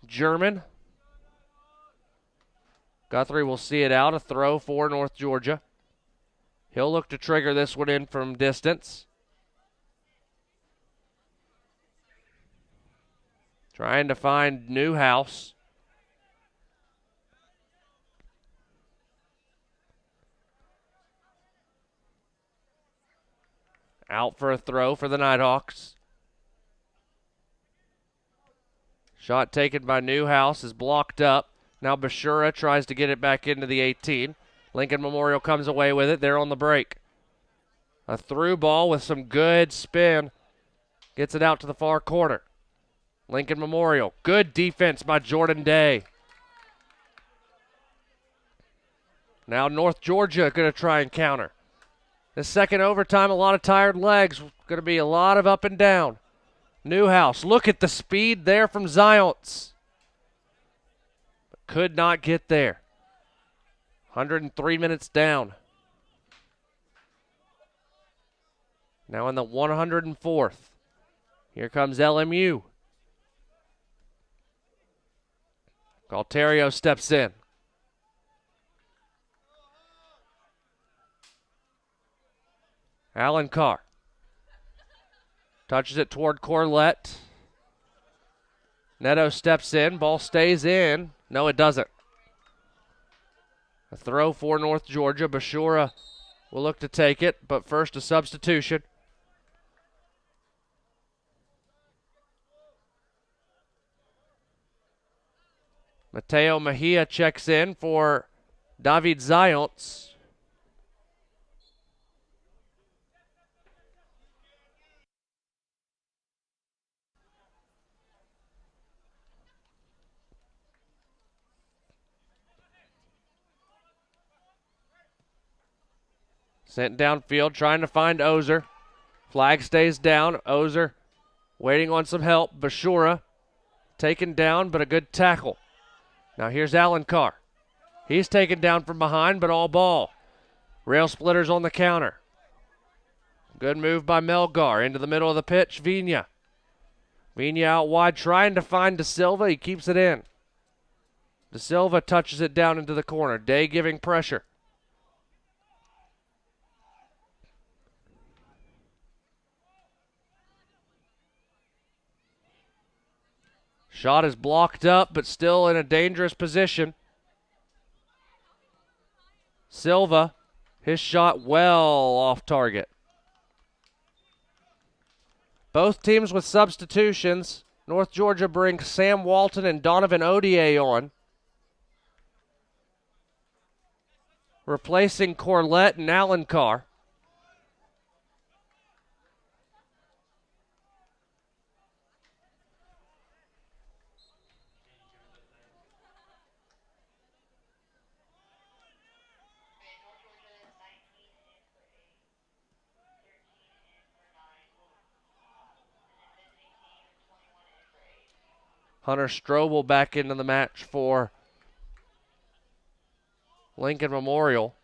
A: German. Guthrie will see it out. A throw for North Georgia. He'll look to trigger this one in from distance. Trying to find Newhouse. Out for a throw for the Nighthawks. Shot taken by Newhouse is blocked up. Now Bashura tries to get it back into the 18. Lincoln Memorial comes away with it. They're on the break. A through ball with some good spin. Gets it out to the far corner. Lincoln Memorial. Good defense by Jordan Day. Now North Georgia going to try and counter. This second overtime, a lot of tired legs. Going to be a lot of up and down. Newhouse, look at the speed there from Zions. But could not get there. 103 minutes down. Now in the 104th. Here comes LMU. Galterio steps in. Alan Carr touches it toward Corlett. Neto steps in. Ball stays in. No, it doesn't. A throw for North Georgia. Bashura will look to take it, but first a substitution. Mateo Mejia checks in for David Zions. Sent downfield, trying to find Ozer. Flag stays down. Ozer waiting on some help. Bashura taken down, but a good tackle. Now here's Alan Carr. He's taken down from behind, but all ball. Rail splitters on the counter. Good move by Melgar. Into the middle of the pitch, Vina. Vina out wide, trying to find De Silva. He keeps it in. De Silva touches it down into the corner. Day giving pressure. Shot is blocked up, but still in a dangerous position. Silva, his shot well off target. Both teams with substitutions. North Georgia brings Sam Walton and Donovan Odier on. Replacing Corlett and Alan Carr. Hunter Strobel back into the match for Lincoln Memorial.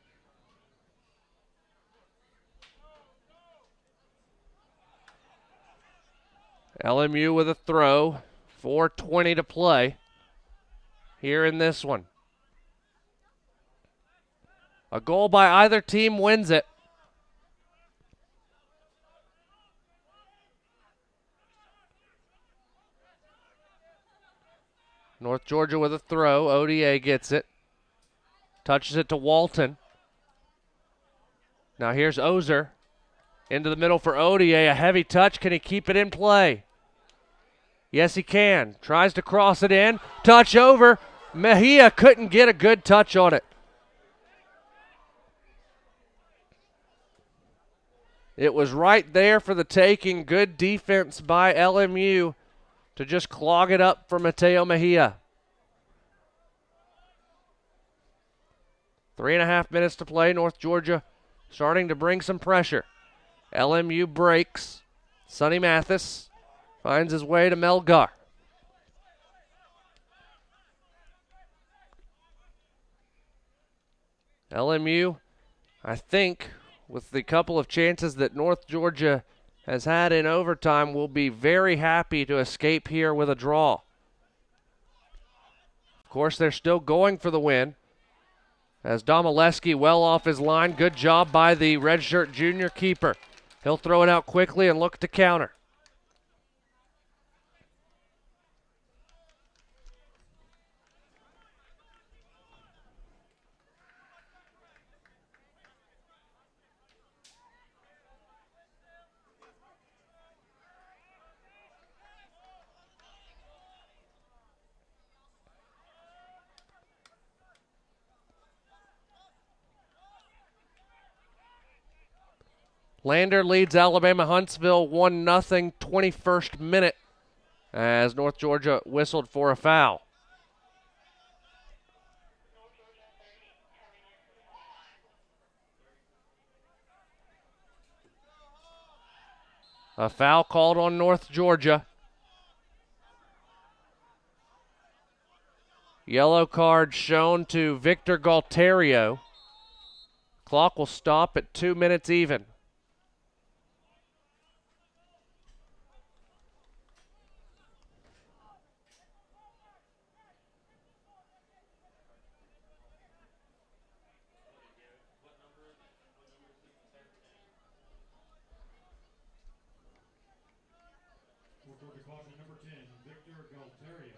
A: LMU with a throw. 4:20 to play here in this one. A goal by either team wins it. North Georgia with a throw. ODA gets it. Touches it to Walton. Now here's Ozer. Into the middle for ODA. A heavy touch. Can he keep it in play? Yes, he can. Tries to cross it in. Touch over. Mejia couldn't get a good touch on it. It was right there for the taking. Good defense by LMU to just clog it up for Mateo Mejia. 3.5 minutes to play. North Georgia starting to bring some pressure. LMU breaks. Sonny Mathis finds his way to Melgar. LMU, I think, with the couple of chances that North Georgia has had in overtime, will be very happy to escape here with a draw. Of course, they're still going for the win. As Domaleski well off his line. Good job by the redshirt junior keeper. He'll throw it out quickly and look to counter. Lander leads Alabama Huntsville 1-0, 21st minute, as North Georgia whistled for a foul. A foul called on North Georgia. Yellow card shown to Victor Galterio. Clock will stop at 2 minutes even.
H: Number 10, Victor Galterio.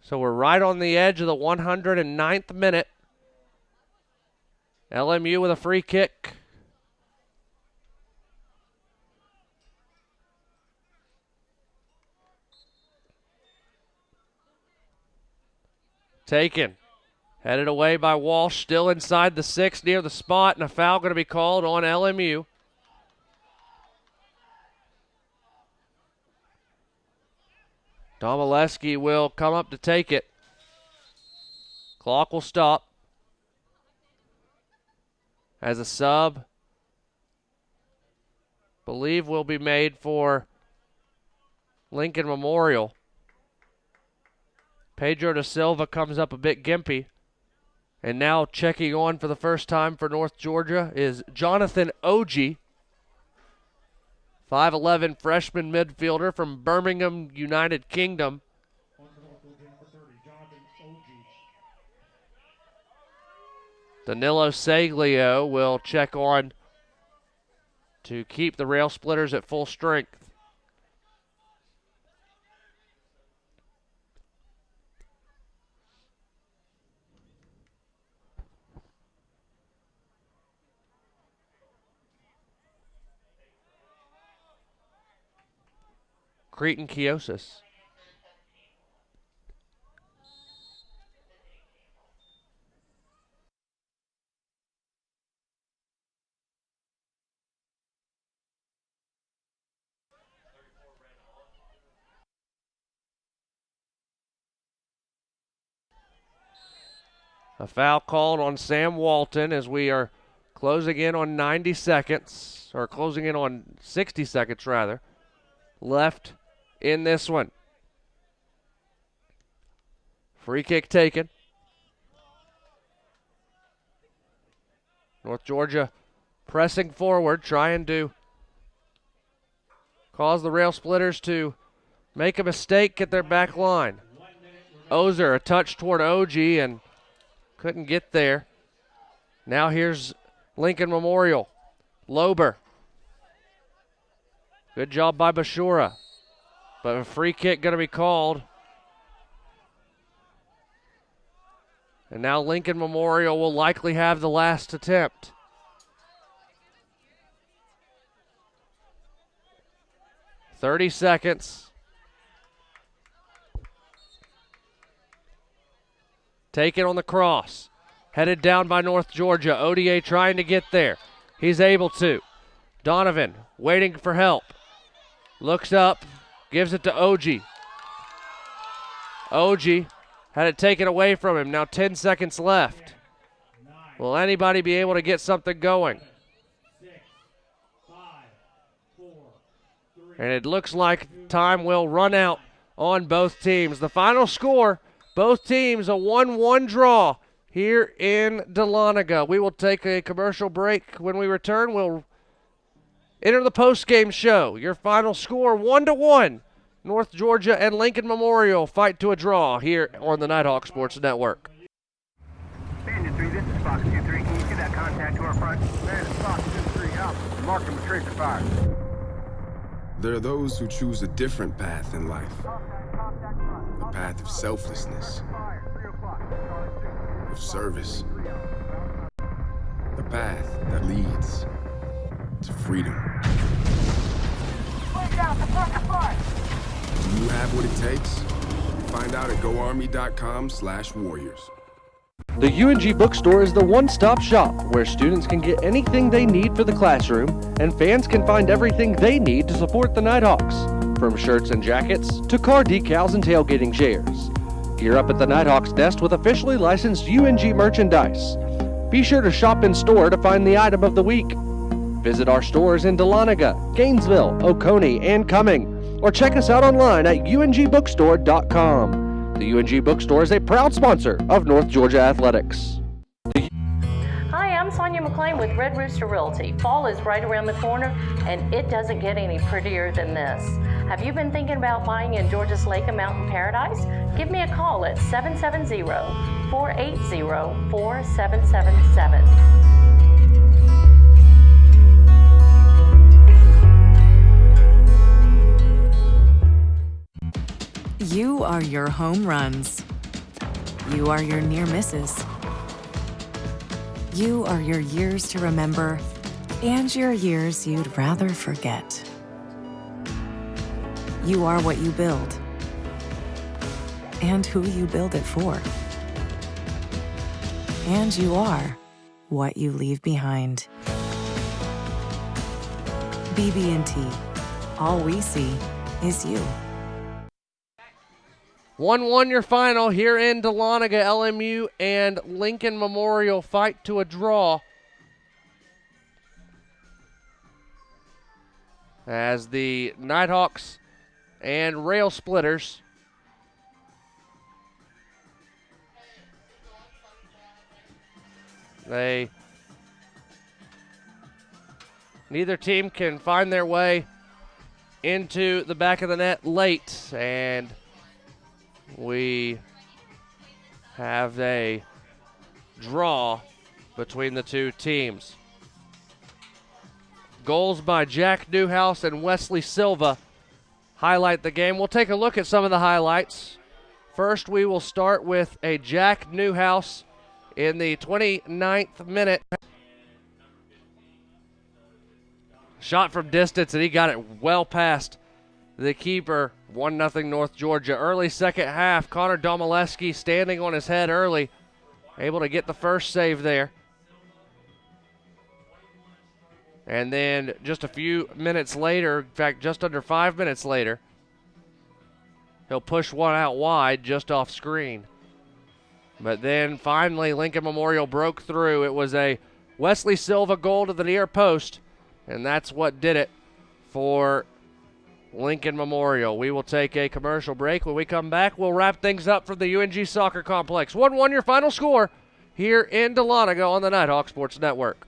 A: So we're right on the edge of the 109th minute. LMU with a free kick. Taken. Headed away by Walsh, still inside the 6 near the spot, and a foul going to be called on LMU. Domaleski will come up to take it. Clock will stop. As a sub, believe will be made for Lincoln Memorial. Pedro da Silva comes up a bit gimpy. And now checking on for the first time for North Georgia is Jonathan Oji, 5'11" freshman midfielder from Birmingham, United Kingdom. Danilo Saglio will check on to keep the Rail Splitters at full strength. Cretan Chiosis. A foul called on Sam Walton as we are closing in on 90 seconds, or closing in on 60 seconds rather, left in this one. Free kick taken. North Georgia pressing forward, trying to cause the Rail Splitters to make a mistake at their back line. Ozer, a touch toward OG and couldn't get there. Now here's Lincoln Memorial. Lober. Good job by Bashura. But a free kick going to be called. And now Lincoln Memorial will likely have the last attempt. "30 seconds. Taken on the cross. Headed down by North Georgia. ODA trying to get there. He's able to. Donovan waiting for help. Looks up. Gives it to OG. OG had it taken away from him. Now 10 seconds left. Will anybody be able to get something going? And it looks like time will run out on both teams. The final score, both teams, a 1-1 draw here in Dahlonega. We will take a commercial break. When we return, we'll enter the postgame show. Your final score, 1-1. North Georgia and Lincoln Memorial fight to a draw here on the Nighthawk Sports Network.
J: Bandit 3, this is Fox 2-3. Can you see that contact to our front? Man, it's Fox 2-3 out. Mark him with tracer fire.
K: There are those who choose a different path in life. A path of selflessness, of service. A path that leads to freedom. Do you have what it takes? Find out at goarmy.com/warriors.
A: The UNG Bookstore is the one-stop shop where students can get anything they need for the classroom and fans can find everything they need to support the Nighthawks, from shirts and jackets to car decals and tailgating chairs. Gear up at the Nighthawks desk with officially licensed UNG merchandise. Be sure to shop in store to find the item of the week. Visit our stores in Dahlonega, Gainesville, Oconee, and Cumming, or check us out online at ungbookstore.com. The UNG Bookstore is a proud sponsor of North Georgia Athletics.
E: Hi, I'm Sonia McClain with Red Rooster Realty. Fall is right around the corner, and it doesn't get any prettier than this. Have you been thinking about buying in Georgia's Lake and Mountain Paradise? Give me a call at 770-480-4777.
I: You are your home runs. You are your near misses. You are your years to remember and your years you'd rather forget. You are what you build and who you build it for. And you are what you leave behind. BB&T. All we see is you.
A: 1-1 your final here in Dahlonega. LMU and Lincoln Memorial fight to a draw as the Nighthawks and Rail Splitters neither team can find their way into the back of the net late, and we have a draw between the two teams. Goals by Jack Newhouse and Wesley Silva highlight the game. We'll take a look at some of the highlights. First, we will start with a Jack Newhouse in the 29th minute. Shot from distance, and he got it well past the keeper. 1-0 North Georgia. Early second half, Connor Domaleski standing on his head early, able to get the first save there. And then just a few minutes later, in fact, just under 5 minutes later, he'll push one out wide just off screen. But then finally, Lincoln Memorial broke through. It was a Wesley Silva goal to the near post, and that's what did it for Lincoln Memorial. We will take a commercial break. When we come back, we'll wrap things up from the UNG Soccer Complex. 1-1 your final score here in Dahlonega on the Nighthawk Sports Network.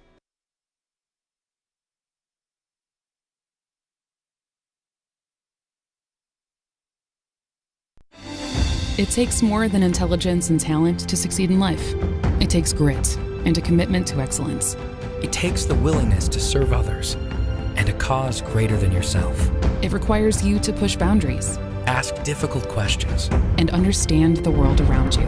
B: It takes more than intelligence and talent to succeed in life. It takes grit and a commitment to excellence.
C: It takes the willingness to serve others and a cause greater than yourself.
B: It requires you to push boundaries,
C: ask difficult questions,
B: and understand the world around you.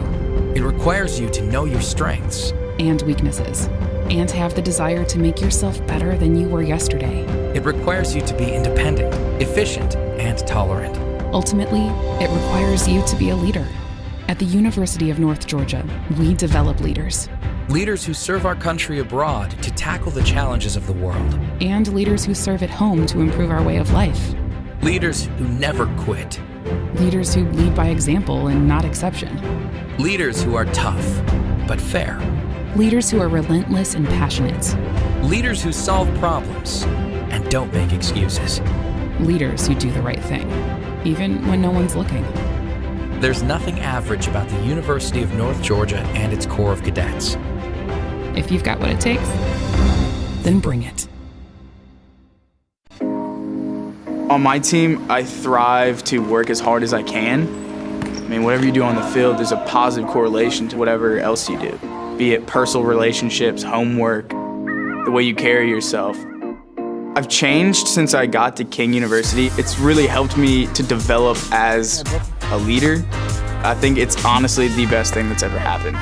C: It requires you to know your strengths
B: and weaknesses, and have the desire to make yourself better than you were yesterday.
C: It requires you to be independent, efficient, and tolerant.
B: Ultimately, it requires you to be a leader. At the University of North Georgia, we develop leaders.
C: Leaders who serve our country abroad to tackle the challenges of the world.
B: And leaders who serve at home to improve our way of life.
C: Leaders who never quit.
B: Leaders who lead by example and not exception.
C: Leaders who are tough, but fair.
B: Leaders who are relentless and passionate.
C: Leaders who solve problems and don't make excuses.
B: Leaders who do the right thing, even when no one's looking.
C: There's nothing average about the University of North Georgia and its Corps of Cadets.
B: If you've got what it takes, then bring it.
F: On my team, I thrive to work as hard as I can. I mean, whatever you do on the field, there's a positive correlation to whatever else you do, be it personal relationships, homework, the way you carry yourself. I've changed since I got to King University. It's really helped me to develop as a leader. I think it's honestly the best thing that's ever happened.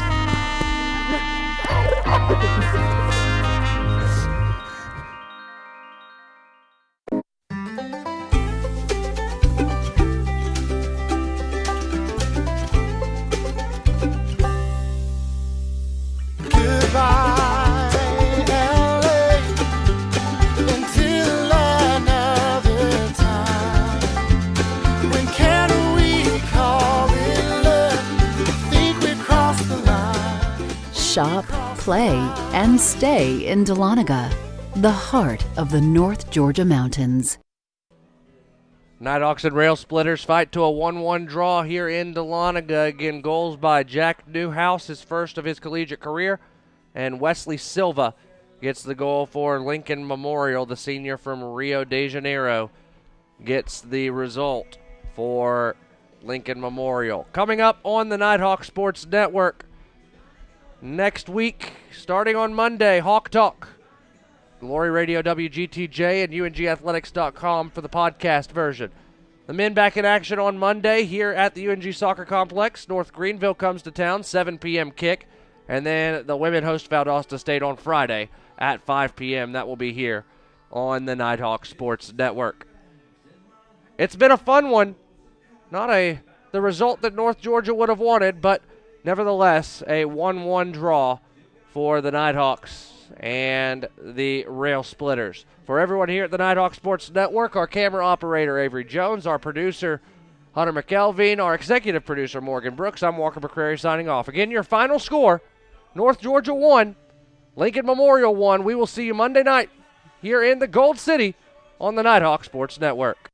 G: Shop, play, and stay in Dahlonega, the heart of the North Georgia mountains.
A: Nighthawks and Rail Splitters fight to a 1-1 draw here in Dahlonega. Again, goals by Jack Newhouse, his first of his collegiate career, and Wesley Silva gets the goal for Lincoln Memorial. The senior from Rio de Janeiro gets the result for Lincoln Memorial. Coming up on the Nighthawk Sports Network next week, starting on Monday, Hawk Talk. Glory Radio WGTJ and UNGathletics.com for the podcast version. The men back in action on Monday here at the UNG Soccer Complex. North Greenville comes to town, 7 p.m. kick. And then the women host Valdosta State on Friday at 5 p.m. That will be here on the Nighthawk Sports Network. It's been a fun one. Not the result that North Georgia would have wanted, but nevertheless, a 1-1 draw for the Nighthawks and the Rail Splitters. For everyone here at the Nighthawk Sports Network, our camera operator, Avery Jones, our producer, Hunter McElveen, our executive producer, Morgan Brooks, I'm Walker McCrary signing off. Again, your final score, North Georgia 1, Lincoln Memorial 1. We will see you Monday night here in the Gold City on the Nighthawk Sports Network.